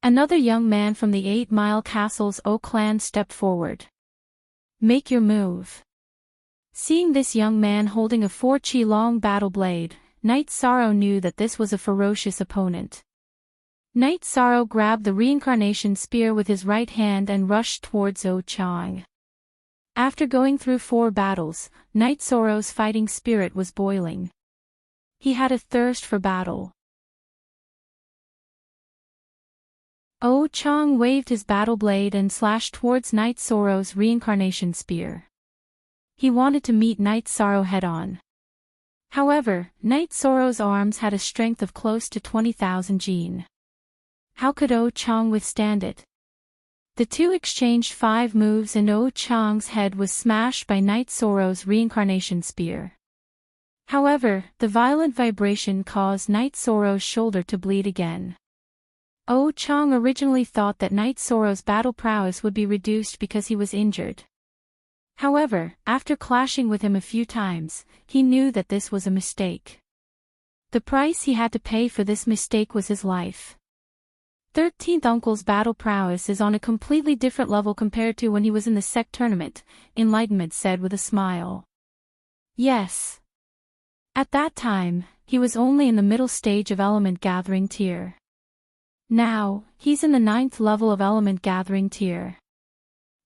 Another young man from the 8 Mile Castle's O clan stepped forward. "Make your move." Seeing this young man holding a 4 chi long battle blade, Night Sorrow knew that this was a ferocious opponent. Night Sorrow grabbed the reincarnation spear with his right hand and rushed towards O Chang. After going through 4 battles, Night Sorrow's fighting spirit was boiling. He had a thirst for battle. O Chang waved his battle blade and slashed towards Night Sorrow's reincarnation spear. He wanted to meet Night Sorrow head-on. However, Night Sorrow's arms had a strength of close to 20,000 jin. How could O Chang withstand it? The two exchanged 5 moves and O Chang's head was smashed by Night Sorrow's reincarnation spear. However, the violent vibration caused Night Sorrow's shoulder to bleed again. O Chang originally thought that Night Sorrow's battle prowess would be reduced because he was injured. However, after clashing with him a few times, he knew that this was a mistake. The price he had to pay for this mistake was his life. 13th Uncle's battle prowess is on a completely different level compared to when he was in the sect tournament, Enlightenment said with a smile. Yes. At that time, he was only in the middle stage of element gathering tier. Now, he's in the 9th level of element gathering tier.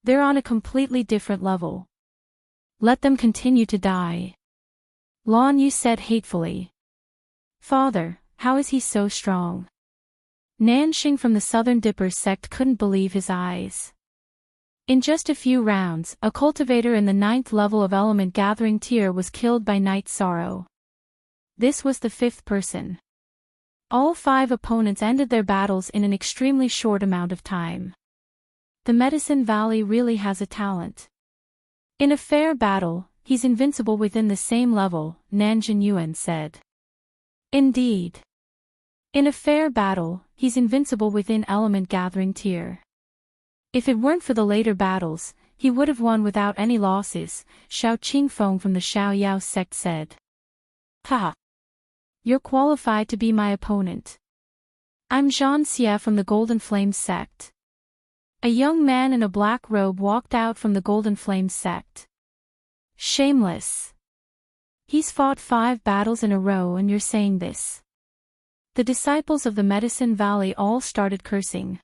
They're on a completely different level. Let them continue to die. Lan Yu said hatefully. Father, how is he so strong? Nanxing from the Southern Dippers sect couldn't believe his eyes. In just a few rounds, a cultivator in the 9th level of element gathering tier was killed by Night Sorrow. This was the 5th person. All 5 opponents ended their battles in an extremely short amount of time. The Medicine Valley really has a talent. In a fair battle, he's invincible within the same level, Nanjin Yuan said. Indeed. In a fair battle, he's invincible within element gathering tier. If it weren't for the later battles, he would have won without any losses, Xiao Qingfeng from the Xiao Yao sect said. Haha. You're qualified to be my opponent. I'm Zhan Xie from the Golden Flame sect. A young man in a black robe walked out from the Golden Flame sect. Shameless. He's fought 5 battles in a row and you're saying this. The disciples of the Medicine Valley all started cursing.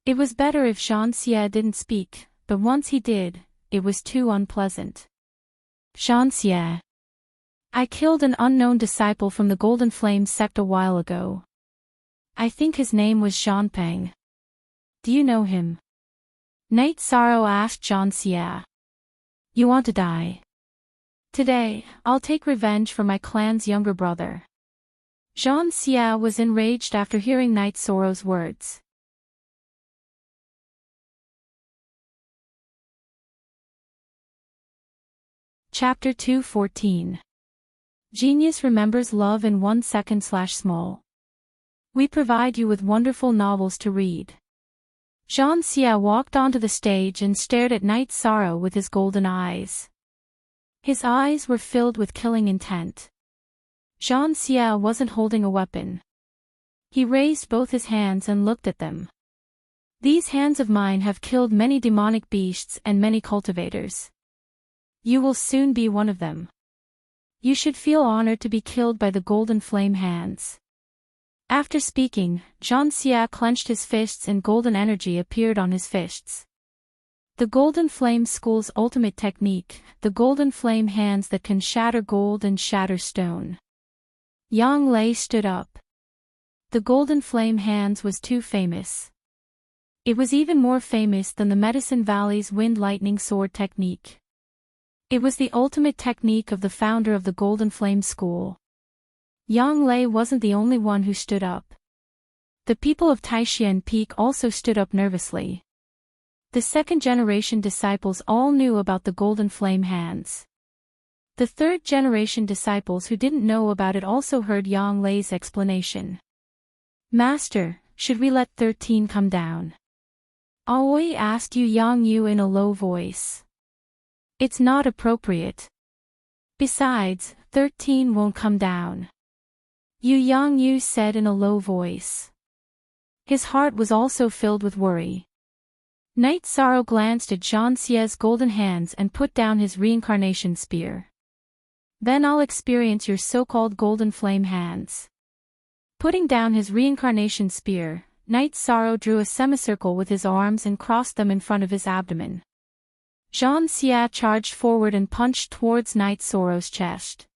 It was better if Zhan Xie didn't speak, but once he did, it was too unpleasant. Zhan Xie. I killed an unknown disciple from the Golden Flame sect a while ago. I think his name was Zhanpeng. Do you know him? Night Sorrow asked Zhan Xie. You want to die? Today, I'll take revenge for my clan's younger brother. Jean Xia was enraged after hearing Night Sorrow's words. Chapter 2:14. Genius remembers love in 1 second/small. We provide you with wonderful novels to read. Jean Xia walked onto the stage and stared at Night Sorrow with his golden eyes. His eyes were filled with killing intent. Jean Xia wasn't holding a weapon. He raised both his hands and looked at them. These hands of mine have killed many demonic beasts and many cultivators. You will soon be one of them. You should feel honored to be killed by the golden flame hands. After speaking, Jean Xia clenched his fists and golden energy appeared on his fists. The Golden Flame School's ultimate technique, the golden flame hands that can shatter gold and shatter stone. Yang Lei stood up. The Golden Flame hands was too famous. It was even more famous than the Medicine Valley's Wind Lightning Sword technique. It was the ultimate technique of the founder of the Golden Flame School. Yang Lei wasn't the only one who stood up. The people of Taishan Peak also stood up nervously. The second-generation disciples all knew about the Golden Flame hands. The third-generation disciples who didn't know about it also heard Yang Lei's explanation. Master, should we let 13 come down? Aoi asked Yang Yu in a low voice. It's not appropriate. Besides, 13 won't come down. Yang Yu said in a low voice. His heart was also filled with worry. Night Sorrow glanced at Jean Xia's golden hands and put down his reincarnation spear. Then I'll experience your so-called golden flame hands. Putting down his reincarnation spear, Night Sorrow drew a semicircle with his arms and crossed them in front of his abdomen. Jean Xia charged forward and punched towards Night Sorrow's chest.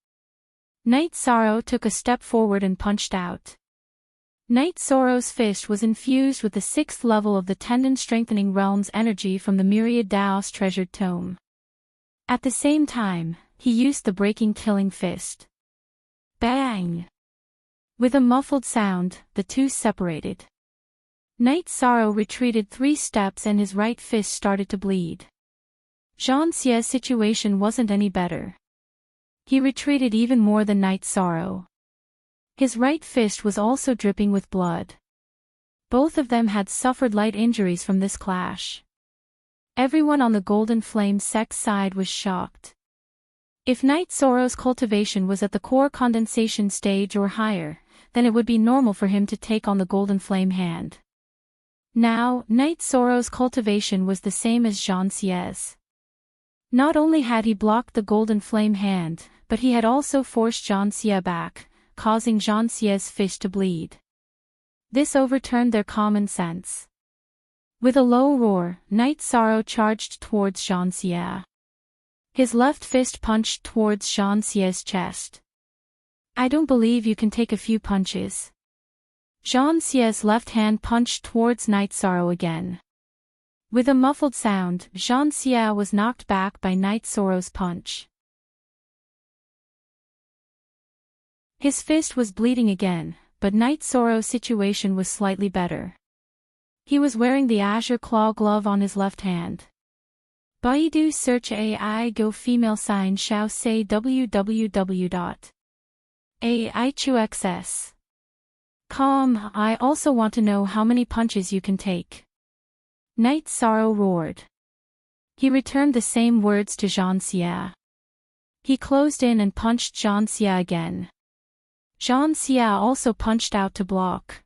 Night Sorrow took a step forward and punched out. Night Sorrow's fist was infused with the 6th level of the tendon-strengthening realm's energy from the Myriad Daos treasured tome. At the same time, he used the breaking killing fist. Bang! With a muffled sound, the two separated. Night Sorrow retreated 3 steps and his right fist started to bleed. Jean Xia's situation wasn't any better. He retreated even more than Night Sorrow. His right fist was also dripping with blood. Both of them had suffered light injuries from this clash. Everyone on the Golden Flame sect side was shocked. If Night Sorrow's cultivation was at the core condensation stage or higher, then it would be normal for him to take on the Golden Flame hand. Now, Night Sorrow's cultivation was the same as Jean Xia's. Not only had he blocked the Golden Flame hand, but he had also forced Jean Xia back, causing Jean Xia's fist to bleed. This overturned their common sense. With a low roar, Night Sorrow charged towards Jean Xia. His left fist punched towards Jean Xia's chest. I don't believe you can take a few punches. Jean Xia's left hand punched towards Night Sorrow again. With a muffled sound, Jean Xia was knocked back by Night Sorrow's punch. His fist was bleeding again, but Night Sorrow's situation was slightly better. He was wearing the Azure Claw glove on his left hand. Baidu search AI Go female sign Xiao say www.aichuxs.com. I also want to know how many punches you can take. Night Sorrow roared. He returned the same words to Jean Xia. He closed in and punched Jean Xia again. Jean Xia also punched out to block.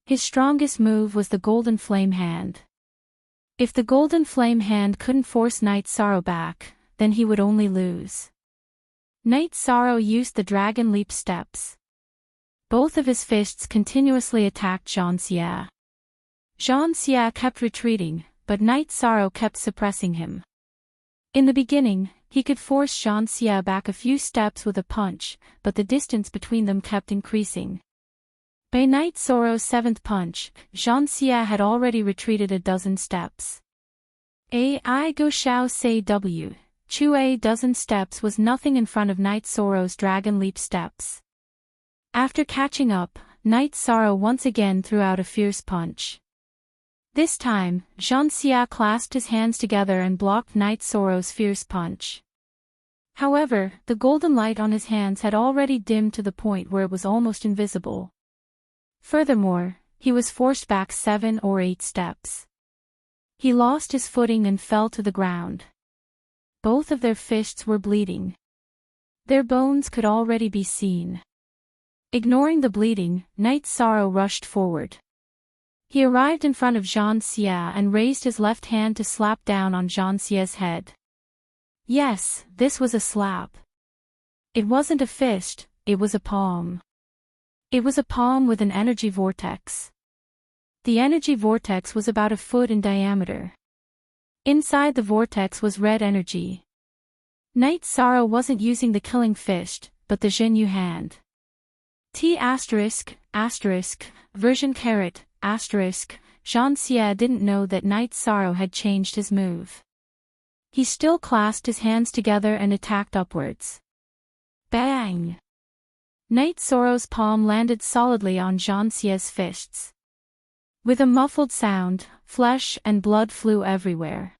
His strongest move was the Golden Flame hand. If the Golden Flame hand couldn't force Night Sorrow back, then he would only lose. Night Sorrow used the Dragon Leap steps. Both of his fists continuously attacked Jean Xia. Jean Xia kept retreating, but Night Sorrow kept suppressing him. In the beginning, he could force Jean Xia back a few steps with a punch, but the distance between them kept increasing. By Night Sorrow's 7th punch, Jean Xia had already retreated a dozen steps. AI Go Xiao say Chue dozen steps was nothing in front of Night Sorrow's dragon leap steps. After catching up, Night Sorrow once again threw out a fierce punch. This time, Jean-Xia clasped his hands together and blocked Night Sorrow's fierce punch. However, the golden light on his hands had already dimmed to the point where it was almost invisible. Furthermore, he was forced back 7 or 8 steps. He lost his footing and fell to the ground. Both of their fists were bleeding. Their bones could already be seen. Ignoring the bleeding, Night Sorrow rushed forward. He arrived in front of Jean-Xia and raised his left hand to slap down on Jean-Xia's head. Yes, this was a slap. It wasn't a fist, it was a palm. It was a palm with an energy vortex. The energy vortex was about a foot in diameter. Inside the vortex was red energy. Night Sorrow wasn't using the killing fist, but the Zhenyu hand. Version caret, Jean-Xia didn't know that Night Sorrow had changed his move. He still clasped his hands together and attacked upwards. Bang! Night Sorrow's palm landed solidly on Jean-Xia's fists. With a muffled sound, flesh and blood flew everywhere.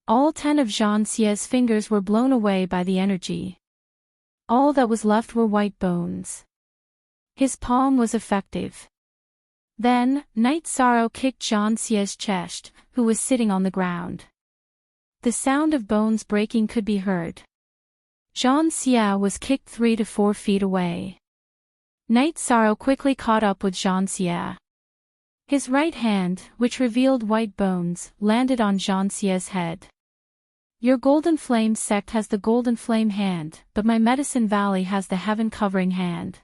All 10 of Jean-Xia's fingers were blown away by the energy. All that was left were white bones. His palm was effective. Then, Night Sorrow kicked Jean-Xia's chest, who was sitting on the ground. The sound of bones breaking could be heard. Jean-Xia was kicked 3 to 4 feet away. Night Sorrow quickly caught up with Jean-Xia. His right hand, which revealed white bones, landed on Jean-Xia's head. Your Golden Flame sect has the Golden Flame hand, but my Medicine Valley has the Heaven-covering hand.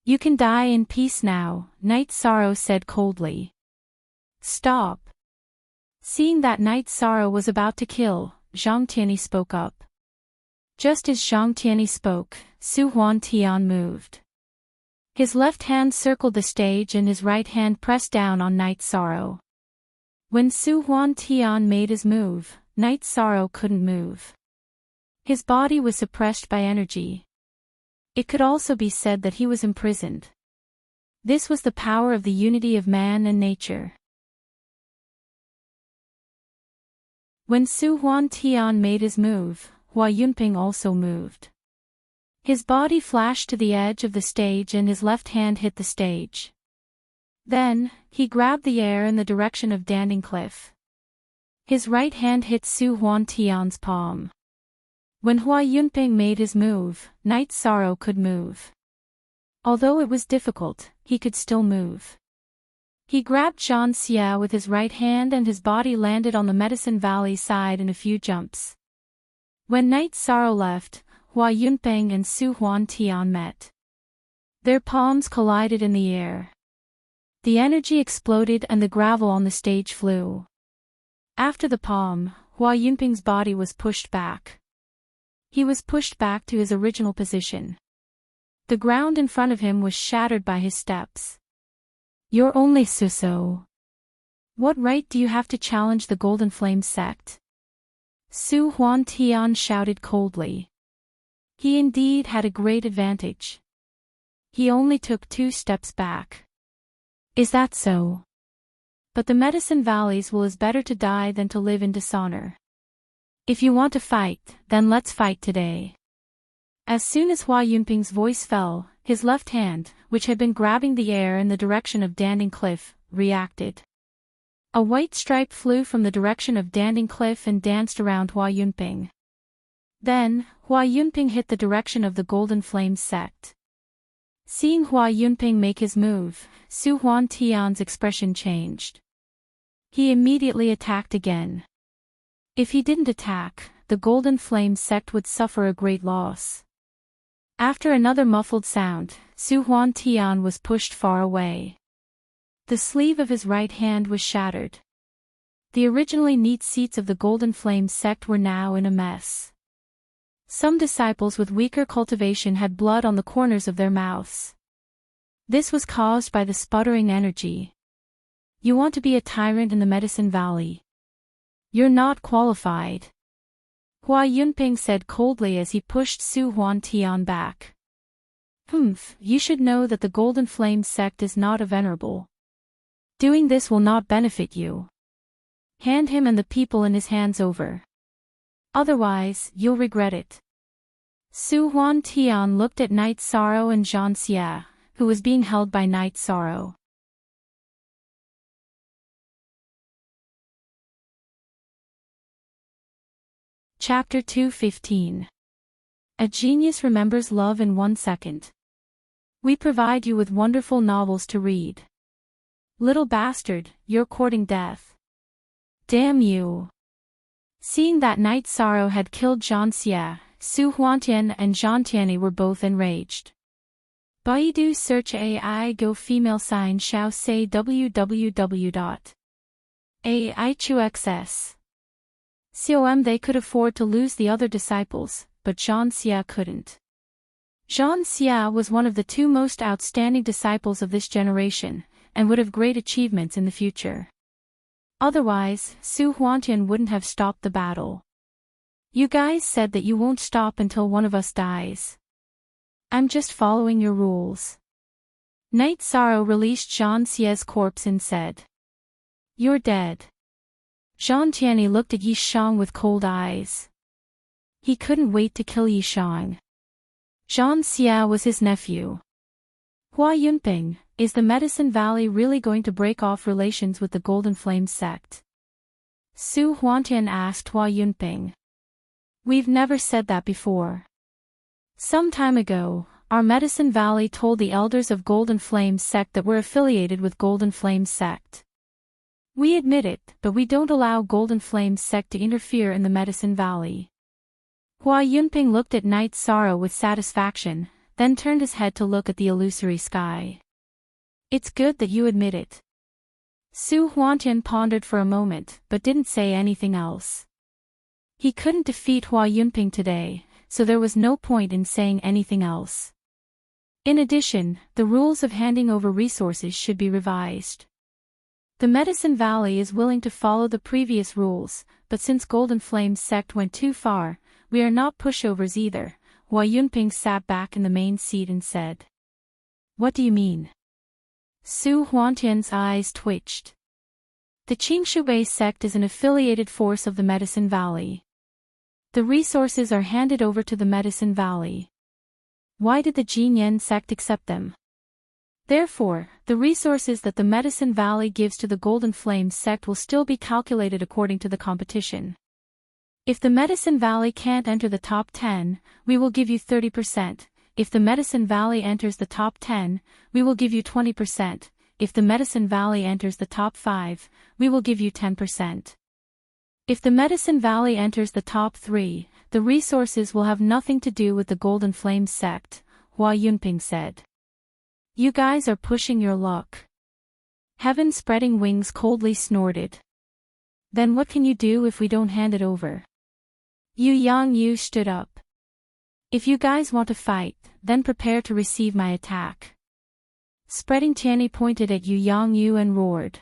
You can die in peace now, Night Sorrow said coldly. Stop. Seeing that Night Sorrow was about to kill, Zhang Tianyi spoke up. Just as Zhang Tianyi spoke, Su Huantian moved. His left hand circled the stage and his right hand pressed down on Night Sorrow. When Su Huantian made his move, Night Sorrow couldn't move. His body was suppressed by energy. It could also be said that he was imprisoned. This was the power of the unity of man and nature. When Su Huantian made his move, Hua Yunping also moved. His body flashed to the edge of the stage and his left hand hit the stage. Then, he grabbed the air in the direction of Danding Cliff. His right hand hit Su Huantian's palm. When Hua Yunping made his move, Night Sorrow could move. Although it was difficult, he could still move. He grabbed Jean-Xia with his right hand and his body landed on the Medicine Valley side in a few jumps. When Night Sorrow left, Hua Yunping and Su Huantian met. Their palms collided in the air. The energy exploded and the gravel on the stage flew. After the palm, Hua Yunping's body was pushed back. He was pushed back to his original position. The ground in front of him was shattered by his steps. You're only Suso. What right do you have to challenge the Golden Flame sect? Su Huantian shouted coldly. He indeed had a great advantage. He only took 2 steps back. Is that so? But the Medicine Valleys will is better to die than to live in dishonor. If you want to fight, then let's fight today. As soon as Hua Yunping's voice fell, his left hand, which had been grabbing the air in the direction of Danding Cliff, reacted. A white stripe flew from the direction of Danding Cliff and danced around Hua Yunping. Then, Hua Yunping hit the direction of the Golden Flame sect. Seeing Hua Yunping make his move, Su Huantian's expression changed. He immediately attacked again. If he didn't attack, the Golden Flame sect would suffer a great loss. After another muffled sound, Su Huantian was pushed far away. The sleeve of his right hand was shattered. The originally neat seats of the Golden Flame sect were now in a mess. Some disciples with weaker cultivation had blood on the corners of their mouths. This was caused by the sputtering energy. You want to be a tyrant in the Medicine Valley? You're not qualified. Hua Yunping said coldly as he pushed Su Huantian back. You should know that the Golden Flame sect is not a venerable. Doing this will not benefit you. Hand him and the people in his hands over. Otherwise, you'll regret it. Su Huantian looked at Night Sorrow and Zhan Xia, who was being held by Night Sorrow. Chapter 2:15. A genius remembers love in 1 second. We provide you with wonderful novels to read. Little bastard, you're courting death. Damn you. Seeing that Night Sorrow had killed Zhan Xia, Su Huantian and Zhan Tianyi were both enraged. Baidu search AI go female sign shao say www.aichuxs. Com they could afford to lose the other disciples, but Zhan Xia couldn't. Zhan Xia was one of the 2 most outstanding disciples of this generation, and would have great achievements in the future. Otherwise, Su Huantian wouldn't have stopped the battle. You guys said that you won't stop until one of us dies. I'm just following your rules. Night Sorrow released Zhan Xia's corpse and said, You're dead. Zhan Tianyi looked at Yi Shang with cold eyes. He couldn't wait to kill Yi Shang. Zhan Xia was his nephew. Hua Yunping, is the Medicine Valley really going to break off relations with the Golden Flame sect? Su Huantian asked Hua Yunping. We've never said that before. Some time ago, our Medicine Valley told the elders of Golden Flame sect that we're affiliated with Golden Flame sect. We admit it, but we don't allow Golden Flame sect to interfere in the Medicine Valley. Hua Yunping looked at Night Sorrow with satisfaction, then turned his head to look at the illusory sky. It's good that you admit it. Su Huantian pondered for a moment, but didn't say anything else. He couldn't defeat Hua Yunping today, so there was no point in saying anything else. In addition, the rules of handing over resources should be revised. The Medicine Valley is willing to follow the previous rules, but since Golden Flame sect went too far, we are not pushovers either. Hua Yunping sat back in the main seat and said. What do you mean? Su Huantian's eyes twitched. The Qingshui sect is an affiliated force of the Medicine Valley. The resources are handed over to the Medicine Valley. Why did the Jinyan sect accept them? Therefore, the resources that the Medicine Valley gives to the Golden Flame sect will still be calculated according to the competition. If the Medicine Valley can't enter the top 10, we will give you 30%. If the Medicine Valley enters the top 10, we will give you 20%. If the Medicine Valley enters the top 5, we will give you 10%. If the Medicine Valley enters the top 3, the resources will have nothing to do with the Golden Flame sect, Hua Yunping said. You guys are pushing your luck. Heaven Spreading Wings coldly snorted. Then what can you do if we don't hand it over? Yu Yangyu stood up. If you guys want to fight, then prepare to receive my attack. Spreading Tianyi pointed at Yu Yangyu and roared.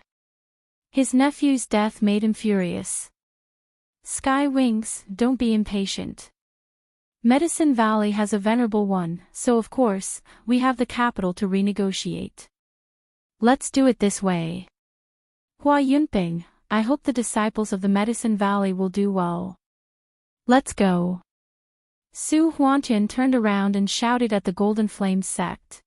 His nephew's death made him furious. Sky Wings, don't be impatient. Medicine Valley has a venerable one, so of course, we have the capital to renegotiate. Let's do it this way. Hua Yunping, I hope the disciples of the Medicine Valley will do well. Let's go. Su Huantian turned around and shouted at the Golden Flame sect.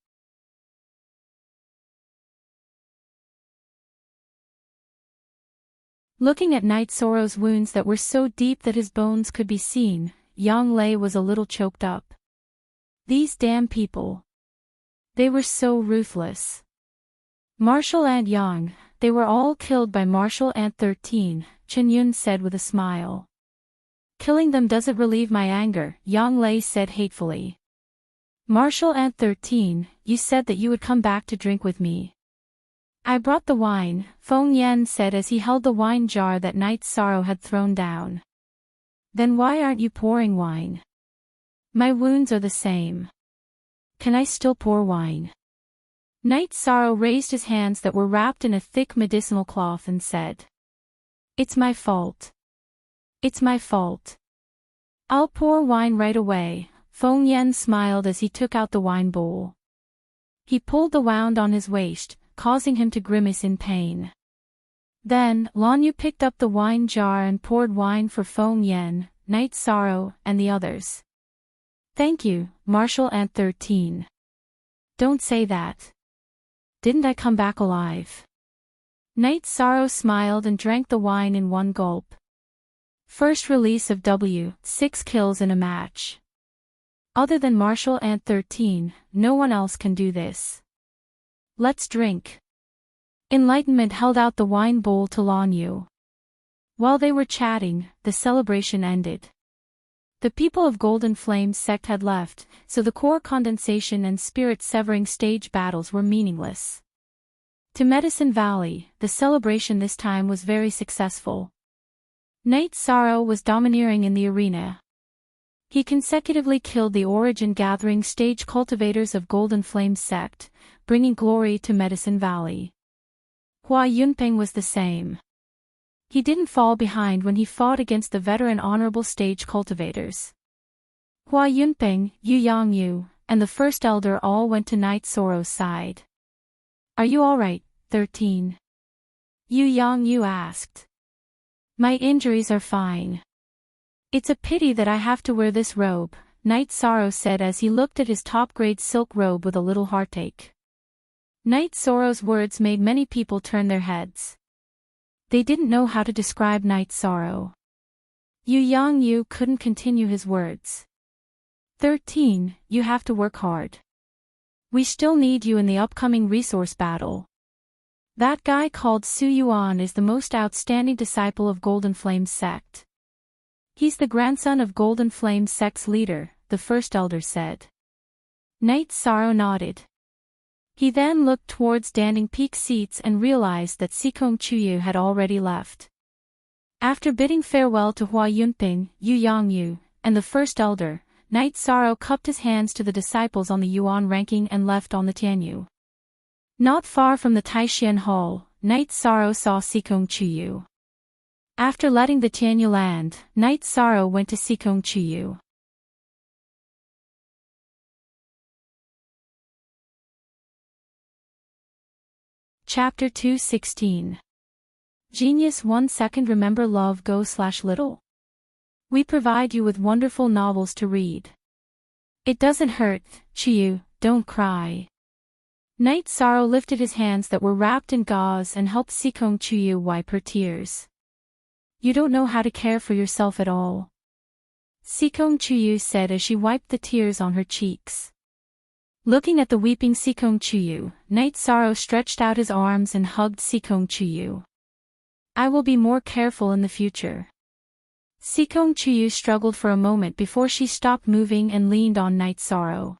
Looking at Night Sorrow's wounds that were so deep that his bones could be seen, Yang Lei was a little choked up. These damn people. They were so ruthless. Martial Ant Yang, they were all killed by Martial Ant 13, Chen Yun said with a smile. Killing them doesn't relieve my anger, Yang Lei said hatefully. Martial Ant 13, you said that you would come back to drink with me. I brought the wine, Feng Yan said as he held the wine jar that Night Sorrow had thrown down. Then why aren't you pouring wine? My wounds are the same. Can I still pour wine? Night Sorrow raised his hands that were wrapped in a thick medicinal cloth and said. It's my fault. It's my fault. I'll pour wine right away, Feng Yan smiled as he took out the wine bowl. He pulled the wound on his waist, causing him to grimace in pain. Then, Lan Yu picked up the wine jar and poured wine for Feng Yan, Night Sorrow, and the others. Thank you, Martial Ant 13. Don't say that. Didn't I come back alive? Night Sorrow smiled and drank the wine in one gulp. First release of W, 6 kills in a match. Other than Martial Ant 13, no one else can do this. Let's drink. Enlightenment held out the wine bowl to Lan Yu. While they were chatting, the celebration ended. The people of Golden Flame's sect had left, so the core condensation and spirit-severing stage battles were meaningless. To Medicine Valley, the celebration this time was very successful. Night Sorrow was domineering in the arena. He consecutively killed the Origin Gathering stage cultivators of Golden Flame's sect, bringing glory to Medicine Valley. Hua Yunpeng was the same. He didn't fall behind when he fought against the veteran honorable stage cultivators. Hua Yunpeng, Yu Yangyu, and the First Elder all went to Night Sorrow's side. Are you alright, 13? Yu Yangyu asked. My injuries are fine. It's a pity that I have to wear this robe, Night Sorrow said as he looked at his top-grade silk robe with a little heartache. Night Sorrow's words made many people turn their heads. They didn't know how to describe Night Sorrow. Yu Yangyu couldn't continue his words. 13, you have to work hard. We still need you in the upcoming resource battle. That guy called Su Yuan is the most outstanding disciple of Golden Flame's sect. He's the grandson of Golden Flame's sect's leader, the First Elder said. Night Sorrow nodded. He then looked towards standing peak seats and realized that Sikong Chuyu had already left. After bidding farewell to Hua Yunping, Yu Yangyu, and the First Elder, Night Sorrow cupped his hands to the disciples on the Yuan ranking and left on the Tianyu. Not far from the Taishan Hall, Night Sorrow saw Sikong Chuyu. After letting the Tianyu land, Night Sorrow went to Sikong Chuyu. Chapter 216. Genius 1 second. Remember Love Go/Little? We provide you with wonderful novels to read. It doesn't hurt, Chiyu, don't cry. Night Sorrow lifted his hands that were wrapped in gauze and helped Sikong Chuyu wipe her tears. You don't know how to care for yourself at all. Sikong Chuyu said as she wiped the tears on her cheeks. Looking at the weeping Sikong Chuyu, Night Sorrow stretched out his arms and hugged Sikong Chuyu. I will be more careful in the future. Sikong Chuyu struggled for a moment before she stopped moving and leaned on Night Sorrow.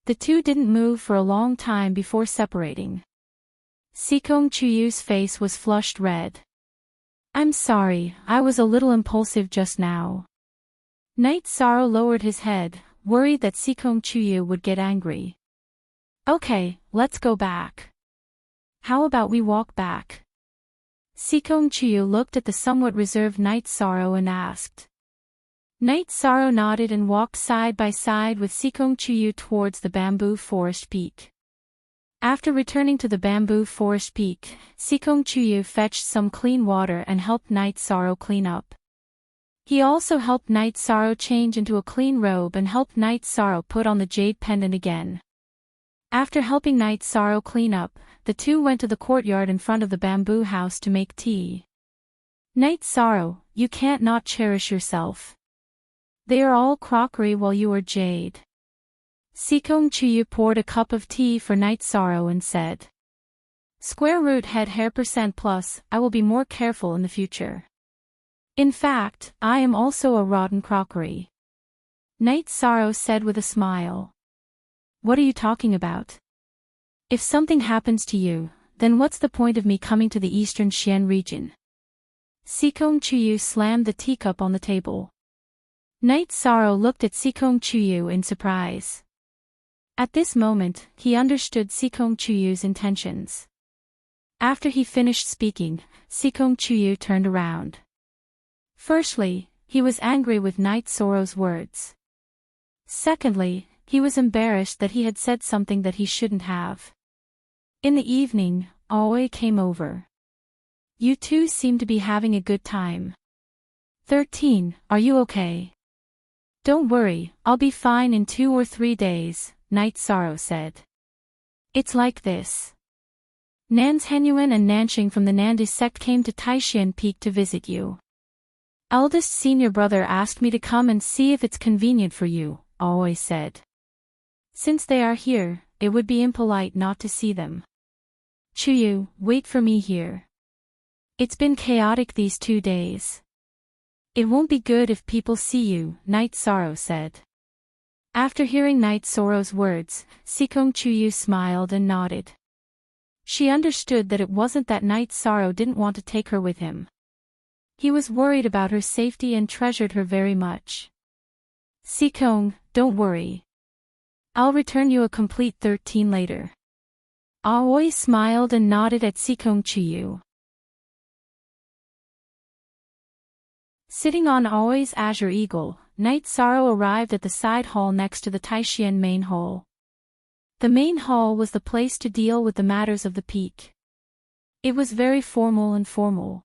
The two didn't move for a long time before separating. Sikong Chuyu's face was flushed red. I'm sorry, I was a little impulsive just now. Night Sorrow lowered his head, worried that Sikong Chuyu would get angry. Okay, let's go back. How about we walk back? Sikong Chuyu looked at the somewhat reserved Night Sorrow and asked. Night Sorrow nodded and walked side by side with Sikong Chuyu towards the bamboo forest peak. After returning to the bamboo forest peak, Sikong Chuyu fetched some clean water and helped Night Sorrow clean up. He also helped Night Sorrow change into a clean robe and helped Night Sorrow put on the jade pendant again. After helping Night Sorrow clean up, the two went to the courtyard in front of the bamboo house to make tea. Night Sorrow, you can't not cherish yourself. They are all crockery while you are jade. Sikong Chuyu poured a cup of tea for Night Sorrow and said. Square root head hair %+, I will be more careful in the future. In fact, I am also a rotten crockery. Night Sorrow said with a smile. What are you talking about? If something happens to you, then what's the point of me coming to the eastern Xian region? Sikong Chuyu slammed the teacup on the table. Night Sorrow looked at Sikong Chuyu in surprise. At this moment, he understood Sikong Chuyu's intentions. After he finished speaking, Sikong Chuyu turned around. Firstly, he was angry with Night Sorrow's words. Secondly, he was embarrassed that he had said something that he shouldn't have. In the evening, Aoi came over. You two seem to be having a good time. 13, are you okay? Don't worry, I'll be fine in 2 or 3 days, Night Sorrow said. It's like this. Nanzhenyuan and Nanxing from the Nandus sect came to Taishan Peak to visit you. Eldest senior brother asked me to come and see if it's convenient for you, Aoi said. Since they are here, it would be impolite not to see them. Chuyu, wait for me here. It's been chaotic these 2 days. It won't be good if people see you, Night Sorrow said. After hearing Night Sorrow's words, Sikong Chuyu smiled and nodded. She understood that it wasn't that Night Sorrow didn't want to take her with him. He was worried about her safety and treasured her very much. Sikong, don't worry. I'll return you a complete 13 later. Aoi smiled and nodded at Sikong Chuyu. Sitting on Aoi's Azure Eagle, Night Sorrow arrived at the side hall next to the Taishan main hall. The main hall was the place to deal with the matters of the peak. It was very formal and formal.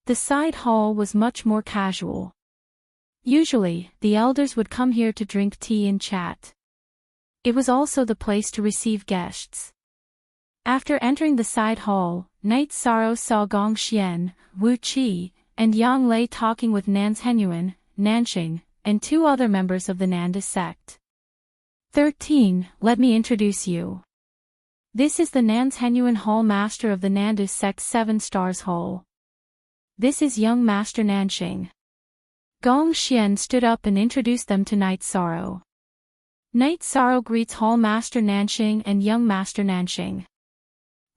The side hall was much more casual. Usually, the elders would come here to drink tea and chat. It was also the place to receive guests. After entering the side hall, Night Sorrow saw Gong Xian, Wu Qi, and Yang Lei talking with Nanzhenyuan, Nanxing, and 2 other members of the Nanda sect. 13, let me introduce you. This is the Nanzhenyuan Hall Master of the Nanda sect 7 Stars Hall. This is young Master Nanxing. Gong Xian stood up and introduced them to Night Sorrow. Night Sorrow greets Hall Master Nanxing and young Master Nanxing.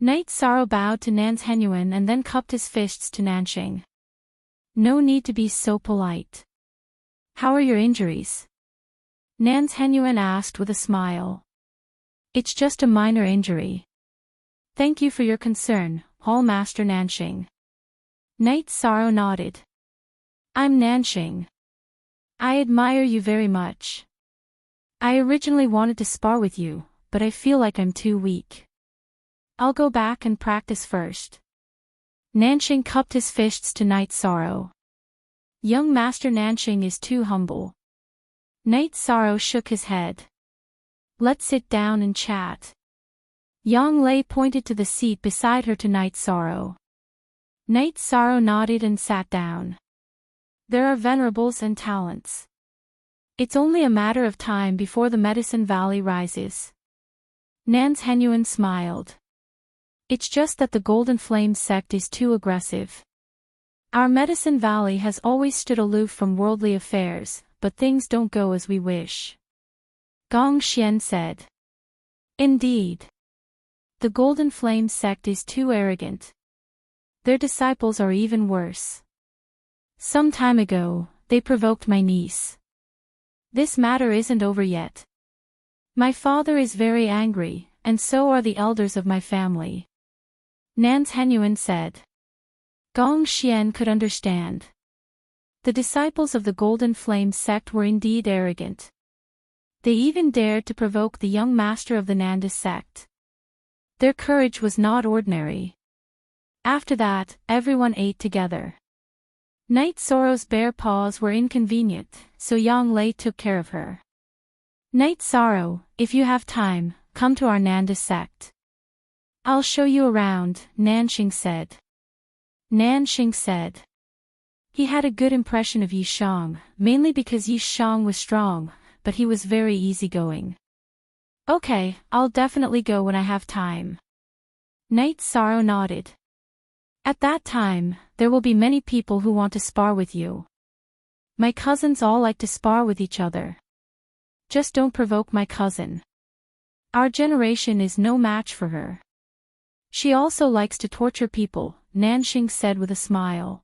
Night Sorrow bowed to Nanzhenyuan and then cupped his fists to Nanxing. No need to be so polite. How are your injuries? Nanzhenyuan asked with a smile. It's just a minor injury. Thank you for your concern, Hall Master Nanxing. Night Sorrow nodded. I'm Nanxing. I admire you very much. I originally wanted to spar with you, but I feel like I'm too weak. I'll go back and practice first. Nanxing cupped his fists to Night Sorrow. Young Master Nanxing is too humble. Night Sorrow shook his head. Let's sit down and chat. Yang Lei pointed to the seat beside her to Night Sorrow. Night Sorrow nodded and sat down. There are venerables and talents. It's only a matter of time before the Medicine Valley rises. Nanzhenyuan smiled. It's just that the Golden Flame sect is too aggressive. Our Medicine Valley has always stood aloof from worldly affairs, but things don't go as we wish. Gong Xian said. Indeed. The Golden Flame sect is too arrogant. Their disciples are even worse. Some time ago, they provoked my niece. This matter isn't over yet. My father is very angry, and so are the elders of my family. Nanzhenyuan said. Gong Xian could understand. The disciples of the Golden Flame sect were indeed arrogant. They even dared to provoke the young master of the Nanda sect. Their courage was not ordinary. After that, everyone ate together. Night Sorrow's bare paws were inconvenient, so Yang Lei took care of her. Night Sorrow, if you have time, come to our Nanda sect. I'll show you around, Nanxing said. Nanxing said. He had a good impression of Yishang, mainly because Yishang was strong, but he was very easygoing. Okay, I'll definitely go when I have time. Night Sorrow nodded. At that time, there will be many people who want to spar with you. My cousins all like to spar with each other. Just don't provoke my cousin. Our generation is no match for her. She also likes to torture people, Nanxing said with a smile.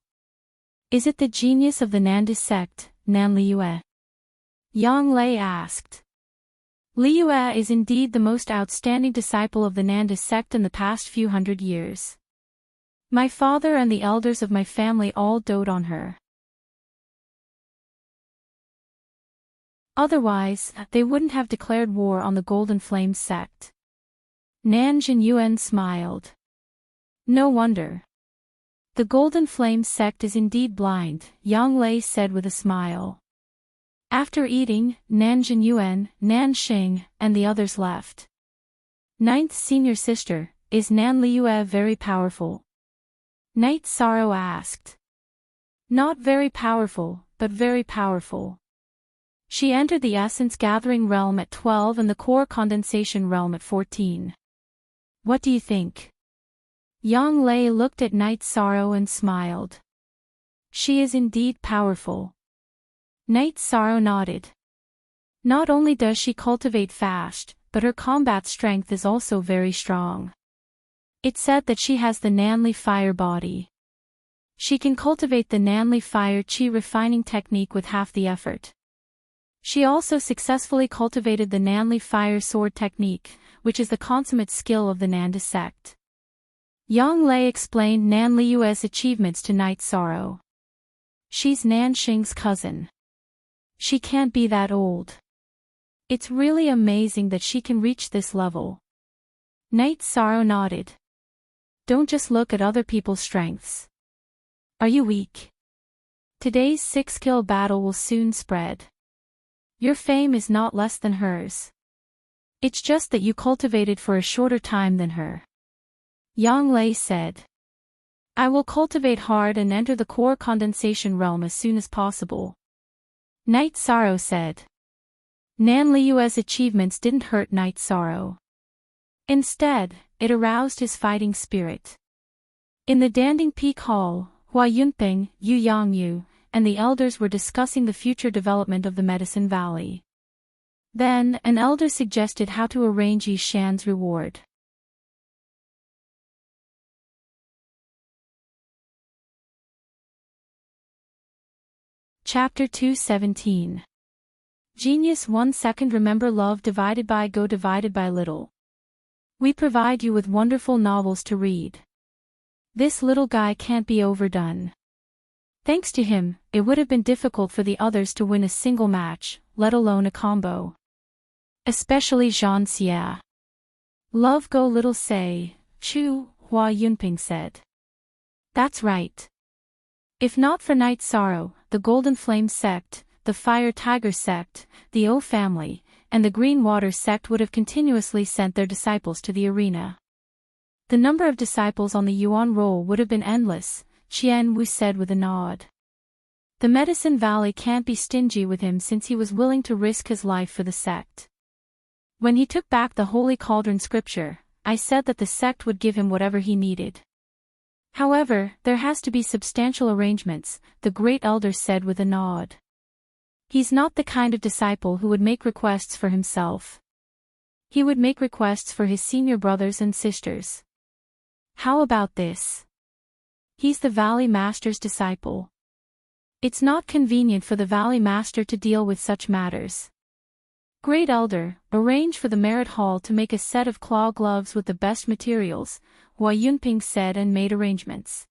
Is it the genius of the Nanda sect, Nan Liyue? Yang Lei asked. Liyue is indeed the most outstanding disciple of the Nanda sect in the past few hundred years. My father and the elders of my family all dote on her. Otherwise, they wouldn't have declared war on the Golden Flame sect. Nan Jinyuan smiled. No wonder. The Golden Flame sect is indeed blind, Yang Lei said with a smile. After eating, Nan Jinyuan, Nan Xing, and the others left. Ninth senior sister, is Nan Liyue very powerful? Night Sorrow asked. Not very powerful, but very powerful. She entered the Essence Gathering realm at 12 and the Core Condensation realm at 14. What do you think? Yang Lei looked at Night Sorrow and smiled. She is indeed powerful. Night Sorrow nodded. Not only does she cultivate fast, but her combat strength is also very strong. It's said that she has the Nanli Fire body. She can cultivate the Nanli Fire Qi refining technique with half the effort. She also successfully cultivated the Nanli Fire Sword technique, which is the consummate skill of the Nanda sect. Yang Lei explained Nan Liyue's achievements to Night Sorrow. She's Nan Xing's cousin. She can't be that old. It's really amazing that she can reach this level. Night Sorrow nodded. Don't just look at other people's strengths. Are you weak? Today's 6-kill battle will soon spread. Your fame is not less than hers. It's just that you cultivated for a shorter time than her. Yang Lei said. I will cultivate hard and enter the Core Condensation realm as soon as possible. Night Sorrow said. Nan Liyue's achievements didn't hurt Night Sorrow. Instead, it aroused his fighting spirit. In the Danding Peak Hall, Hua Yunping, Yu Yangyu, and the elders were discussing the future development of the Medicine Valley. Then, an elder suggested how to arrange Yi Shan's reward. Chapter 217. Genius 1 second. Remember love divided by go divided by little. We provide you with wonderful novels to read. This little guy can't be overdone. Thanks to him, it would have been difficult for the others to win a single match, let alone a combo. Especially Zhang Xia. Love go little say, Chu, Hua Yunping said. That's right. If not for Night Sorrow, the Golden Flame sect, the Fire Tiger sect, the O family, and the Green Water sect would have continuously sent their disciples to the arena. The number of disciples on the Yuan roll would have been endless, Qian Wu said with a nod. The Medicine Valley can't be stingy with him since he was willing to risk his life for the sect. When he took back the Holy Cauldron scripture, I said that the sect would give him whatever he needed. However, there has to be substantial arrangements, the Great Elder said with a nod. He's not the kind of disciple who would make requests for himself. He would make requests for his senior brothers and sisters. How about this? He's the Valley Master's disciple. It's not convenient for the Valley Master to deal with such matters. Great Elder, arrange for the Merit Hall to make a set of claw gloves with the best materials, Hua Yunping said and made arrangements.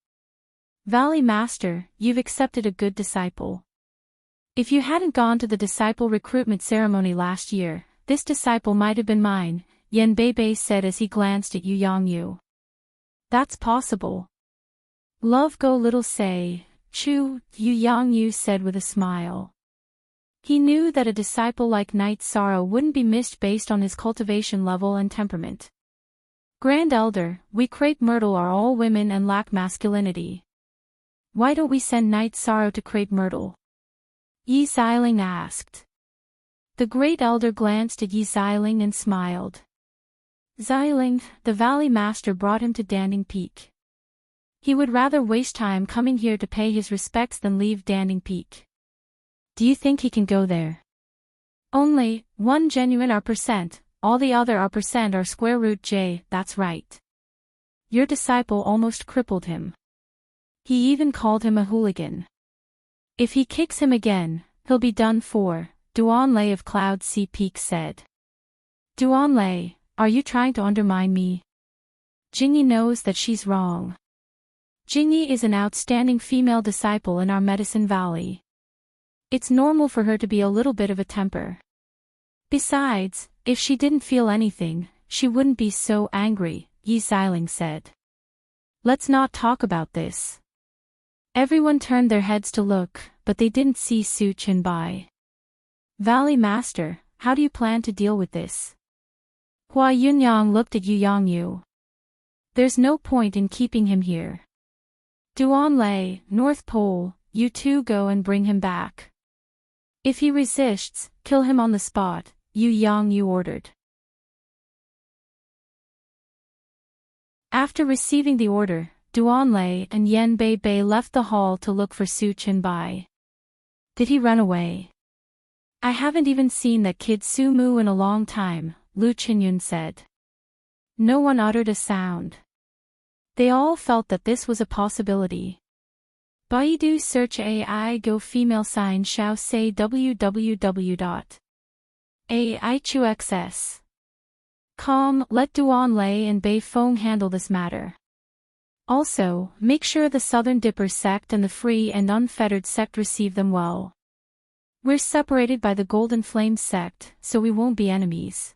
Valley Master, you've accepted a good disciple. If you hadn't gone to the disciple recruitment ceremony last year, this disciple might have been mine, Yan Beibei said as he glanced at Yu Yangyu. That's possible. Love go little say, Chu, Yu Yangyu said with a smile. He knew that a disciple like Night Sorrow wouldn't be missed based on his cultivation level and temperament. Grand Elder, we Crepe Myrtle are all women and lack masculinity. Why don't we send Night Sorrow to Crepe Myrtle? Yi Xiling asked. The Great Elder glanced at Yi Xiling and smiled. Xiling, the Valley Master brought him to Danding Peak. He would rather waste time coming here to pay his respects than leave Danding Peak. Do you think he can go there? Only, one genuine R%, all the other R% are square root J, that's right. Your disciple almost crippled him. He even called him a hooligan. If he kicks him again, he'll be done for, Duan Lei of Cloud Sea Peak said. Duan Lei, are you trying to undermine me? Jingyi knows that she's wrong. Jingyi is an outstanding female disciple in our Medicine Valley. It's normal for her to be a little bit of a temper. Besides, if she didn't feel anything, she wouldn't be so angry, Yi Xiling said. Let's not talk about this. Everyone turned their heads to look, but they didn't see Su Qinbai. Valley Master, how do you plan to deal with this? Hua Yunyang looked at Yu Yangyu. There's no point in keeping him here. Duanlei, North Pole, you two go and bring him back. If he resists, kill him on the spot, Yu Yangyu ordered. After receiving the order, Duanlei and Yan Bei left the hall to look for Su Qinbai. Did he run away? I haven't even seen that kid Su Mu in a long time, Lu Qinyun said. No one uttered a sound. They all felt that this was a possibility. Baidu search AI go female sign shao say www.aichuxs.com let Duanlei and Bei Feng handle this matter. Also, make sure the Southern Dipper sect and the Free and Unfettered sect receive them well. We're separated by the Golden Flame sect, so we won't be enemies.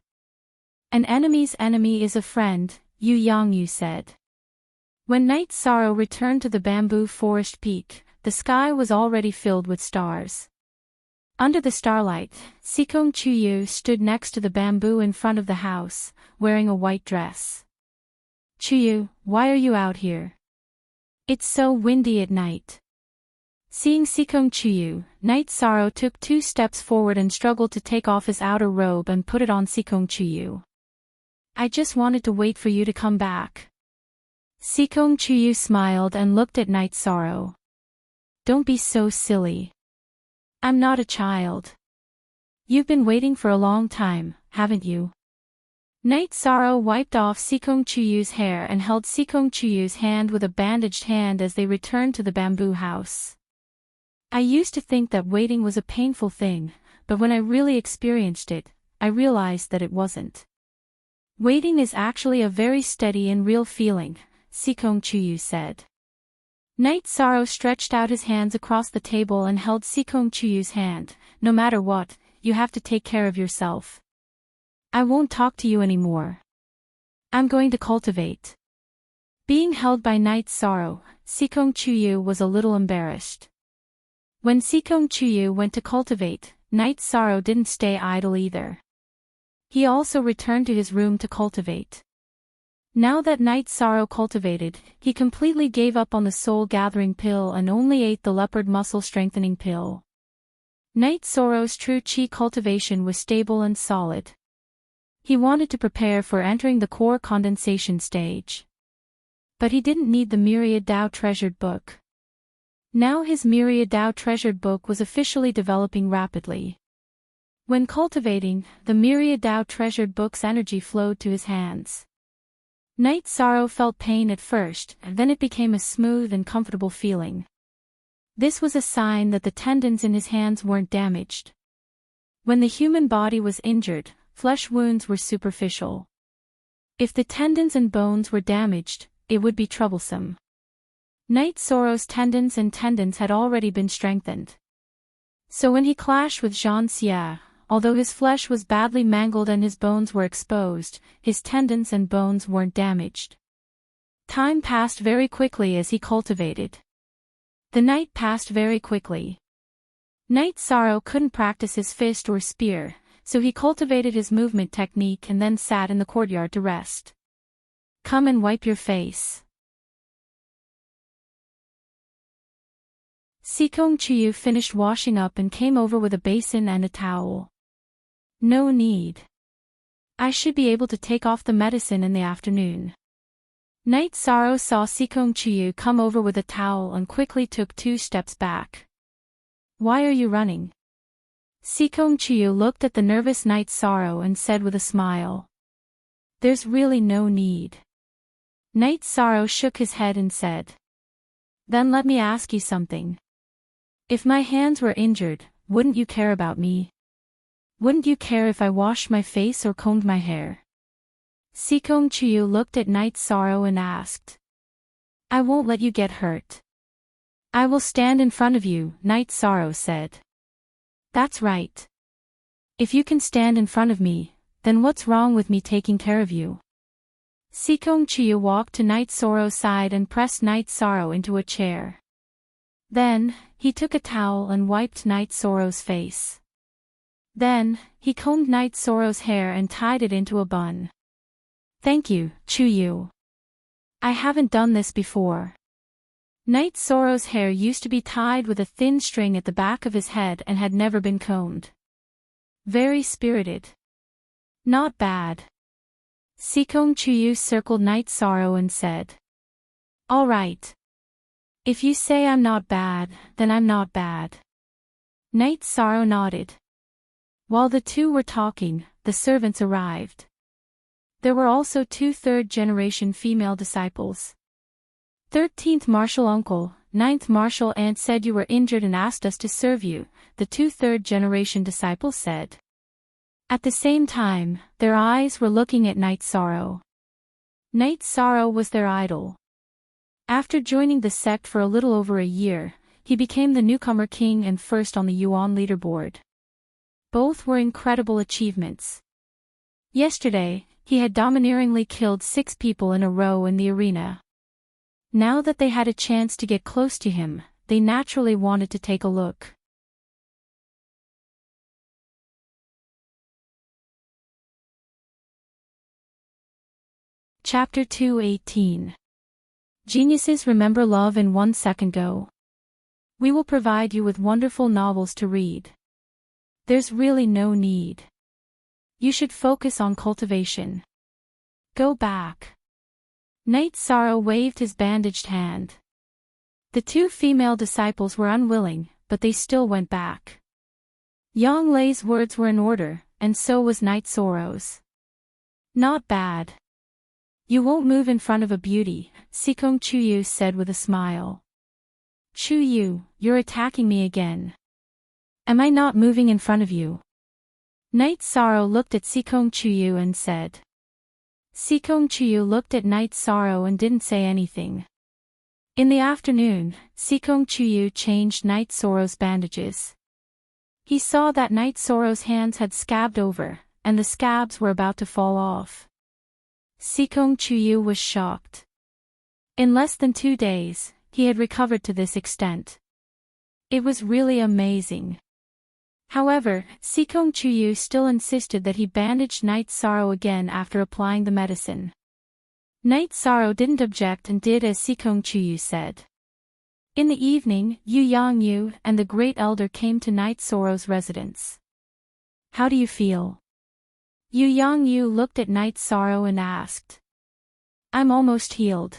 An enemy's enemy is a friend, Yu Yangyu said. When Night Sorrow returned to the bamboo forest peak, the sky was already filled with stars. Under the starlight, Sikong Chuyu stood next to the bamboo in front of the house, wearing a white dress. Chuyu, why are you out here? It's so windy at night. Seeing Sikong Chuyu, Night Sorrow took 2 steps forward and struggled to take off his outer robe and put it on Sikong Chuyu. I just wanted to wait for you to come back. Sikong Chuyu smiled and looked at Night Sorrow. Don't be so silly. I'm not a child. You've been waiting for a long time, haven't you? Night Sorrow wiped off Sikong Chuyu's hair and held Sikong Chuyu's hand with a bandaged hand as they returned to the bamboo house. I used to think that waiting was a painful thing, but when I really experienced it, I realized that it wasn't. Waiting is actually a very steady and real feeling, Sikong Chuyu said. Night Sorrow stretched out his hands across the table and held Sikong Chuyu's hand. No matter what, you have to take care of yourself. I won't talk to you anymore. I'm going to cultivate. Being held by Night Sorrow, Sikong Chuyu was a little embarrassed. When Sikong Chuyu went to cultivate, Night Sorrow didn't stay idle either. He also returned to his room to cultivate. Now that Night Sorrow cultivated, he completely gave up on the soul-gathering pill and only ate the leopard muscle-strengthening pill. Night Sorrow's true chi cultivation was stable and solid. He wanted to prepare for entering the core condensation stage. But he didn't need the Myriad Dao Treasured Book. Now his Myriad Dao Treasured Book was officially developing rapidly. When cultivating, the Myriad Dao Treasured Book's energy flowed to his hands. Night Sorrow felt pain at first, and then it became a smooth and comfortable feeling. This was a sign that the tendons in his hands weren't damaged. When the human body was injured, flesh wounds were superficial. If the tendons and bones were damaged, it would be troublesome. Night Sorrow's tendons had already been strengthened. So when he clashed with Zhan Xia, although his flesh was badly mangled and his bones were exposed, his tendons and bones weren't damaged. Time passed very quickly as he cultivated. The night passed very quickly. Night Sorrow couldn't practice his fist or spear, so he cultivated his movement technique and then sat in the courtyard to rest. Come and wipe your face. Sikong Chuyu finished washing up and came over with a basin and a towel. No need. I should be able to take off the medicine in the afternoon. Night Sorrow saw Sikong Chuyu come over with a towel and quickly took 2 steps back. Why are you running? Sikong Chuyu looked at the nervous Night Sorrow and said with a smile. There's really no need. Night Sorrow shook his head and said. Then let me ask you something. If my hands were injured, wouldn't you care about me? Wouldn't you care if I washed my face or combed my hair? Sikong Chuyu looked at Night Sorrow and asked. I won't let you get hurt. I will stand in front of you, Night Sorrow said. That's right. If you can stand in front of me, then what's wrong with me taking care of you? Sikong Chuyu walked to Night Sorrow's side and pressed Night Sorrow into a chair. Then, he took a towel and wiped Night Sorrow's face. Then, he combed Night Sorrow's hair and tied it into a bun. Thank you, Chuyu. I haven't done this before. Night Sorrow's hair used to be tied with a thin string at the back of his head and had never been combed. Very spirited. Not bad. Sikong Chuyu circled Night Sorrow and said. All right. If you say I'm not bad, then I'm not bad. Night Sorrow nodded. While the two were talking, the servants arrived. There were also two third-generation female disciples. 13th Martial Uncle, 9th Martial Aunt said you were injured and asked us to serve you, the two third-generation disciples said. At the same time, their eyes were looking at Night Sorrow. Night Sorrow was their idol. After joining the sect for a little over a year, he became the newcomer king and first on the Yuan leaderboard. Both were incredible achievements. Yesterday, he had domineeringly killed 6 people in a row in the arena. Now that they had a chance to get close to him, they naturally wanted to take a look. Chapter 2:18. Geniuses remember love in 1 second go. We will provide you with wonderful novels to read. There's really no need. You should focus on cultivation. Go back. Night Sorrow waved his bandaged hand. The two female disciples were unwilling, but they still went back. Yang Lei's words were in order, and so was Night Sorrow's. Not bad. You won't move in front of a beauty, Sikong Chuyu said with a smile. Chuyu, you're attacking me again. Am I not moving in front of you? Night Sorrow looked at Sikong Chuyu and said. Sikong Chuyu looked at Night Sorrow and didn't say anything. In the afternoon, Sikong Chuyu changed Night Sorrow's bandages. He saw that Night Sorrow's hands had scabbed over, and the scabs were about to fall off. Sikong Chuyu was shocked. In less than 2 days, he had recovered to this extent. It was really amazing. However, Sikong Chuyu still insisted that he bandaged Night Sorrow again after applying the medicine. Night Sorrow didn't object and did as Sikong Chuyu said. In the evening, Yu Yangyu and the Great Elder came to Night Sorrow's residence. How do you feel? Yu Yangyu looked at Night Sorrow and asked. I'm almost healed.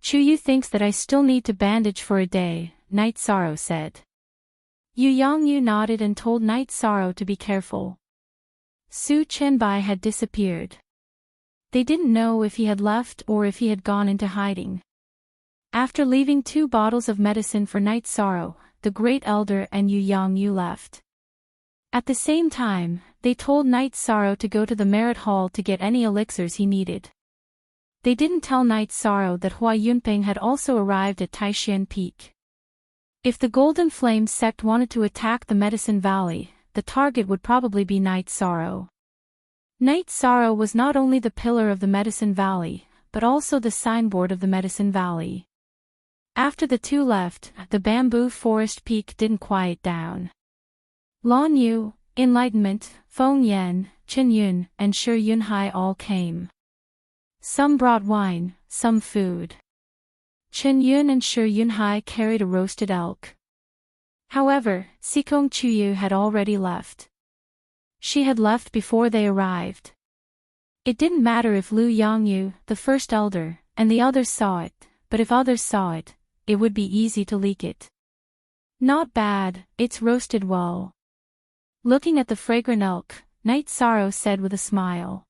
Chuyu thinks that I still need to bandage for a day, Night Sorrow said. Yu Yangyu nodded and told Night Sorrow to be careful. Su Chenbai had disappeared. They didn't know if he had left or if he had gone into hiding. After leaving 2 bottles of medicine for Night Sorrow, the Great Elder and Yu Yangyu left. At the same time, they told Night Sorrow to go to the Merit Hall to get any elixirs he needed. They didn't tell Night Sorrow that Hua Yunping had also arrived at Taishan Peak. If the Golden Flame sect wanted to attack the Medicine Valley, the target would probably be Night Sorrow. Night Sorrow was not only the pillar of the Medicine Valley, but also the signboard of the Medicine Valley. After the two left, the bamboo forest peak didn't quiet down. Lan Yu, Enlightenment, Feng Yan, Chen Yun, and Shi Yunhai all came. Some brought wine, some food. Chen Yun and Shi Yunhai carried a roasted elk. However, Sikong Chuyu had already left. She had left before they arrived. It didn't matter if Lu Yangyu, the first elder, and the others saw it, but if others saw it, it would be easy to leak it. Not bad, it's roasted well. Looking at the fragrant elk, Night Sorrow said with a smile.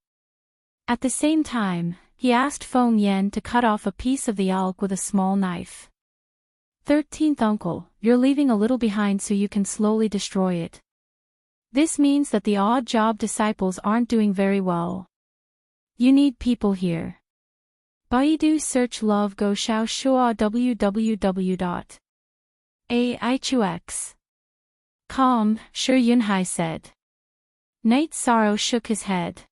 At the same time, he asked Feng Yan to cut off a piece of the elk with a small knife. 13th Uncle, you're leaving a little behind so you can slowly destroy it. This means that the odd job disciples aren't doing very well. You need people here. Baidu search Love Go Xiao Shua www.aichux. Calm, sure, Yunhai said. Night Sorrow shook his head.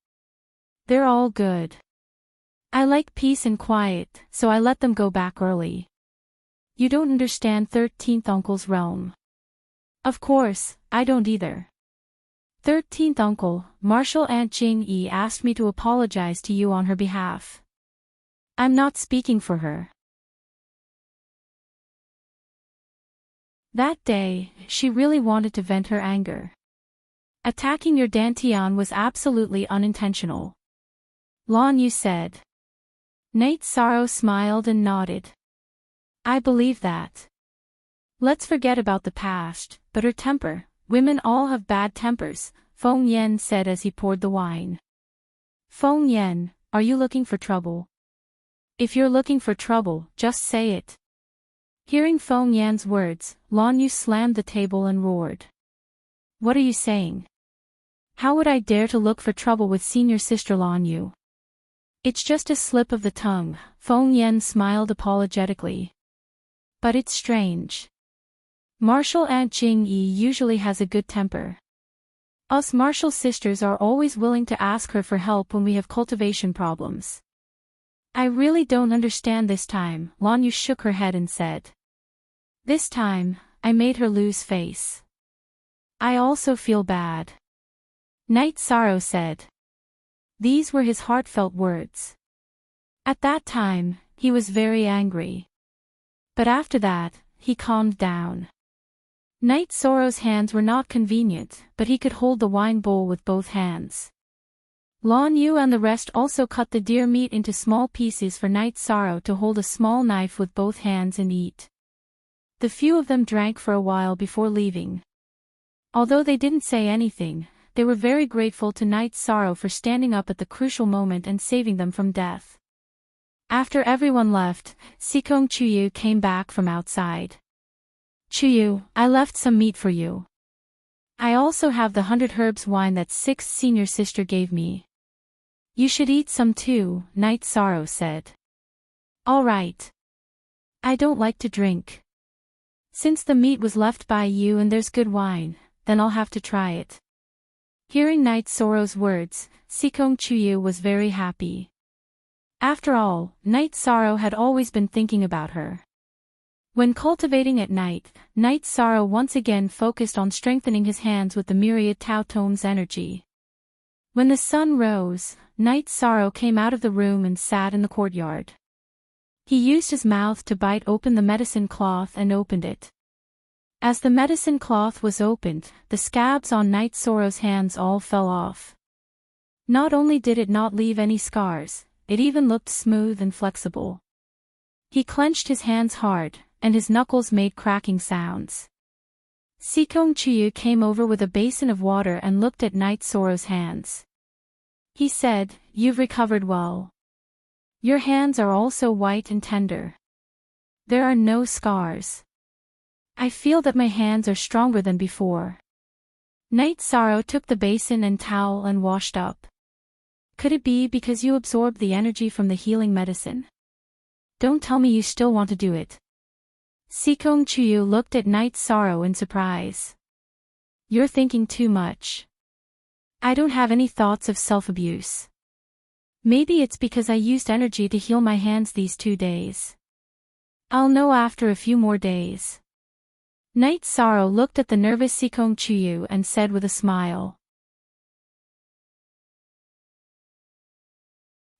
They're all good. I like peace and quiet, so I let them go back early. You don't understand 13th Uncle's realm. Of course, I don't either. 13th Uncle, Martial Aunt Jing-yi asked me to apologize to you on her behalf. I'm not speaking for her. That day, she really wanted to vent her anger. Attacking your Dantian was absolutely unintentional. Lan Yu said. Night Sorrow smiled and nodded. I believe that. Let's forget about the past, but her temper, women all have bad tempers, Feng Yan said as he poured the wine. Feng Yan, are you looking for trouble? If you're looking for trouble, just say it. Hearing Feng Yan's words, Lan Yu slammed the table and roared. What are you saying? How would I dare to look for trouble with senior sister Lan Yu? It's just a slip of the tongue, Feng Yan smiled apologetically. But it's strange. Martial Aunt Jing-yi usually has a good temper. Us martial sisters are always willing to ask her for help when we have cultivation problems. I really don't understand this time, Lan Yu shook her head and said. This time, I made her lose face. I also feel bad. Night Sorrow said. These were his heartfelt words. At that time, he was very angry. But after that, he calmed down. Night Sorrow's hands were not convenient, but he could hold the wine bowl with both hands. Lan Yu and the rest also cut the deer meat into small pieces for Night Sorrow to hold a small knife with both hands and eat. The few of them drank for a while before leaving. Although they didn't say anything, they were very grateful to Night Sorrow for standing up at the crucial moment and saving them from death. After everyone left, Sikong Chuyu came back from outside. Chuyu, I left some meat for you. I also have the 100 herbs wine that 6th senior sister gave me. You should eat some too, Night Sorrow said. All right. I don't like to drink. Since the meat was left by you and there's good wine, then I'll have to try it. Hearing Night Sorrow's words, Sikong Chuyu was very happy. After all, Night Sorrow had always been thinking about her. When cultivating at night, Night Sorrow once again focused on strengthening his hands with the myriad Tao Tome's energy. When the sun rose, Night Sorrow came out of the room and sat in the courtyard. He used his mouth to bite open the medicine cloth and opened it. As the medicine cloth was opened, the scabs on Night Sorrow's hands all fell off. Not only did it not leave any scars, it even looked smooth and flexible. He clenched his hands hard, and his knuckles made cracking sounds. Sikong Chuyu came over with a basin of water and looked at Night Sorrow's hands. He said, You've recovered well. Your hands are also white and tender. There are no scars. I feel that my hands are stronger than before. Night Sorrow took the basin and towel and washed up. Could it be because you absorbed the energy from the healing medicine? Don't tell me you still want to do it. Sikong Chuyu looked at Night Sorrow in surprise. You're thinking too much. I don't have any thoughts of self-abuse. Maybe it's because I used energy to heal my hands these 2 days. I'll know after a few more days. Night Sorrow looked at the nervous Sikong Chuyu and said with a smile.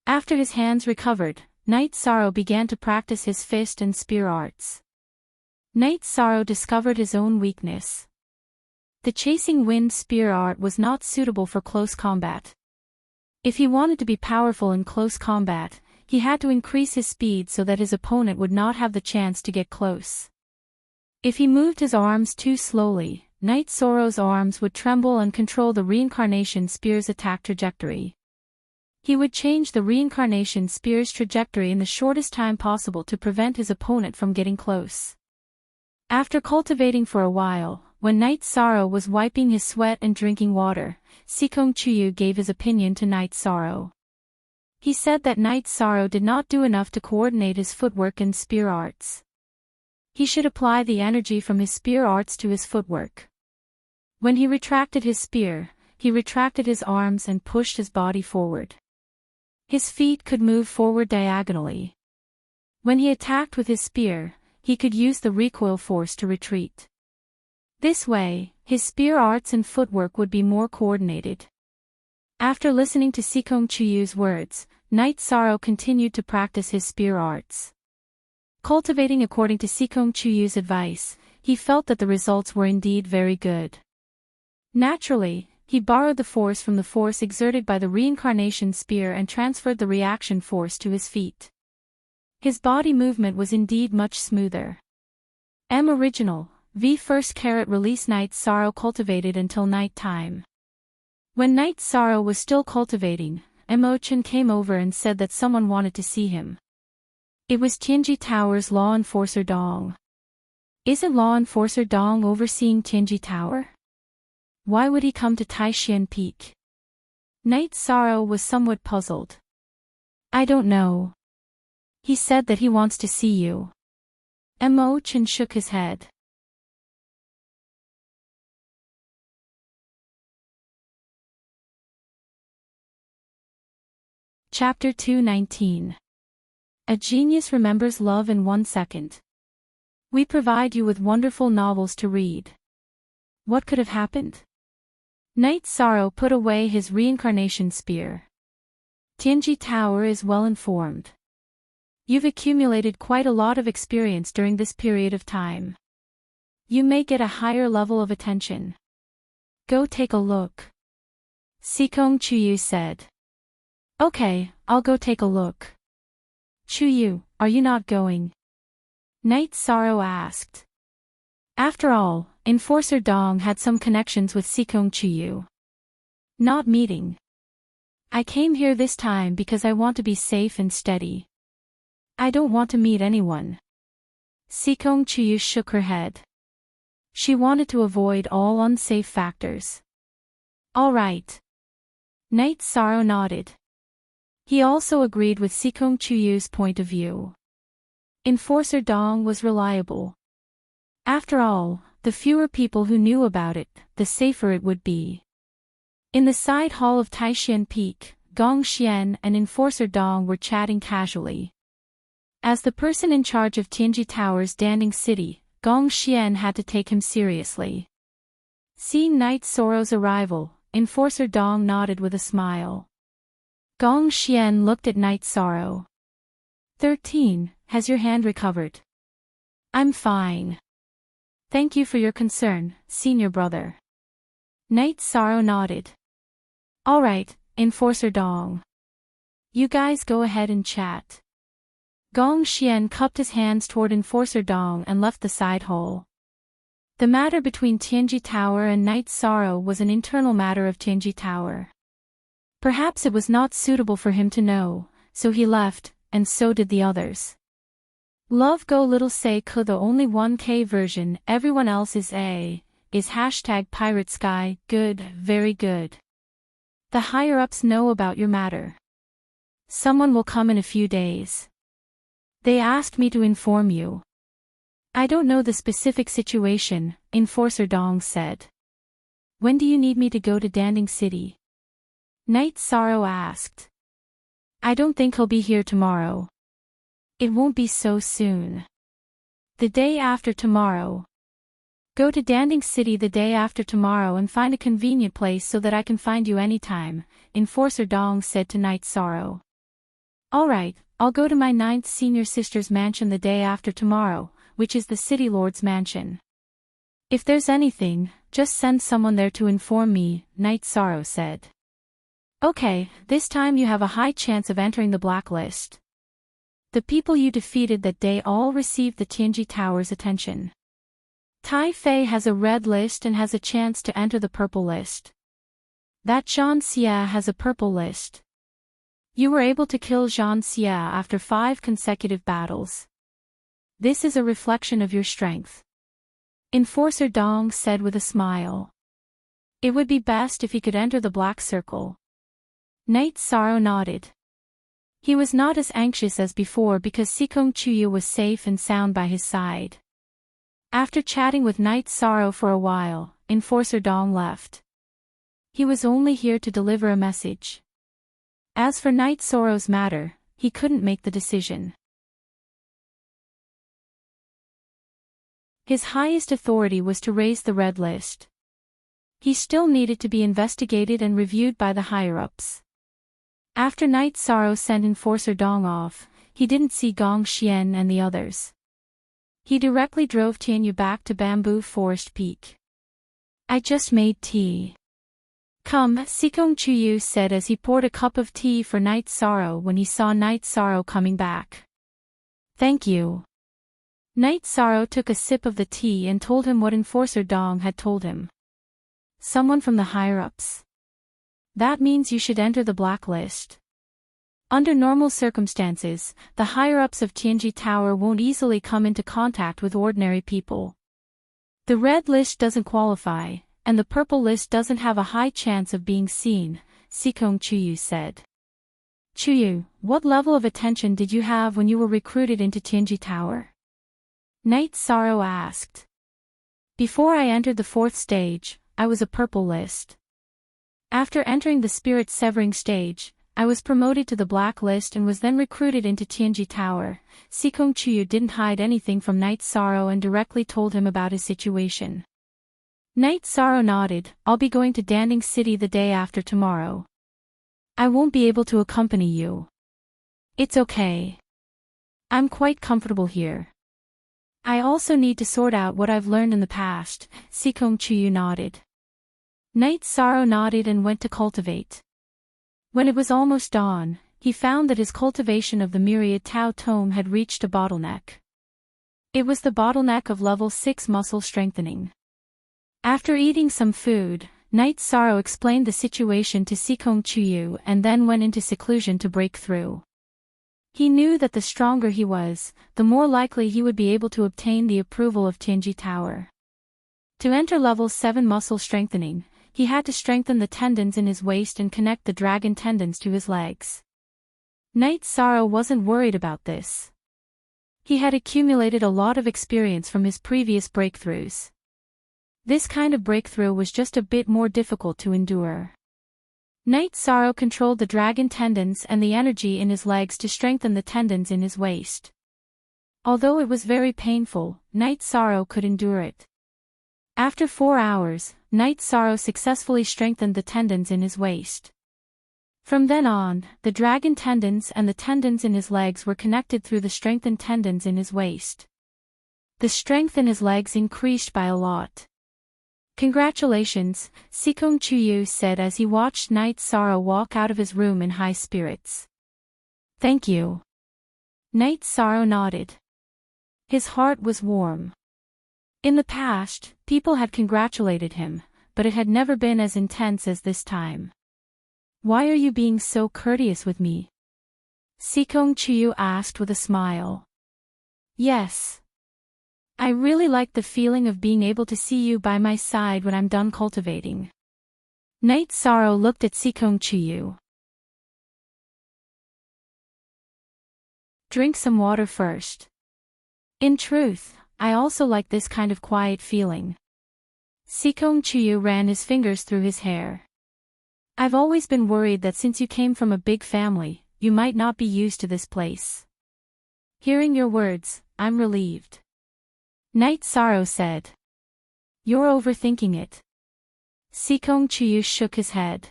After his hands recovered, Night Sorrow began to practice his fist and spear arts. Night Sorrow discovered his own weakness. The chasing wind spear art was not suitable for close combat. If he wanted to be powerful in close combat, he had to increase his speed so that his opponent would not have the chance to get close. If he moved his arms too slowly, Night Sorrow's arms would tremble and control the reincarnation spear's attack trajectory. He would change the reincarnation spear's trajectory in the shortest time possible to prevent his opponent from getting close. After cultivating for a while, when Night Sorrow was wiping his sweat and drinking water, Sikong Chuyu gave his opinion to Night Sorrow. He said that Night Sorrow did not do enough to coordinate his footwork and spear arts. He should apply the energy from his spear arts to his footwork. When he retracted his spear, he retracted his arms and pushed his body forward. His feet could move forward diagonally. When he attacked with his spear, he could use the recoil force to retreat. This way, his spear arts and footwork would be more coordinated. After listening to Sikong Chuyu's words, Knight Sorrow continued to practice his spear arts. Cultivating according to Sikong Chuyu's advice, he felt that the results were indeed very good. Naturally, he borrowed the force from the force exerted by the reincarnation spear and transferred the reaction force to his feet. His body movement was indeed much smoother. Original, v first carat release. Knight Sorrow cultivated until night time. When Knight Sorrow was still cultivating, Chen came over and said that someone wanted to see him. It was Tianji Tower's law enforcer Dong. Isn't law enforcer Dong overseeing Tianji Tower? Why would he come to Taishan Peak? Knight Sorrow was somewhat puzzled. I don't know. He said that he wants to see you. Chen shook his head. Chapter 219. A genius remembers love in 1 second. We provide you with wonderful novels to read. What could have happened? Knight Sorrow put away his reincarnation spear. Tianji Tower is well informed. You've accumulated quite a lot of experience during this period of time. You may get a higher level of attention. Go take a look. Sikong Chuyu said. Okay, I'll go take a look. Chuyu, are you not going? Knight Sorrow asked. After all, Enforcer Dong had some connections with Sikong Chuyu. Not meeting. I came here this time because I want to be safe and steady. I don't want to meet anyone. Sikong Chuyu shook her head. She wanted to avoid all unsafe factors. All right. Knight Sorrow nodded. He also agreed with Sikong Chuyu's point of view. Enforcer Dong was reliable. After all, the fewer people who knew about it, the safer it would be. In the side hall of Taishan Peak, Gong Xian and Enforcer Dong were chatting casually. As the person in charge of Tianji Tower's Danding City, Gong Xian had to take him seriously. Seeing Knight Sorrow's arrival, Enforcer Dong nodded with a smile. Gong Xian looked at Knight Sorrow. 13, has your hand recovered? I'm fine. Thank you for your concern, senior brother. Knight Sorrow nodded. All right, Enforcer Dong. You guys go ahead and chat. Gong Xian cupped his hands toward Enforcer Dong and left the side hall. The matter between Tianji Tower and Knight Sorrow was an internal matter of Tianji Tower. Perhaps it was not suitable for him to know, so he left, and so did the others. Love Go Little Say Ku, the only 1K version, everyone else is hashtag Pirate Sky, good, very good. The higher-ups know about your matter. Someone will come in a few days. They asked me to inform you. I don't know the specific situation, Enforcer Dong said. When do you need me to go to Danding City? Knight Sorrow asked. I don't think he'll be here tomorrow. It won't be so soon. The day after tomorrow. Go to Danding City the day after tomorrow and find a convenient place so that I can find you anytime, Enforcer Dong said to Knight Sorrow. All right, I'll go to my 9th senior sister's mansion the day after tomorrow, which is the City Lord's mansion. If there's anything, just send someone there to inform me, Knight Sorrow said. Okay, this time you have a high chance of entering the blacklist. The people you defeated that day all received the Tianji Tower's attention. Tai Fei has a red list and has a chance to enter the purple list. That Zhang Xia has a purple list. You were able to kill Zhang Xia after 5 consecutive battles. This is a reflection of your strength. Enforcer Dong said with a smile. It would be best if he could enter the black circle. Knight Sorrow nodded. He was not as anxious as before because Sikong Chuyu was safe and sound by his side. After chatting with Knight Sorrow for a while, Enforcer Dong left. He was only here to deliver a message. As for Night Sorrow's matter, he couldn't make the decision. His highest authority was to raise the red list. He still needed to be investigated and reviewed by the higher-ups. After Night Sorrow sent Enforcer Dong off, he didn't see Gong Xian and the others. He directly drove Tianyu back to Bamboo Forest Peak. I just made tea. Come, Sikong Chuyu said as he poured a cup of tea for Night Sorrow when he saw Night Sorrow coming back. Thank you. Night Sorrow took a sip of the tea and told him what Enforcer Dong had told him. Someone from the higher-ups. That means you should enter the blacklist. Under normal circumstances, the higher-ups of Tianji Tower won't easily come into contact with ordinary people. The red list doesn't qualify, and the purple list doesn't have a high chance of being seen, Sikong Chuyu said. Chuyu, what level of attention did you have when you were recruited into Tianji Tower? Night Sorrow asked. Before I entered the 4th stage, I was a purple list. After entering the spirit severing stage, I was promoted to the black list and was then recruited into Tianji Tower. Sikong Chuyu didn't hide anything from Night Sorrow and directly told him about his situation. Night Sorrow nodded. I'll be going to Danding City the day after tomorrow. I won't be able to accompany you. It's okay. I'm quite comfortable here. I also need to sort out what I've learned in the past. Sikong Chuyu nodded. Night Sorrow nodded and went to cultivate. When it was almost dawn, he found that his cultivation of the myriad Tao Tome had reached a bottleneck. It was the bottleneck of level 6 muscle strengthening. After eating some food, Night Sorrow explained the situation to Sikong Chuyu and then went into seclusion to break through. He knew that the stronger he was, the more likely he would be able to obtain the approval of Tianji Tower. To enter level 7 muscle strengthening, he had to strengthen the tendons in his waist and connect the dragon tendons to his legs. Night Sorrow wasn't worried about this. He had accumulated a lot of experience from his previous breakthroughs. This kind of breakthrough was just a bit more difficult to endure. Night Sorrow controlled the dragon tendons and the energy in his legs to strengthen the tendons in his waist. Although it was very painful, Night Sorrow could endure it. After 4 hours, Night Sorrow successfully strengthened the tendons in his waist. From then on, the dragon tendons and the tendons in his legs were connected through the strengthened tendons in his waist. The strength in his legs increased by a lot. Congratulations, Sikong Chuyu said as he watched Night Sorrow walk out of his room in high spirits. Thank you. Night Sorrow nodded. His heart was warm. In the past, people had congratulated him, but it had never been as intense as this time. Why are you being so courteous with me? Sikong Chuyu asked with a smile. Yes. I really like the feeling of being able to see you by my side when I'm done cultivating. Night Sorrow looked at Sikong Chuyu. Drink some water first. In truth, I also like this kind of quiet feeling. Sikong Chuyu ran his fingers through his hair. I've always been worried that since you came from a big family, you might not be used to this place. Hearing your words, I'm relieved. Night Sorrow said. You're overthinking it. Sikong Chuyu shook his head.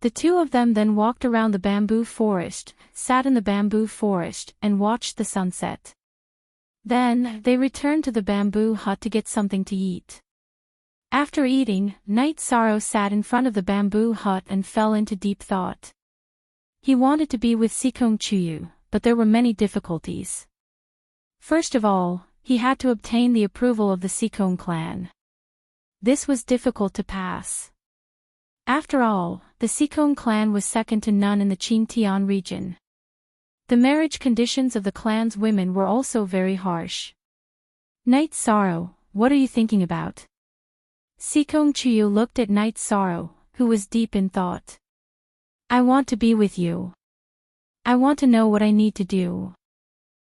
The two of them then walked around the bamboo forest, sat in the bamboo forest, and watched the sunset. Then, they returned to the bamboo hut to get something to eat. After eating, Night Sorrow sat in front of the bamboo hut and fell into deep thought. He wanted to be with Sikong Chuyu, but there were many difficulties. First of all, he had to obtain the approval of the Sikong clan. This was difficult to pass. After all, the Sikong clan was second to none in the Qingtian region. The marriage conditions of the clan's women were also very harsh. Night Sorrow, what are you thinking about? Sikong Chuyu looked at Night Sorrow, who was deep in thought. I want to be with you. I want to know what I need to do.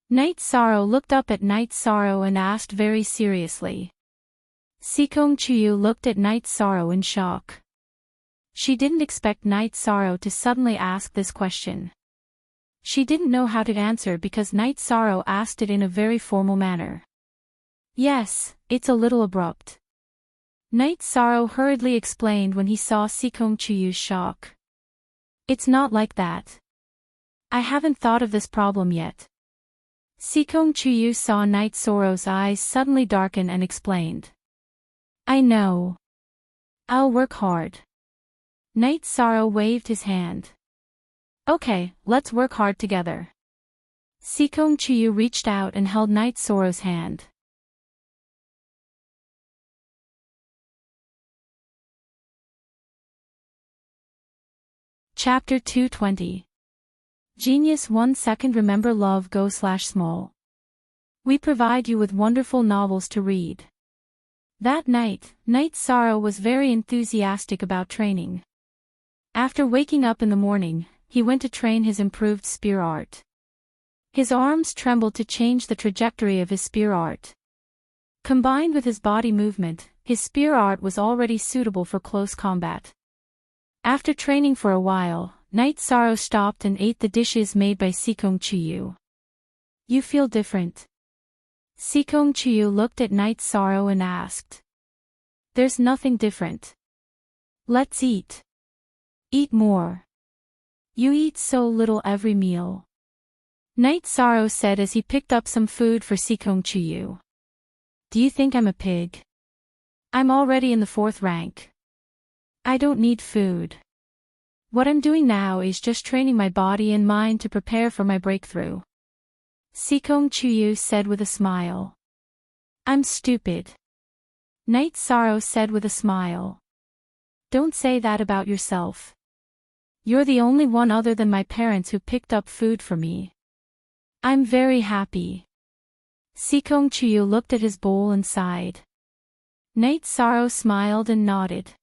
Night Sorrow looked up at Night Sorrow and asked very seriously. Sikong Chuyu looked at Night Sorrow in shock. She didn't expect Night Sorrow to suddenly ask this question. She didn't know how to answer because Night Sorrow asked it in a very formal manner. Yes, it's a little abrupt. Night Sorrow hurriedly explained when he saw Sikong Chuyu's shock. It's not like that. I haven't thought of this problem yet. Sikong Chuyu saw Night Sorrow's eyes suddenly darken and explained. I know. I'll work hard. Night Sorrow waved his hand. Okay, let's work hard together. Sikong Chuyu reached out and held Night Sorrow's hand. Chapter 220. Genius 1 second. Remember love go/small. We provide you with wonderful novels to read. That night, Night Sorrow was very enthusiastic about training. After waking up in the morning, he went to train his improved spear art. His arms trembled to change the trajectory of his spear art. Combined with his body movement, his spear art was already suitable for close combat. After training for a while, Night Sorrow stopped and ate the dishes made by Sikong Chuyu. You feel different. Sikong Chuyu looked at Night Sorrow and asked. There's nothing different. Let's eat. Eat more. You eat so little every meal. Night Sorrow said as he picked up some food for Sikong Chuyu. Do you think I'm a pig? I'm already in the 4th rank. I don't need food. What I'm doing now is just training my body and mind to prepare for my breakthrough. Sikong Chuyu said with a smile. I'm stupid. Night Sorrow said with a smile. Don't say that about yourself. You're the only one other than my parents who picked up food for me. I'm very happy. Sikong Chuyu looked at his bowl and sighed. Night Sorrow smiled and nodded.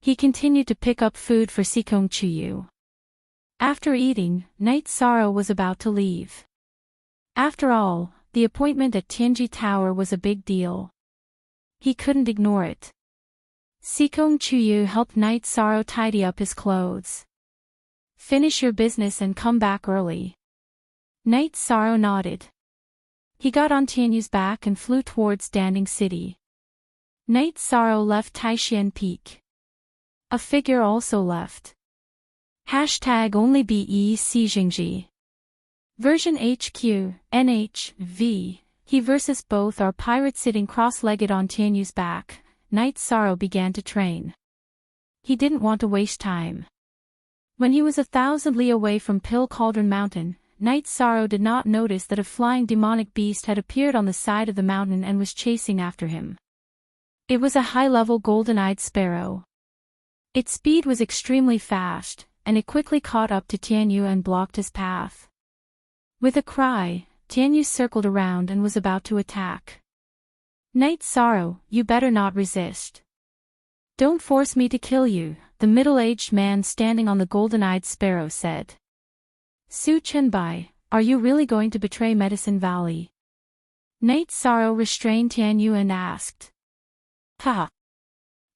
He continued to pick up food for Sikong Chuyu. After eating, Night Sorrow was about to leave. After all, the appointment at Tianji Tower was a big deal. He couldn't ignore it. Sikong Chuyu helped Night Sorrow tidy up his clothes. Finish your business and come back early. Night Sorrow nodded. He got on Tianyu's back and flew towards Danding City. Night Sorrow left Taishian Peak. A figure also left. Hashtag only BE Xijingji. Version HQ, NHV. He versus both are pirates sitting cross-legged on Tianyu's back. Night Sorrow began to train. He didn't want to waste time. When he was 1,000 li away from Pill Cauldron Mountain, Night Sorrow did not notice that a flying demonic beast had appeared on the side of the mountain and was chasing after him. It was a high-level golden-eyed sparrow. Its speed was extremely fast, and it quickly caught up to Tianyu and blocked his path. With a cry, Tianyu circled around and was about to attack. Night Sorrow, you better not resist. Don't force me to kill you, the middle-aged man standing on the golden-eyed sparrow said. Su Chenbai, are you really going to betray Medicine Valley? Night Sorrow restrained Tianyu and asked. Ha!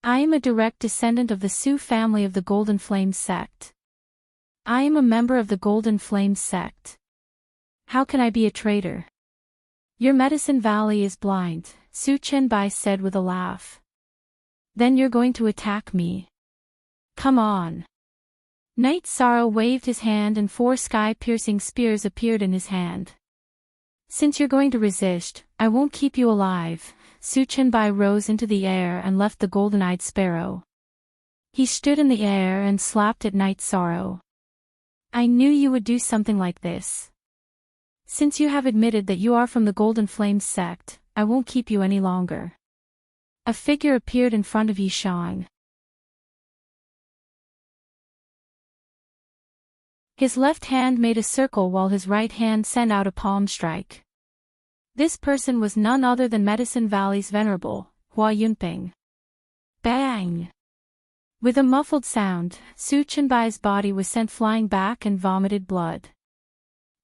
I am a direct descendant of the Su family of the Golden Flame sect. I am a member of the Golden Flame sect. How can I be a traitor? Your Medicine Valley is blind, Su Chenbai said with a laugh. Then you're going to attack me. Come on. Night Sorrow waved his hand and 4 sky-piercing spears appeared in his hand. Since you're going to resist, I won't keep you alive. Su Chenbai rose into the air and left the golden-eyed sparrow. He stood in the air and slapped at Night Sorrow. I knew you would do something like this. Since you have admitted that you are from the Golden Flame sect, I won't keep you any longer. A figure appeared in front of Yishang. His left hand made a circle while his right hand sent out a palm strike. This person was none other than Medicine Valley's venerable, Hua Yunping. Bang! With a muffled sound, Su Chenbai's body was sent flying back and vomited blood.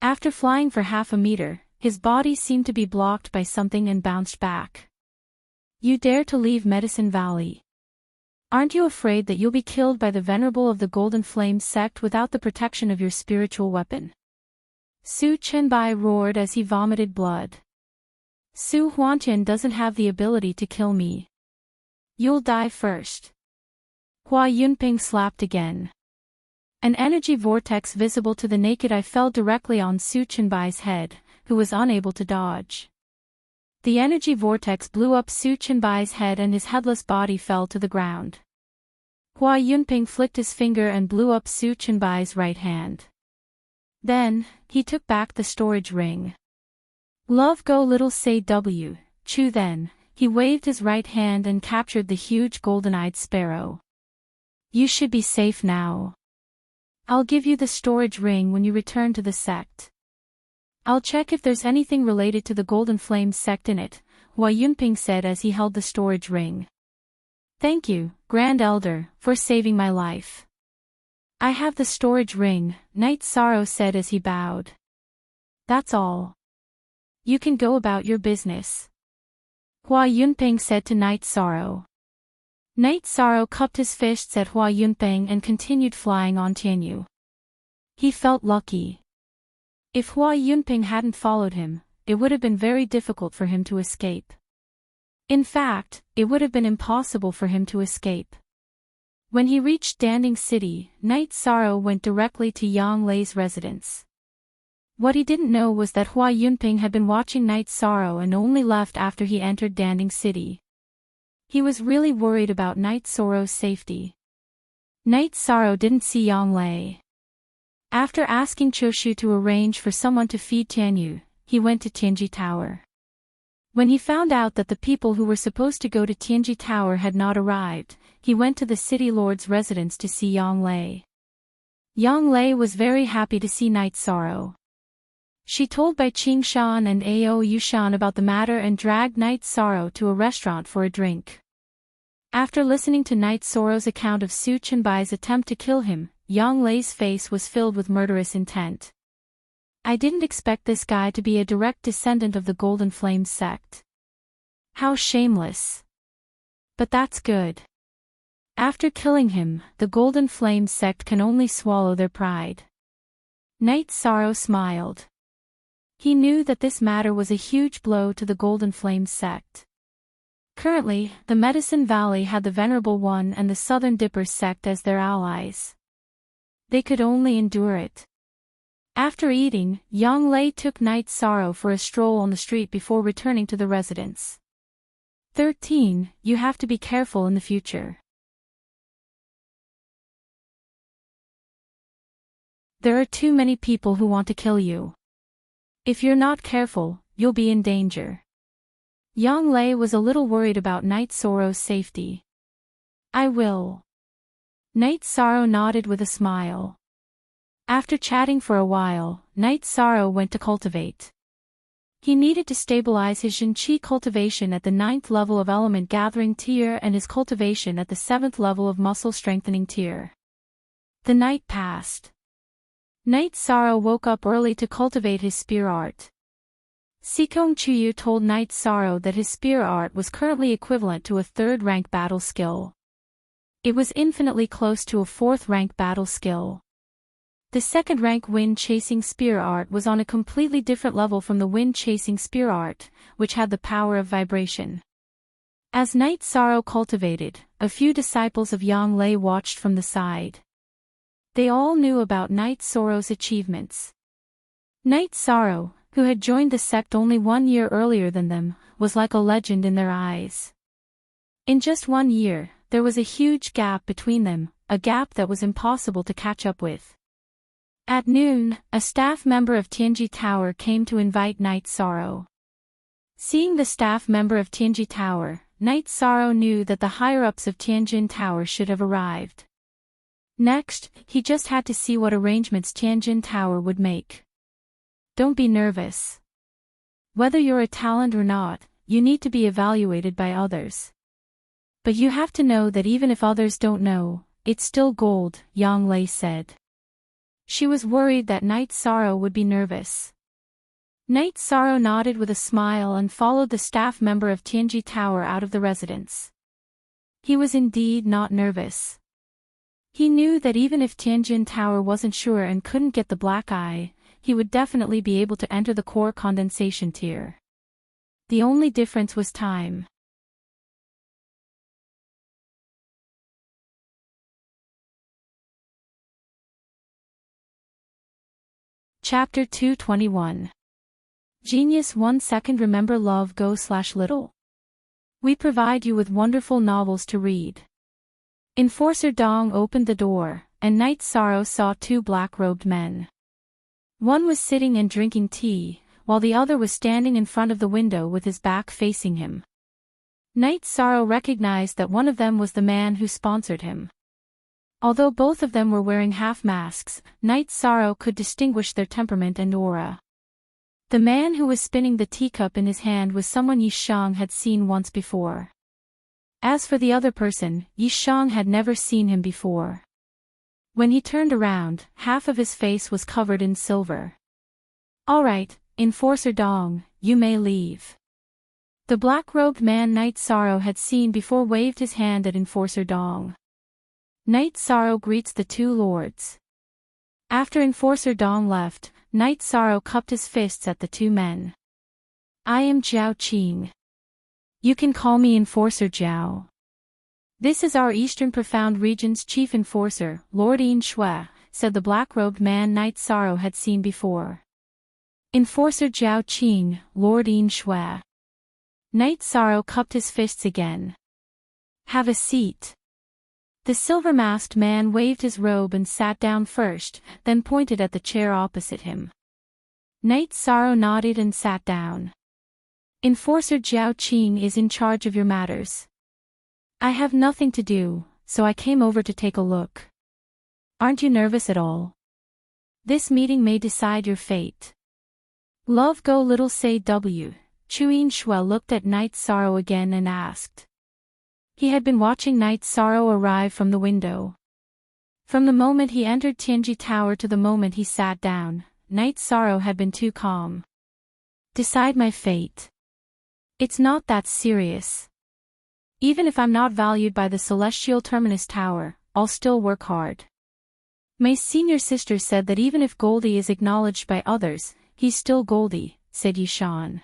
After flying for half a meter, his body seemed to be blocked by something and bounced back. You dare to leave Medicine Valley? Aren't you afraid that you'll be killed by the venerable of the Golden Flame sect without the protection of your spiritual weapon? Su Chenbai roared as he vomited blood. Su Huantian doesn't have the ability to kill me. You'll die first. Hua Yunping slapped again. An energy vortex visible to the naked eye fell directly on Su Chenbai's head, who was unable to dodge. The energy vortex blew up Su Chenbai's head and his headless body fell to the ground. Hua Yunping flicked his finger and blew up Su Chenbai's right hand. Then, he took back the storage ring. Love go little say W, Chu then, he waved his right hand and captured the huge golden-eyed sparrow. You should be safe now. I'll give you the storage ring when you return to the sect. I'll check if there's anything related to the Golden Flame sect in it, Hua Yunping said as he held the storage ring. Thank you, Grand Elder, for saving my life. I have the storage ring, Night Sorrow said as he bowed. That's all. You can go about your business. Hua Yunping said to Night Sorrow. Night Sorrow cupped his fists at Hua Yunping and continued flying on Tianyu. He felt lucky. If Hua Yunping hadn't followed him, it would have been very difficult for him to escape. In fact, it would have been impossible for him to escape. When he reached Danding City, Night Sorrow went directly to Yang Lei's residence. What he didn't know was that Hua Yunping had been watching Night Sorrow and only left after he entered Danding City. He was really worried about Night Sorrow's safety. Night Sorrow didn't see Yang Lei. After asking Choshu to arrange for someone to feed Tianyu, he went to Tianji Tower. When he found out that the people who were supposed to go to Tianji Tower had not arrived, he went to the city lord's residence to see Yang Lei. Yang Lei was very happy to see Night Sorrow. She told Bai Qingshan and Ao Yushan about the matter and dragged Night Sorrow to a restaurant for a drink. After listening to Night Sorrow's account of Su Chenbai's attempt to kill him, Yang Lei's face was filled with murderous intent. I didn't expect this guy to be a direct descendant of the Golden Flame sect. How shameless. But that's good. After killing him, the Golden Flame sect can only swallow their pride. Night Sorrow smiled. He knew that this matter was a huge blow to the Golden Flame sect. Currently, the Medicine Valley had the Venerable One and the Southern Dipper sect as their allies. They could only endure it. After eating, Yang Lei took Night Sorrow for a stroll on the street before returning to the residence. 13. You have to be careful in the future. There are too many people who want to kill you. If you're not careful, you'll be in danger. Yang Lei was a little worried about Night Sorrow's safety. I will. Night Sorrow nodded with a smile. After chatting for a while, Night Sorrow went to cultivate. He needed to stabilize his Jinqi cultivation at the 9th level of Element Gathering tier and his cultivation at the 7th level of Muscle Strengthening tier. The night passed. Night Sorrow woke up early to cultivate his spear art. Sikong Chuyu told Night Sorrow that his spear art was currently equivalent to a 3rd rank battle skill. It was infinitely close to a 4th rank battle skill. The 2nd rank wind chasing spear art was on a completely different level from the wind chasing spear art, which had the power of vibration. As Night Sorrow cultivated, a few disciples of Yang Lei watched from the side. They all knew about Night Sorrow's achievements. Night Sorrow, who had joined the sect only 1 year earlier than them, was like a legend in their eyes. In just 1 year, there was a huge gap between them, a gap that was impossible to catch up with. At noon, a staff member of Tianji Tower came to invite Night Sorrow. Seeing the staff member of Tianji Tower, Night Sorrow knew that the higher-ups of Tianjin Tower should have arrived. Next, he just had to see what arrangements Tianjin Tower would make. Don't be nervous. Whether you're a talent or not, you need to be evaluated by others. But you have to know that even if others don't know, it's still gold, Yang Lei said. She was worried that Night Sorrow would be nervous. Knight Sorrow nodded with a smile and followed the staff member of Tianji Tower out of the residence. He was indeed not nervous. He knew that even if Tianjin Tower wasn't sure and couldn't get the black eye, he would definitely be able to enter the core condensation tier. The only difference was time. Chapter 221. Genius 1 second. Remember Love Go/Little? We provide you with wonderful novels to read. Enforcer Dong opened the door, and Knight Sorrow saw two black-robed men. One was sitting and drinking tea, while the other was standing in front of the window with his back facing him. Knight Sorrow recognized that one of them was the man who sponsored him. Although both of them were wearing half-masks, Knight Sorrow could distinguish their temperament and aura. The man who was spinning the teacup in his hand was someone Yi Shang had seen once before. As for the other person, Yi Shang had never seen him before. When he turned around, half of his face was covered in silver. "All right, Enforcer Dong, you may leave." The black-robed man Knight Sorrow had seen before waved his hand at Enforcer Dong. Knight Sorrow greets the two lords. After Enforcer Dong left, Knight Sorrow cupped his fists at the two men. "I am Zhao Qing. You can call me Enforcer Zhao. This is our Eastern Profound Region's chief enforcer, Lord Yin Shui," said the black-robed man Knight Sorrow had seen before. "Enforcer Zhao Qing, Lord Yin Shui." Knight Sorrow cupped his fists again. "Have a seat." The silver-masked man waved his robe and sat down first, then pointed at the chair opposite him. Knight Sorrow nodded and sat down. "Enforcer Zhao Qing is in charge of your matters. I have nothing to do, so I came over to take a look. Aren't you nervous at all? This meeting may decide your fate." Love Go Little Say W. Chuyin Shui looked at Knight Sorrow again and asked. He had been watching Knight Sorrow arrive from the window. From the moment he entered Tianji Tower to the moment he sat down, Knight Sorrow had been too calm. "Decide my fate. It's not that serious. Even if I'm not valued by the Celestial Terminus Tower, I'll still work hard. My senior sister said that even if Goldie is acknowledged by others, he's still Goldie," said Yishan.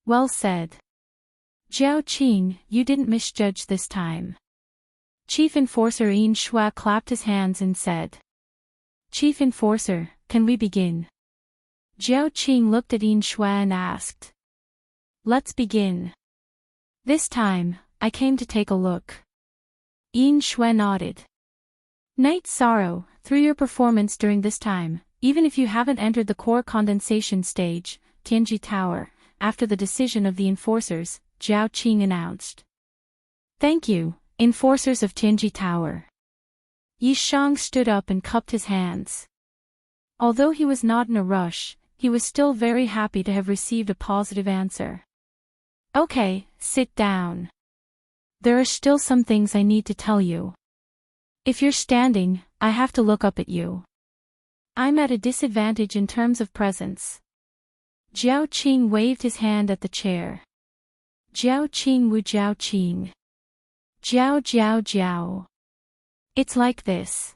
"Well said. Zhao Qing, you didn't misjudge this time." Chief Enforcer Yin Shui clapped his hands and said. "Chief Enforcer, can we begin?" Zhao Qing looked at Yin Shui and asked. "Let's begin. This time, I came to take a look." Yin Shui nodded. "Knight Sorrow, through your performance during this time, even if you haven't entered the core condensation stage, Tianji Tower, after the decision of the enforcers," Zhao Qing announced. "Thank you, enforcers of Tianji Tower." Yi Shang stood up and cupped his hands. Although he was not in a rush, he was still very happy to have received a positive answer. "Okay, sit down. There are still some things I need to tell you. If you're standing, I have to look up at you. I'm at a disadvantage in terms of presence." Zhao Qing waved his hand at the chair. "Zhao Qing Wu Zhao Qing. Zhao Zhao Zhao. It's like this.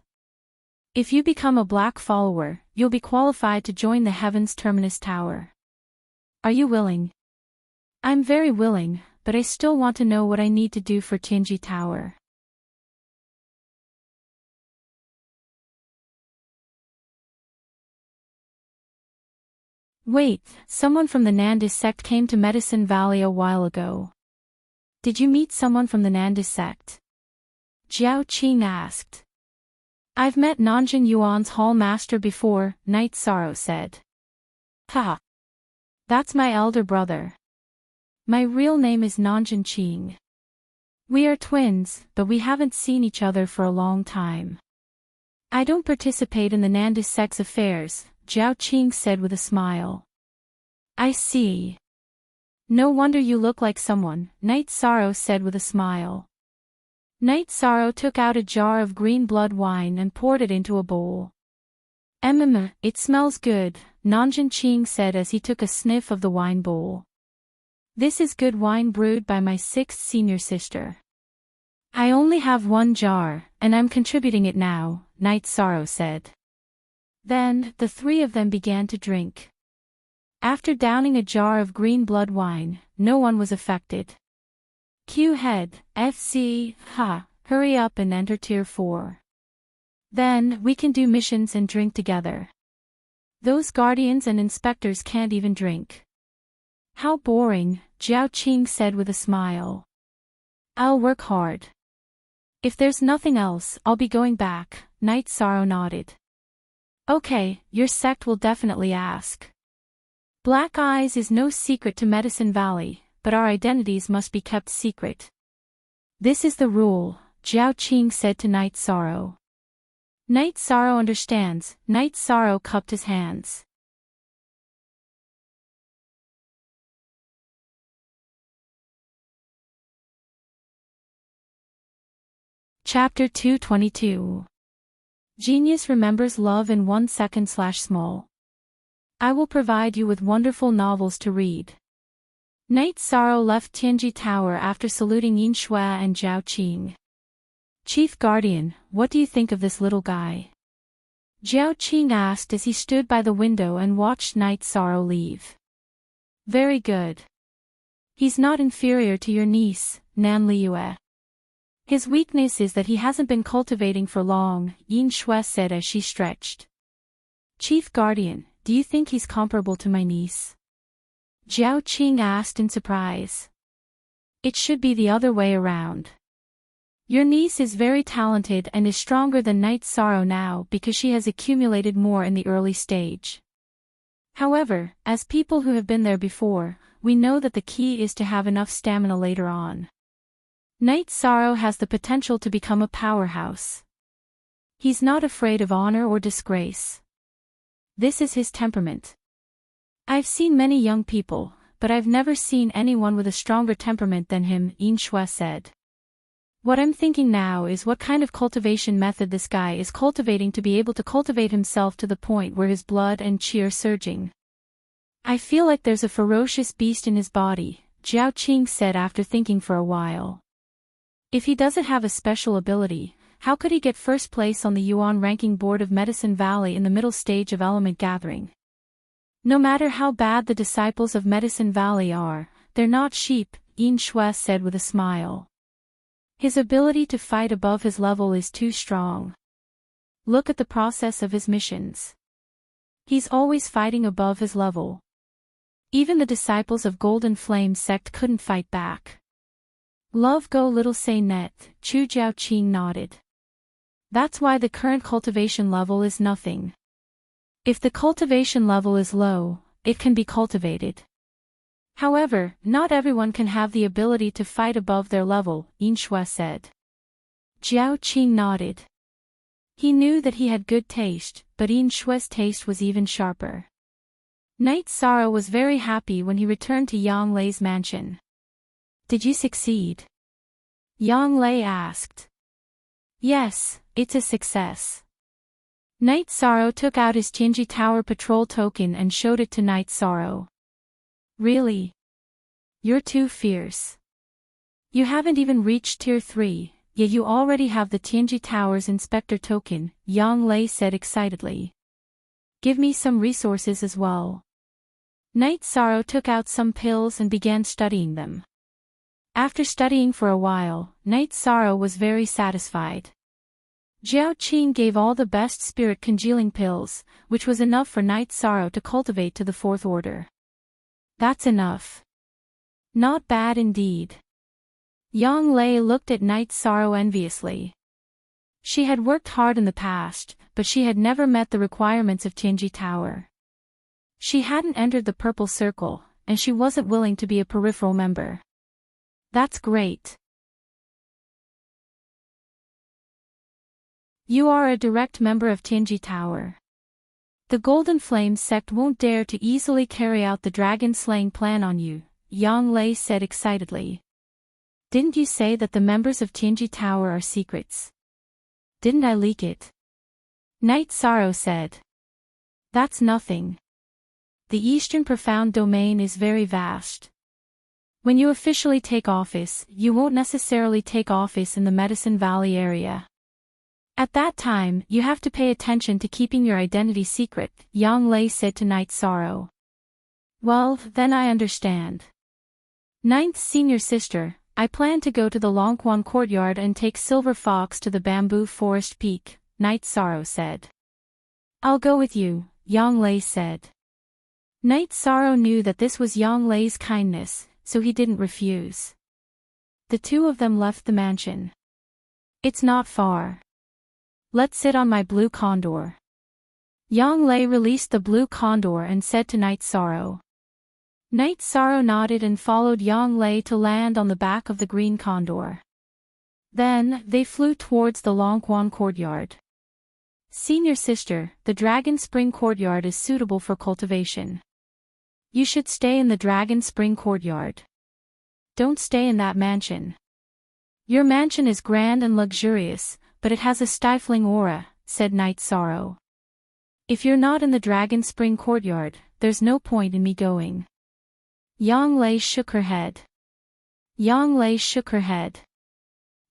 If you become a black follower, you'll be qualified to join the Heaven's Terminus Tower. Are you willing?" "I'm very willing, but I still want to know what I need to do for Tianji Tower." "Wait, someone from the Nandis sect came to Medicine Valley a while ago. Did you meet someone from the Nandis sect?" Zhao Qing asked. "I've met Nanjing Yuan's Hall Master before," Knight Sorrow said. "Ha! That's my elder brother. My real name is Nanjing Qing. We are twins, but we haven't seen each other for a long time. I don't participate in the Nandis sect's affairs," Zhao Qing said with a smile. "I see. No wonder you look like someone," Knight Sorrow said with a smile. Knight Sorrow took out a jar of green blood wine and poured it into a bowl. It smells good, Nanjun Qing said as he took a sniff of the wine bowl. This is good wine brewed by my 6th senior sister. I only have 1 jar, and I'm contributing it now, Night Sorrow said. Then, the 3 of them began to drink. After downing a jar of green blood wine, no one was affected. Q head, FC, hurry up and enter tier 4. Then, we can do missions and drink together. Those guardians and inspectors can't even drink. How boring, Jiao Qing said with a smile. I'll work hard. If there's nothing else, I'll be going back, Night Sorrow nodded. Okay, your sect will definitely ask. Black Eyes is no secret to Medicine Valley, but our identities must be kept secret. This is the rule, Jiao Qing said to Night Sorrow. Night Sorrow understands, Night Sorrow cupped his hands. Chapter 222. Genius remembers love in 1 second/small. I will provide you with wonderful novels to read. Night Sorrow left Tianji Tower after saluting Yin Shui and Jiao Qing. Chief Guardian, what do you think of this little guy? Jiao Qing asked as he stood by the window and watched Night Sorrow leave. Very good. He's not inferior to your niece, Nan Liyue. His weakness is that he hasn't been cultivating for long, Yin Shui said as she stretched. Chief Guardian, do you think he's comparable to my niece? Jiao Qing asked in surprise. It should be the other way around. Your niece is very talented and is stronger than Night Sorrow now because she has accumulated more in the early stage. However, as people who have been there before, we know that the key is to have enough stamina later on. Night Sorrow has the potential to become a powerhouse. He's not afraid of honor or disgrace. This is his temperament. I've seen many young people, but I've never seen anyone with a stronger temperament than him, Yin Shui said. What I'm thinking now is what kind of cultivation method this guy is cultivating to be able to cultivate himself to the point where his blood and qi are surging. I feel like there's a ferocious beast in his body, Jiao Qing said after thinking for a while. If he doesn't have a special ability, how could he get first place on the Yuan ranking board of Medicine Valley in the middle stage of element gathering? No matter how bad the disciples of Medicine Valley are, they're not sheep, Yin Shui said with a smile. His ability to fight above his level is too strong. Look at the process of his missions. He's always fighting above his level. Even the disciples of Golden Flame sect couldn't fight back. Love go little say net, Chu Jiao Qing nodded. That's why the current cultivation level is nothing. If the cultivation level is low, it can be cultivated. However, not everyone can have the ability to fight above their level, Yin Shui said. Jiao Qing nodded. He knew that he had good taste, but Yin Shui's taste was even sharper. Night Sorrow was very happy when he returned to Yang Lei's mansion. Did you succeed? Yang Lei asked. Yes, it's a success. Night Sorrow took out his Tianji Tower patrol token and showed it to Night Sorrow. Really? You're too fierce. You haven't even reached tier 3, yet you already have the Tianji Tower's inspector token, Yang Lei said excitedly. Give me some resources as well. Night Sorrow took out some pills and began studying them. After studying for a while, Night Sorrow was very satisfied. Jiao Qing gave all the best spirit congealing pills, which was enough for Night Sorrow to cultivate to the 4th order. That's enough. Not bad indeed. Yang Lei looked at Night Sorrow enviously. She had worked hard in the past, but she had never met the requirements of Tianji Tower. She hadn't entered the purple circle, and she wasn't willing to be a peripheral member. That's great. You are a direct member of Tianji Tower. The Golden Flame sect won't dare to easily carry out the dragon-slaying plan on you, Yang Lei said excitedly. Didn't you say that the members of Tianji Tower are secrets? Didn't I leak it? Night Sorrow said. That's nothing. The Eastern Profound Domain is very vast. When you officially take office, you won't necessarily take office in the Medicine Valley area. At that time, you have to pay attention to keeping your identity secret, Yang Lei said to Night Sorrow. Well, then I understand. Ninth Senior Sister, I plan to go to the Longquan Courtyard and take Silver Fox to the Bamboo Forest Peak, Night Sorrow said. I'll go with you, Yang Lei said. Night Sorrow knew that this was Yang Lei's kindness, so he didn't refuse. The two of them left the mansion. It's not far. Let's sit on my blue condor. Yang Lei released the blue condor and said to Night Sorrow. Night Sorrow nodded and followed Yang Lei to land on the back of the green condor. Then, they flew towards the Longquan Courtyard. Senior Sister, the Dragon Spring Courtyard is suitable for cultivation. You should stay in the Dragon Spring Courtyard. Don't stay in that mansion. Your mansion is grand and luxurious, but it has a stifling aura, said Night Sorrow. If you're not in the Dragon Spring Courtyard, there's no point in me going. Yang Lei shook her head. Yang Lei shook her head.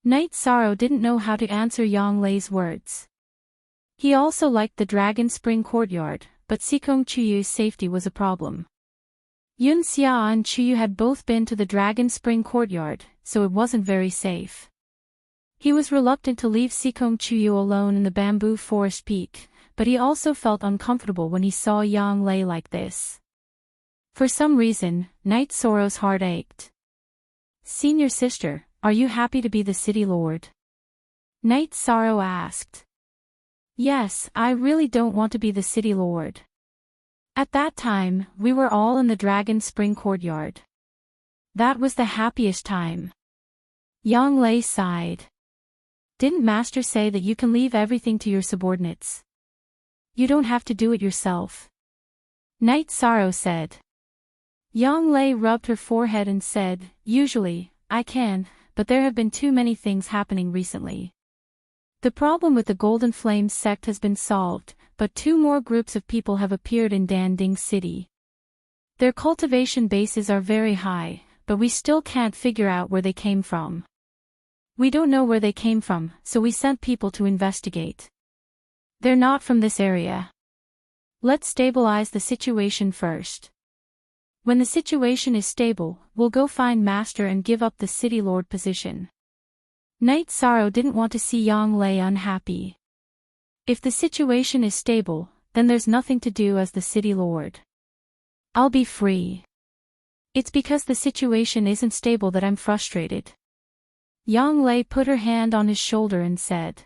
Night Sorrow didn't know how to answer Yang Lei's words. He also liked the Dragon Spring Courtyard, but Sikong Chuyu's safety was a problem. Yun Xia and Chuyu had both been to the Dragon Spring Courtyard, so it wasn't very safe. He was reluctant to leave Sikong Chuyu alone in the Bamboo Forest Peak, but he also felt uncomfortable when he saw Yang Lei like this. For some reason, Night Sorrow's heart ached. Senior Sister, are you happy to be the city lord? Night Sorrow asked. Yes, I really don't want to be the city lord. At that time, we were all in the Dragon Spring Courtyard. That was the happiest time. Yang Lei sighed. Didn't Master say that you can leave everything to your subordinates? You don't have to do it yourself. Night Sorrow said. Yang Lei rubbed her forehead and said, Usually, I can, but there have been too many things happening recently. The problem with the Golden Flames sect has been solved, but two more groups of people have appeared in Danding City. Their cultivation bases are very high, but we still can't figure out where they came from. We don't know where they came from, so we sent people to investigate. They're not from this area. Let's stabilize the situation first. When the situation is stable, we'll go find Master and give up the City Lord position. Night Sorrow didn't want to see Yang Lei unhappy. If the situation is stable, then there's nothing to do as the City Lord. I'll be free. It's because the situation isn't stable that I'm frustrated. Yang Lei put her hand on his shoulder and said.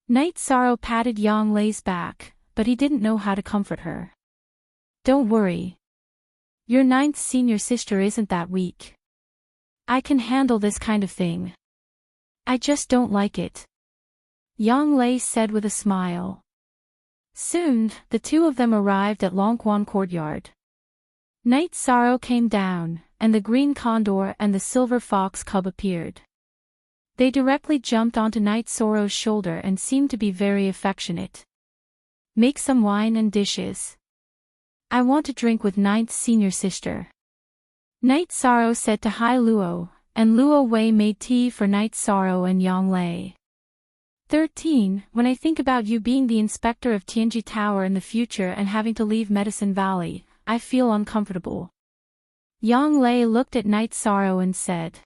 Night Sorrow patted Yang Lei's back, but he didn't know how to comfort her. Don't worry. Your ninth senior sister isn't that weak. I can handle this kind of thing. I just don't like it. Yang Lei said with a smile. Soon, the two of them arrived at Longquan Courtyard. Night Sorrow came down, and the green condor and the silver fox cub appeared. They directly jumped onto Night Sorrow's shoulder and seemed to be very affectionate. Make some wine and dishes. I want to drink with ninth senior sister. Night Sorrow said to Hai Luo, and Luo Wei made tea for Night Sorrow and Yang Lei. 13. When I think about you being the inspector of Tianji Tower in the future and having to leave Medicine Valley, I feel uncomfortable. Yang Lei looked at Night Sorrow and said.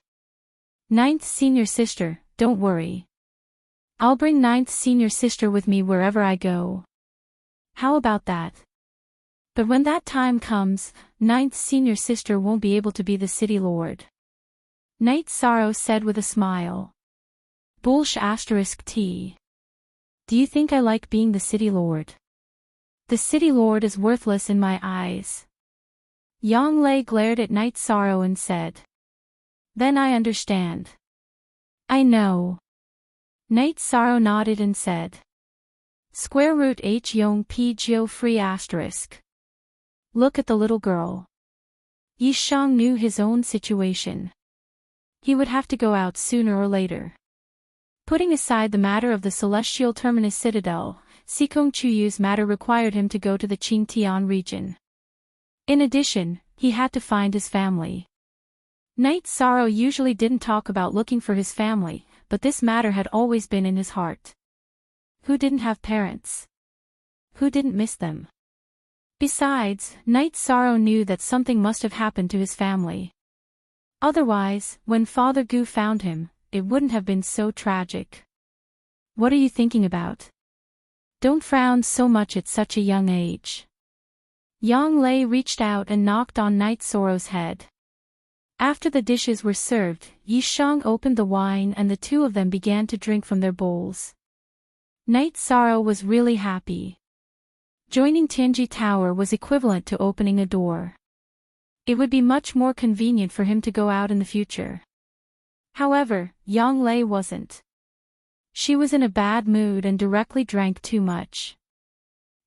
Ninth senior sister, don't worry. I'll bring ninth senior sister with me wherever I go. How about that? But when that time comes, ninth senior sister won't be able to be the city lord. Night Sorrow said with a smile. T. Do you think I like being the city lord? The city lord is worthless in my eyes. Yang Lei glared at Night Sorrow and said. Then I understand. I know. Night Sorrow nodded and said. Square root H Yong P Geo free asterisk. Look at the little girl. Yi Shang knew his own situation. He would have to go out sooner or later. Putting aside the matter of the celestial terminus citadel, Sikong Chuyu's matter required him to go to the Qingtian region. In addition, he had to find his family. Knight Sorrow usually didn't talk about looking for his family, but this matter had always been in his heart. Who didn't have parents? Who didn't miss them? Besides, Knight Sorrow knew that something must have happened to his family. Otherwise, when Father Gu found him, it wouldn't have been so tragic. What are you thinking about? Don't frown so much at such a young age. Yang Lei reached out and knocked on Knight Sorrow's head. After the dishes were served, Yi Shang opened the wine and the two of them began to drink from their bowls. Knight Sorrow was really happy. Joining Tianji Tower was equivalent to opening a door. It would be much more convenient for him to go out in the future. However, Yang Lei wasn't. She was in a bad mood and directly drank too much.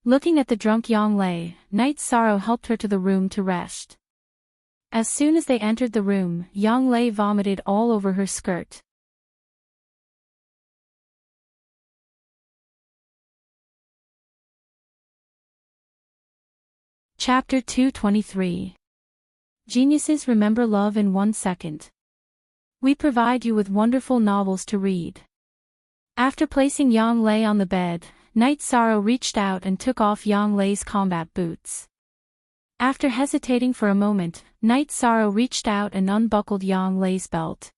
Looking at the drunk Yang Lei, Knight Sorrow helped her to the room to rest. As soon as they entered the room, Yang Lei vomited all over her skirt. Chapter 223. Geniuses remember love in 1 second. We provide you with wonderful novels to read. After placing Yang Lei on the bed, Knight Sorrow reached out and took off Yang Lei's combat boots. After hesitating for a moment, Knight Sorrow reached out and unbuckled Yang Lei's belt.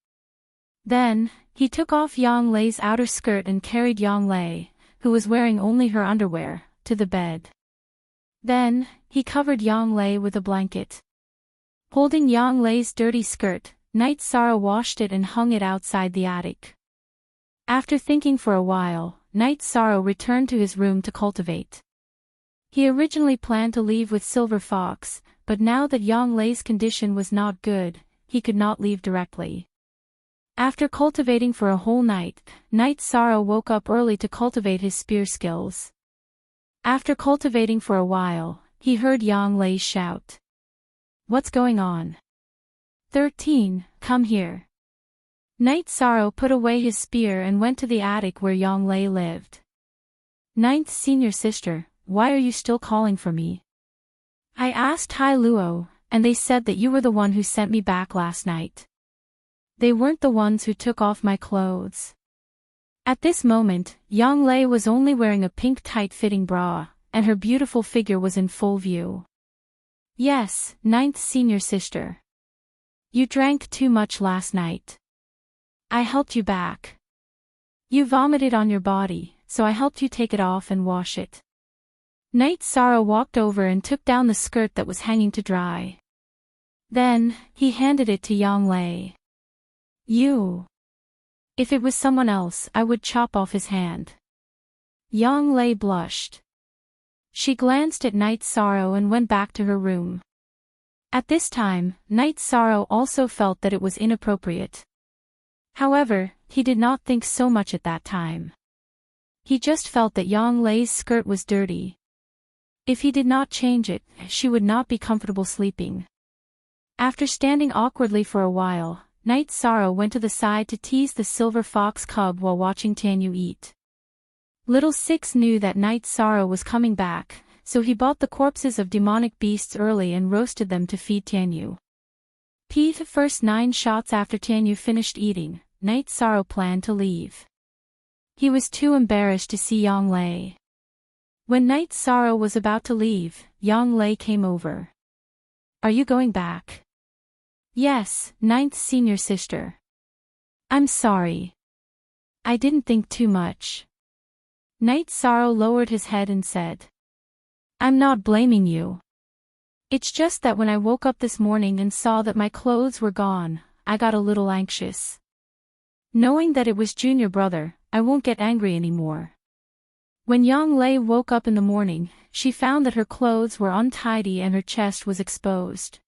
Then, he took off Yang Lei's outer skirt and carried Yang Lei, who was wearing only her underwear, to the bed. Then, he covered Yang Lei with a blanket. Holding Yang Lei's dirty skirt, Knight Sorrow washed it and hung it outside the attic. After thinking for a while, Knight Sorrow returned to his room to cultivate. He originally planned to leave with Silver Fox, but now that Yang Lei's condition was not good, he could not leave directly. After cultivating for a whole night, Knight Sorrow woke up early to cultivate his spear skills. After cultivating for a while, he heard Yang Lei shout. What's going on? 13, come here. Knight Sorrow put away his spear and went to the attic where Yang Lei lived. Ninth senior sister, why are you still calling for me? I asked Hai Luo, and they said that you were the one who sent me back last night. They weren't the ones who took off my clothes. At this moment, Yang Lei was only wearing a pink tight-fitting bra, and her beautiful figure was in full view. Yes, ninth senior sister. You drank too much last night. I helped you back. You vomited on your body, so I helped you take it off and wash it. Knight Sorrow walked over and took down the skirt that was hanging to dry. Then, he handed it to Yang Lei. You. If it was someone else, I would chop off his hand. Yang Lei blushed. She glanced at Knight Sorrow and went back to her room. At this time, Knight Sorrow also felt that it was inappropriate. However, he did not think so much at that time. He just felt that Yang Lei's skirt was dirty. If he did not change it, she would not be comfortable sleeping. After standing awkwardly for a while, Knight Sorrow went to the side to tease the silver fox cub while watching Tianyu eat. Little Six knew that Knight Sorrow was coming back, so he bought the corpses of demonic beasts early and roasted them to feed Tianyu. The first 9 shots after Tianyu finished eating, Knight Sorrow planned to leave. He was too embarrassed to see Yang Lei. When Knight Sorrow was about to leave, Yang Lei came over. Are you going back? Yes, ninth senior sister. I'm sorry. I didn't think too much. Knight Sorrow lowered his head and said. I'm not blaming you. It's just that when I woke up this morning and saw that my clothes were gone, I got a little anxious. Knowing that it was junior brother, I won't get angry anymore. When Yang Lei woke up in the morning, she found that her clothes were untidy and her chest was exposed.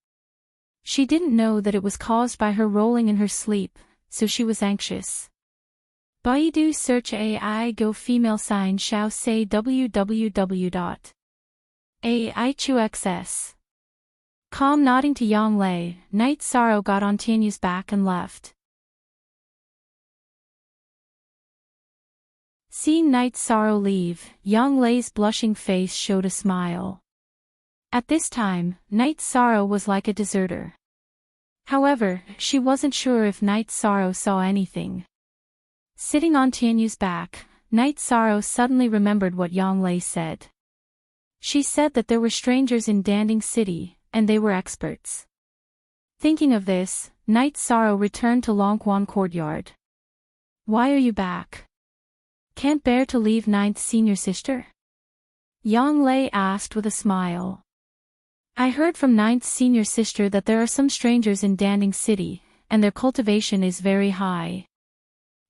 She didn't know that it was caused by her rolling in her sleep, so she was anxious. Baidu search AI go female sign shao say www.aichuxs. Calm nodding to Yang Lei, Knight Sorrow got on Tianyu's back and left. Seeing Night Sorrow leave, Yang Lei's blushing face showed a smile. At this time, Night Sorrow was like a deserter. However, she wasn't sure if Night Sorrow saw anything. Sitting on Tianyu's back, Night Sorrow suddenly remembered what Yang Lei said. She said that there were strangers in Danding City, and they were experts. Thinking of this, Night Sorrow returned to Longquan Courtyard. Why are you back? Can't bear to leave ninth senior sister? Yang Lei asked with a smile. I heard from ninth senior sister that there are some strangers in Danding City, and their cultivation is very high.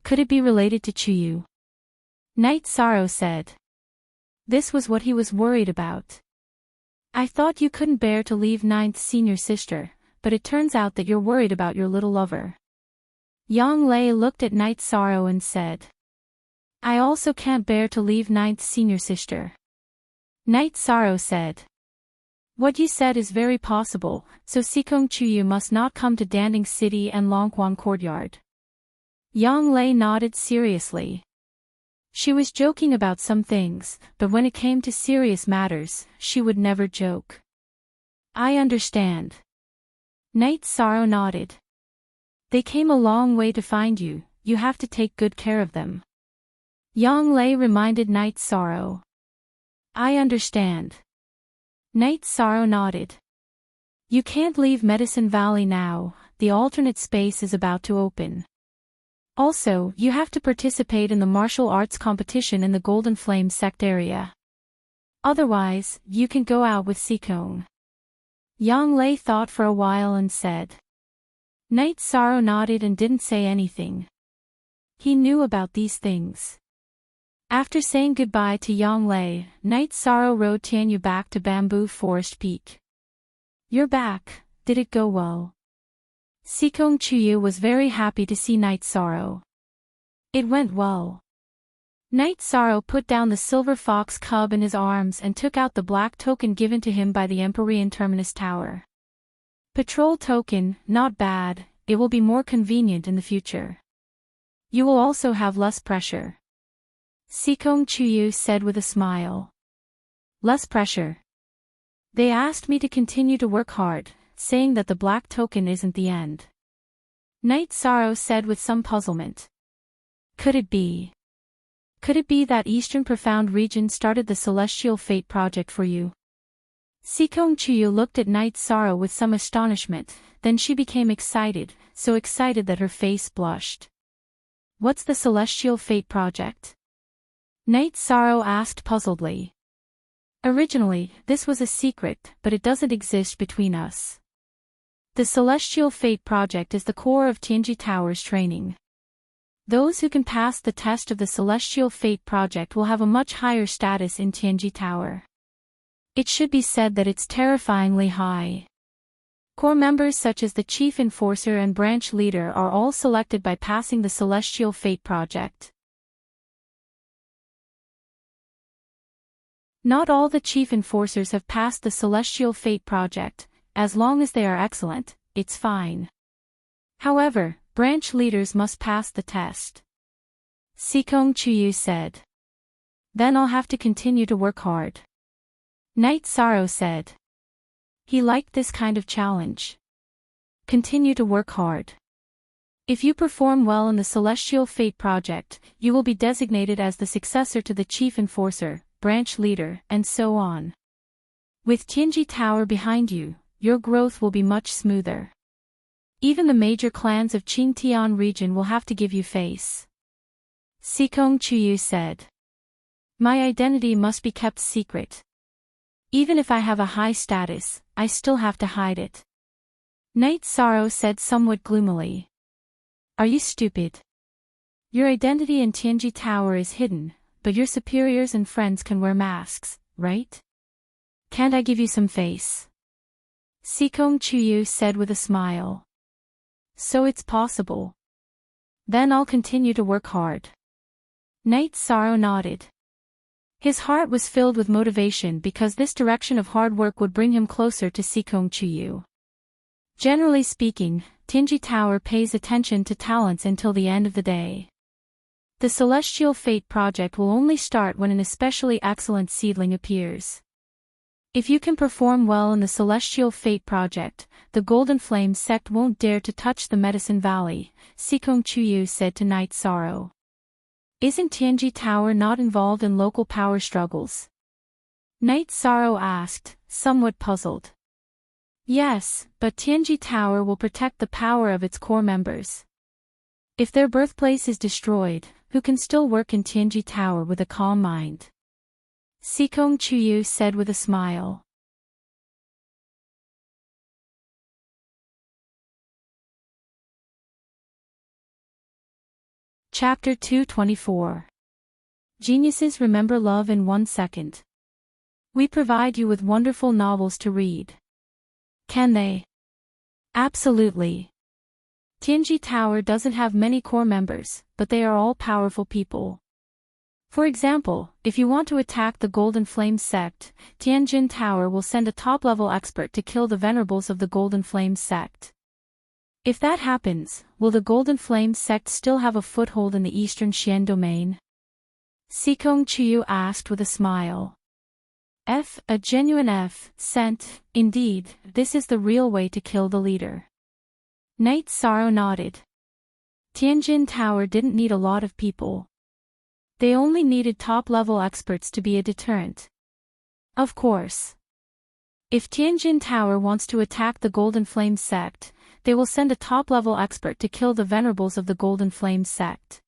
Could it be related to Chuyu? Night Sorrow said. This was what he was worried about. I thought you couldn't bear to leave ninth senior sister, but it turns out that you're worried about your little lover. Yang Lei looked at Night Sorrow and said. I also can't bear to leave ninth senior sister. Night Sorrow said. What you said is very possible, so Sikong Chuyu must not come to Danding City and Longquan Courtyard. Yang Lei nodded seriously. She was joking about some things, but when it came to serious matters, she would never joke. I understand. Night Sorrow nodded. They came a long way to find you, you have to take good care of them. Yang Lei reminded Night Sorrow. I understand. Night Sorrow nodded. You can't leave Medicine Valley now, the alternate space is about to open. Also, you have to participate in the martial arts competition in the Golden Flame sect area. Otherwise, you can go out with Sikong. Yang Lei thought for a while and said. Night Sorrow nodded and didn't say anything. He knew about these things. After saying goodbye to Yang Lei, Night Sorrow rode Tianyu back to Bamboo Forest Peak. You're back, did it go well? Sikong Chuyu was very happy to see Night Sorrow. It went well. Night Sorrow put down the silver fox cub in his arms and took out the black token given to him by the Empyrean Terminus Tower. Patrol token, not bad, it will be more convenient in the future. You will also have less pressure. Sikong Chuyu said with a smile. Less pressure. They asked me to continue to work hard, saying that the black token isn't the end. Night Sorrow said with some puzzlement. Could it be? Could it be that Eastern Profound Region started the Celestial Fate project for you? Sikong Chuyu looked at Night Sorrow with some astonishment, then she became excited, so excited that her face blushed. What's the Celestial Fate project? Night Sorrow asked puzzledly. Originally, this was a secret, but it doesn't exist between us. The Celestial Fate project is the core of Tianji Tower's training. Those who can pass the test of the Celestial Fate project will have a much higher status in Tianji Tower. It should be said that it's terrifyingly high. Core members such as the Chief Enforcer and Branch Leader are all selected by passing the Celestial Fate project. Not all the Chief Enforcers have passed the Celestial Fate project, as long as they are excellent, it's fine. However, Branch Leaders must pass the test. Sikong Chuyu said. Then I'll have to continue to work hard. Night Sorrow said. He liked this kind of challenge. Continue to work hard. If you perform well in the Celestial Fate project, you will be designated as the successor to the Chief Enforcer, Branch Leader, and so on. With Tianji Tower behind you, your growth will be much smoother. Even the major clans of Qingtian region will have to give you face. Sikong Chuyu said. My identity must be kept secret. Even if I have a high status, I still have to hide it. Night Sorrow said somewhat gloomily. Are you stupid? Your identity in Tianji Tower is hidden, but your superiors and friends can wear masks, right? Can't I give you some face? Sikong Chuyu said with a smile. So it's possible. Then I'll continue to work hard. Night Sorrow nodded. His heart was filled with motivation because this direction of hard work would bring him closer to Sikong Chuyu. Generally speaking, Tianji Tower pays attention to talents until the end of the day. The Celestial Fate project will only start when an especially excellent seedling appears. If you can perform well in the Celestial Fate project, the Golden Flame sect won't dare to touch the Medicine Valley, Sikong Chuyu said to Night Sorrow. Isn't Tianji Tower not involved in local power struggles? Night Sorrow asked, somewhat puzzled. Yes, but Tianji Tower will protect the power of its core members. If their birthplace is destroyed, who can still work in Tianji Tower with a calm mind? Sikong Chuyu said with a smile. Chapter 224. Geniuses remember love in 1 second. We provide you with wonderful novels to read. Can they? Absolutely. Tianji Tower doesn't have many core members, but they are all powerful people. For example, if you want to attack the Golden Flame sect, Tianjin Tower will send a top-level expert to kill the venerables of the Golden Flame sect. If that happens, will the Golden Flame sect still have a foothold in the Eastern Xian domain? Sikong Chuyu asked with a smile. A genuine cent, indeed, this is the real way to kill the leader. Night Sorrow nodded. Tianjin Tower didn't need a lot of people. They only needed top-level experts to be a deterrent. Of course. If Tianjin Tower wants to attack the Golden Flame sect, they will send a top-level expert to kill the venerables of the Golden Flame sect.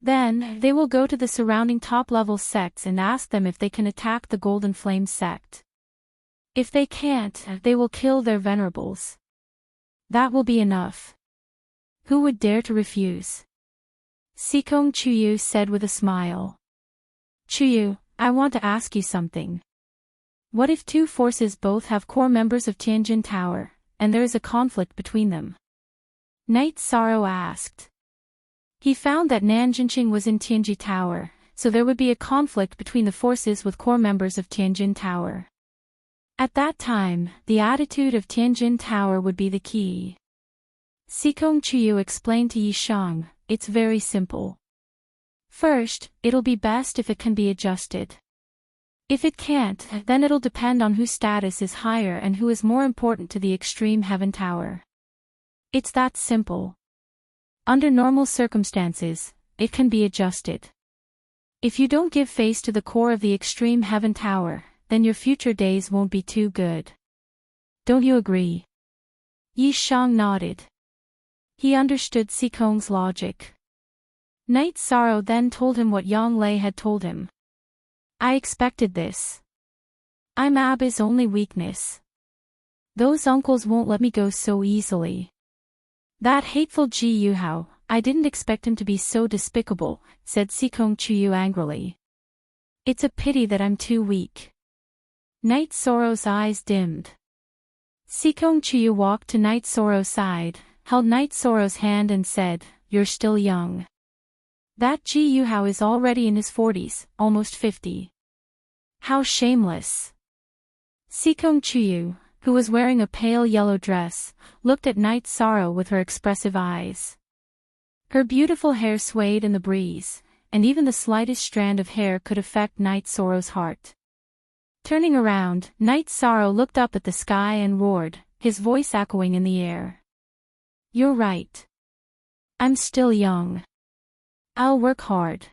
Then, they will go to the surrounding top-level sects and ask them if they can attack the Golden Flame sect. If they can't, they will kill their venerables. That will be enough. Who would dare to refuse? Sikong Chuyu said with a smile. Chuyu, I want to ask you something. What if two forces both have core members of Tianjin Tower, and there is a conflict between them? Night Sorrow asked. He found that Nanjinqing was in Tianji Tower, so there would be a conflict between the forces with core members of Tianjin Tower. At that time, the attitude of Tianjin Tower would be the key. Sikong Chuyu explained to Yishang, it's very simple. First, it'll be best if it can be adjusted. If it can't, then it'll depend on whose status is higher and who is more important to the Extreme Heaven Tower. It's that simple. Under normal circumstances, it can be adjusted. If you don't give face to the core of the Extreme Heaven Tower, then your future days won't be too good. Don't you agree? Yishang nodded. He understood Sikong's logic. Night Sorrow then told him what Yang Lei had told him. I expected this. I'm Abba's only weakness. Those uncles won't let me go so easily. That hateful Ji Yuhao, I didn't expect him to be so despicable, said Sikong Chuyu angrily. It's a pity that I'm too weak. Night Sorrow's eyes dimmed. Sikong Chuyu walked to Night Sorrow's side, held Night Sorrow's hand and said, You're still young. That Ji Yuhao is already in his 40s, almost 50. How shameless. Sikong Chuyu, who was wearing a pale yellow dress, looked at Night Sorrow with her expressive eyes. Her beautiful hair swayed in the breeze, and even the slightest strand of hair could affect Night Sorrow's heart. Turning around, Night Sorrow looked up at the sky and roared, his voice echoing in the air. You're right. I'm still young. I'll work hard.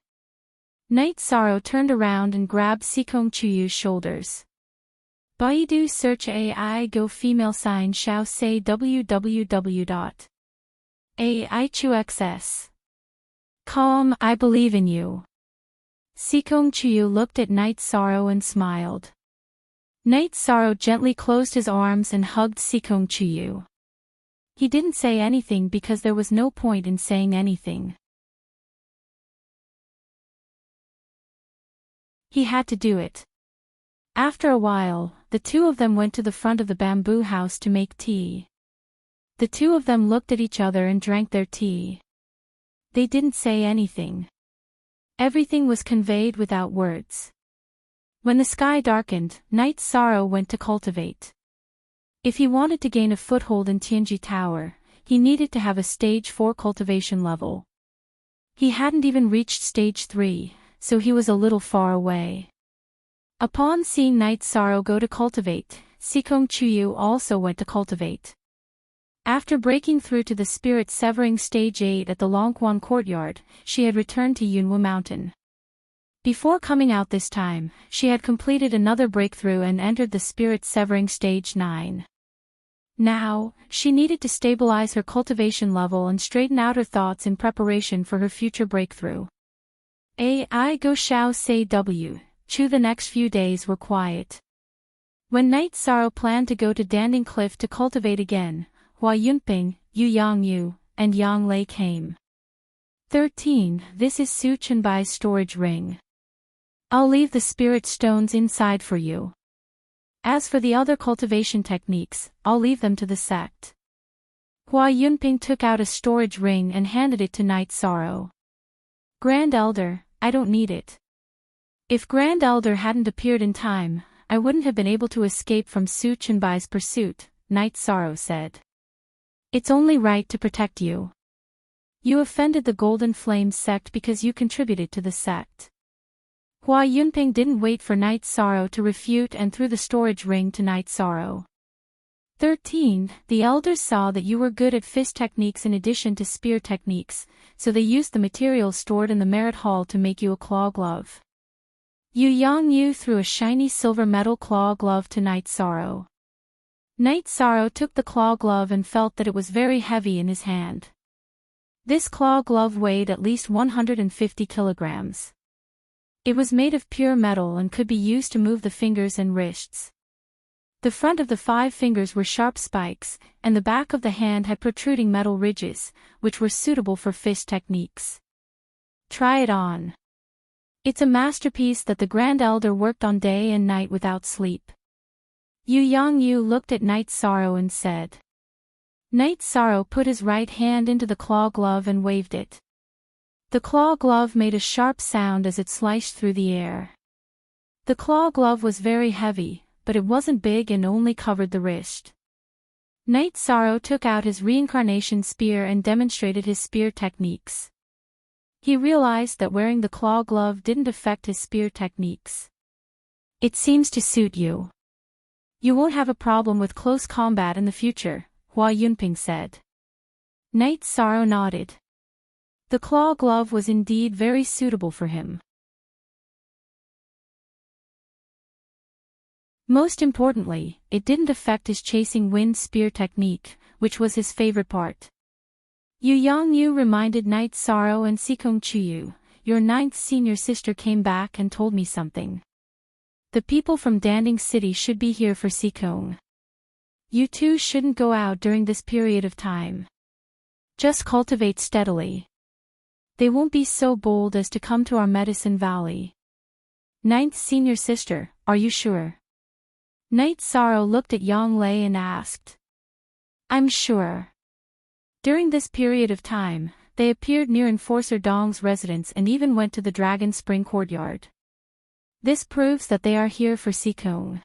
Night Sorrow turned around and grabbed Sikong Chuyu's shoulders. Baidu search AI go female sign shao say www.aichuxs.com I believe in you. Sikong Chuyu looked at Night Sorrow and smiled. Night Sorrow gently closed his arms and hugged Sikong Chuyu. He didn't say anything because there was no point in saying anything. He had to do it. After a while, the two of them went to the front of the bamboo house to make tea. The two of them looked at each other and drank their tea. They didn't say anything. Everything was conveyed without words. When the sky darkened, Night Sorrow went to cultivate. If he wanted to gain a foothold in Tianji Tower, he needed to have a stage 4 cultivation level. He hadn't even reached stage 3, so he was a little far away. Upon seeing Night Sorrow go to cultivate, Sikong Chuyu also went to cultivate. After breaking through to the spirit-severing stage 8 at the Longquan courtyard, she had returned to Yunwu Mountain. Before coming out this time, she had completed another breakthrough and entered the spirit-severing stage 9. Now, she needed to stabilize her cultivation level and straighten out her thoughts in preparation for her future breakthrough. I go shao say w. Chu. The next few days were quiet. When Night Sorrow planned to go to Danding Cliff to cultivate again, Hua Yunping, Yu Yangyu, and Yang Lei came. 13. This is Su Chenbai's storage ring. I'll leave the spirit stones inside for you. As for the other cultivation techniques, I'll leave them to the sect. Hua Yunping took out a storage ring and handed it to Night Sorrow. Grand Elder, I don't need it. If Grand Elder hadn't appeared in time, I wouldn't have been able to escape from Su Chenbai's pursuit, Night Sorrow said. It's only right to protect you. You offended the Golden Flame sect because you contributed to the sect. Hua Yunping didn't wait for Night Sorrow to refute and threw the storage ring to Night Sorrow. 13. The elders saw that you were good at fist techniques in addition to spear techniques, so they used the materials stored in the merit hall to make you a claw glove. Yu Yangyu threw a shiny silver metal claw glove to Night Sorrow. Night Sorrow took the claw glove and felt that it was very heavy in his hand. This claw glove weighed at least 150 kilograms. It was made of pure metal and could be used to move the fingers and wrists. The front of the 5 fingers were sharp spikes, and the back of the hand had protruding metal ridges, which were suitable for fist techniques. Try it on. It's a masterpiece that the Grand Elder worked on day and night without sleep. Yu Yangyu looked at Night Sorrow and said. Night Sorrow put his right hand into the claw glove and waved it. The claw glove made a sharp sound as it sliced through the air. The claw glove was very heavy, but it wasn't big and only covered the wrist. Night Sorrow took out his reincarnation spear and demonstrated his spear techniques. He realized that wearing the claw glove didn't affect his spear techniques. It seems to suit you. You won't have a problem with close combat in the future, Hua Yunping said. Night Sorrow nodded. The claw glove was indeed very suitable for him. Most importantly, it didn't affect his chasing wind spear technique, which was his favorite part. Yu Yangyu reminded Night Sorrow and Sikong Chuyu, your 9th senior sister came back and told me something. The people from Danding City should be here for Sikong. You two shouldn't go out during this period of time. Just cultivate steadily. They won't be so bold as to come to our Medicine Valley. 9th senior sister, are you sure? Night Sorrow looked at Yang Lei and asked. I'm sure. During this period of time, they appeared near Enforcer Dong's residence and even went to the Dragon Spring courtyard. This proves that they are here for Sikong.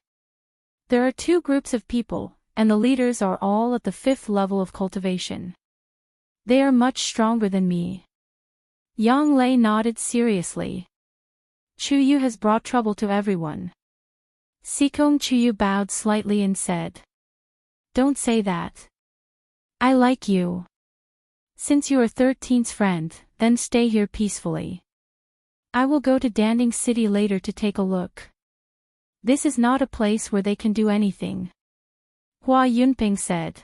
There are 2 groups of people, and the leaders are all at the 5th level of cultivation. They are much stronger than me. Yang Lei nodded seriously. Chuyu has brought trouble to everyone. Sikong Chuyu bowed slightly and said. Don't say that. I like you. Since you are 13's friend, then stay here peacefully. I will go to Danding City later to take a look. This is not a place where they can do anything. Hua Yunping said.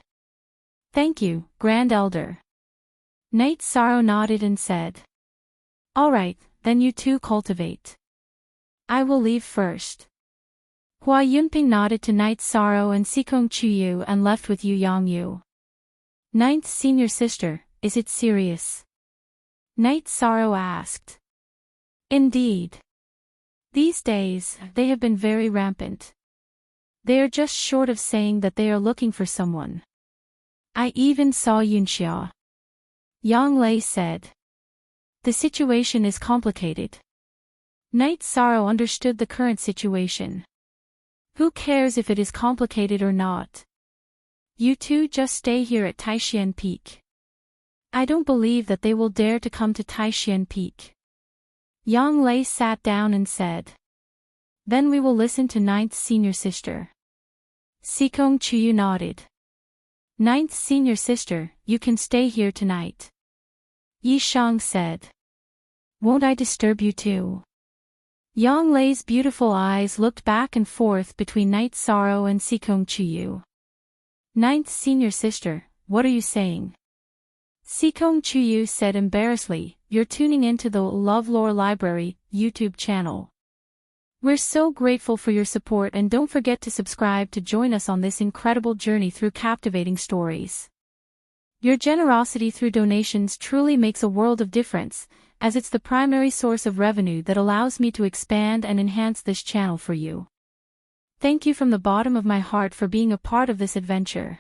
Thank you, Grand Elder. Night Sorrow nodded and said. Alright, then you two cultivate. I will leave first. Hua Yunping nodded to Night Sorrow and Sikong Chuyu and left with Yu Yangyu. 9th senior sister, is it serious? Night Sorrow asked. Indeed. These days, they have been very rampant. They are just short of saying that they are looking for someone. I even saw Yunxia. Yang Lei said. The situation is complicated. Night Sorrow understood the current situation. Who cares if it is complicated or not? You two just stay here at Taishian Peak. I don't believe that they will dare to come to Taishan Peak. Yang Lei sat down and said. Then we will listen to ninth senior sister. Sikong Chuyu nodded. Ninth senior sister, you can stay here tonight. Yi Shang said. Won't I disturb you too? Yang Lei's beautiful eyes looked back and forth between Night Sorrow and Sikong Chuyu. Ninth senior sister, what are you saying? Sikong Chuyu said embarrassedly, you're tuning into the LoveLore Library YouTube channel. We're so grateful for your support and don't forget to subscribe to join us on this incredible journey through captivating stories. Your generosity through donations truly makes a world of difference, as it's the primary source of revenue that allows me to expand and enhance this channel for you. Thank you from the bottom of my heart for being a part of this adventure.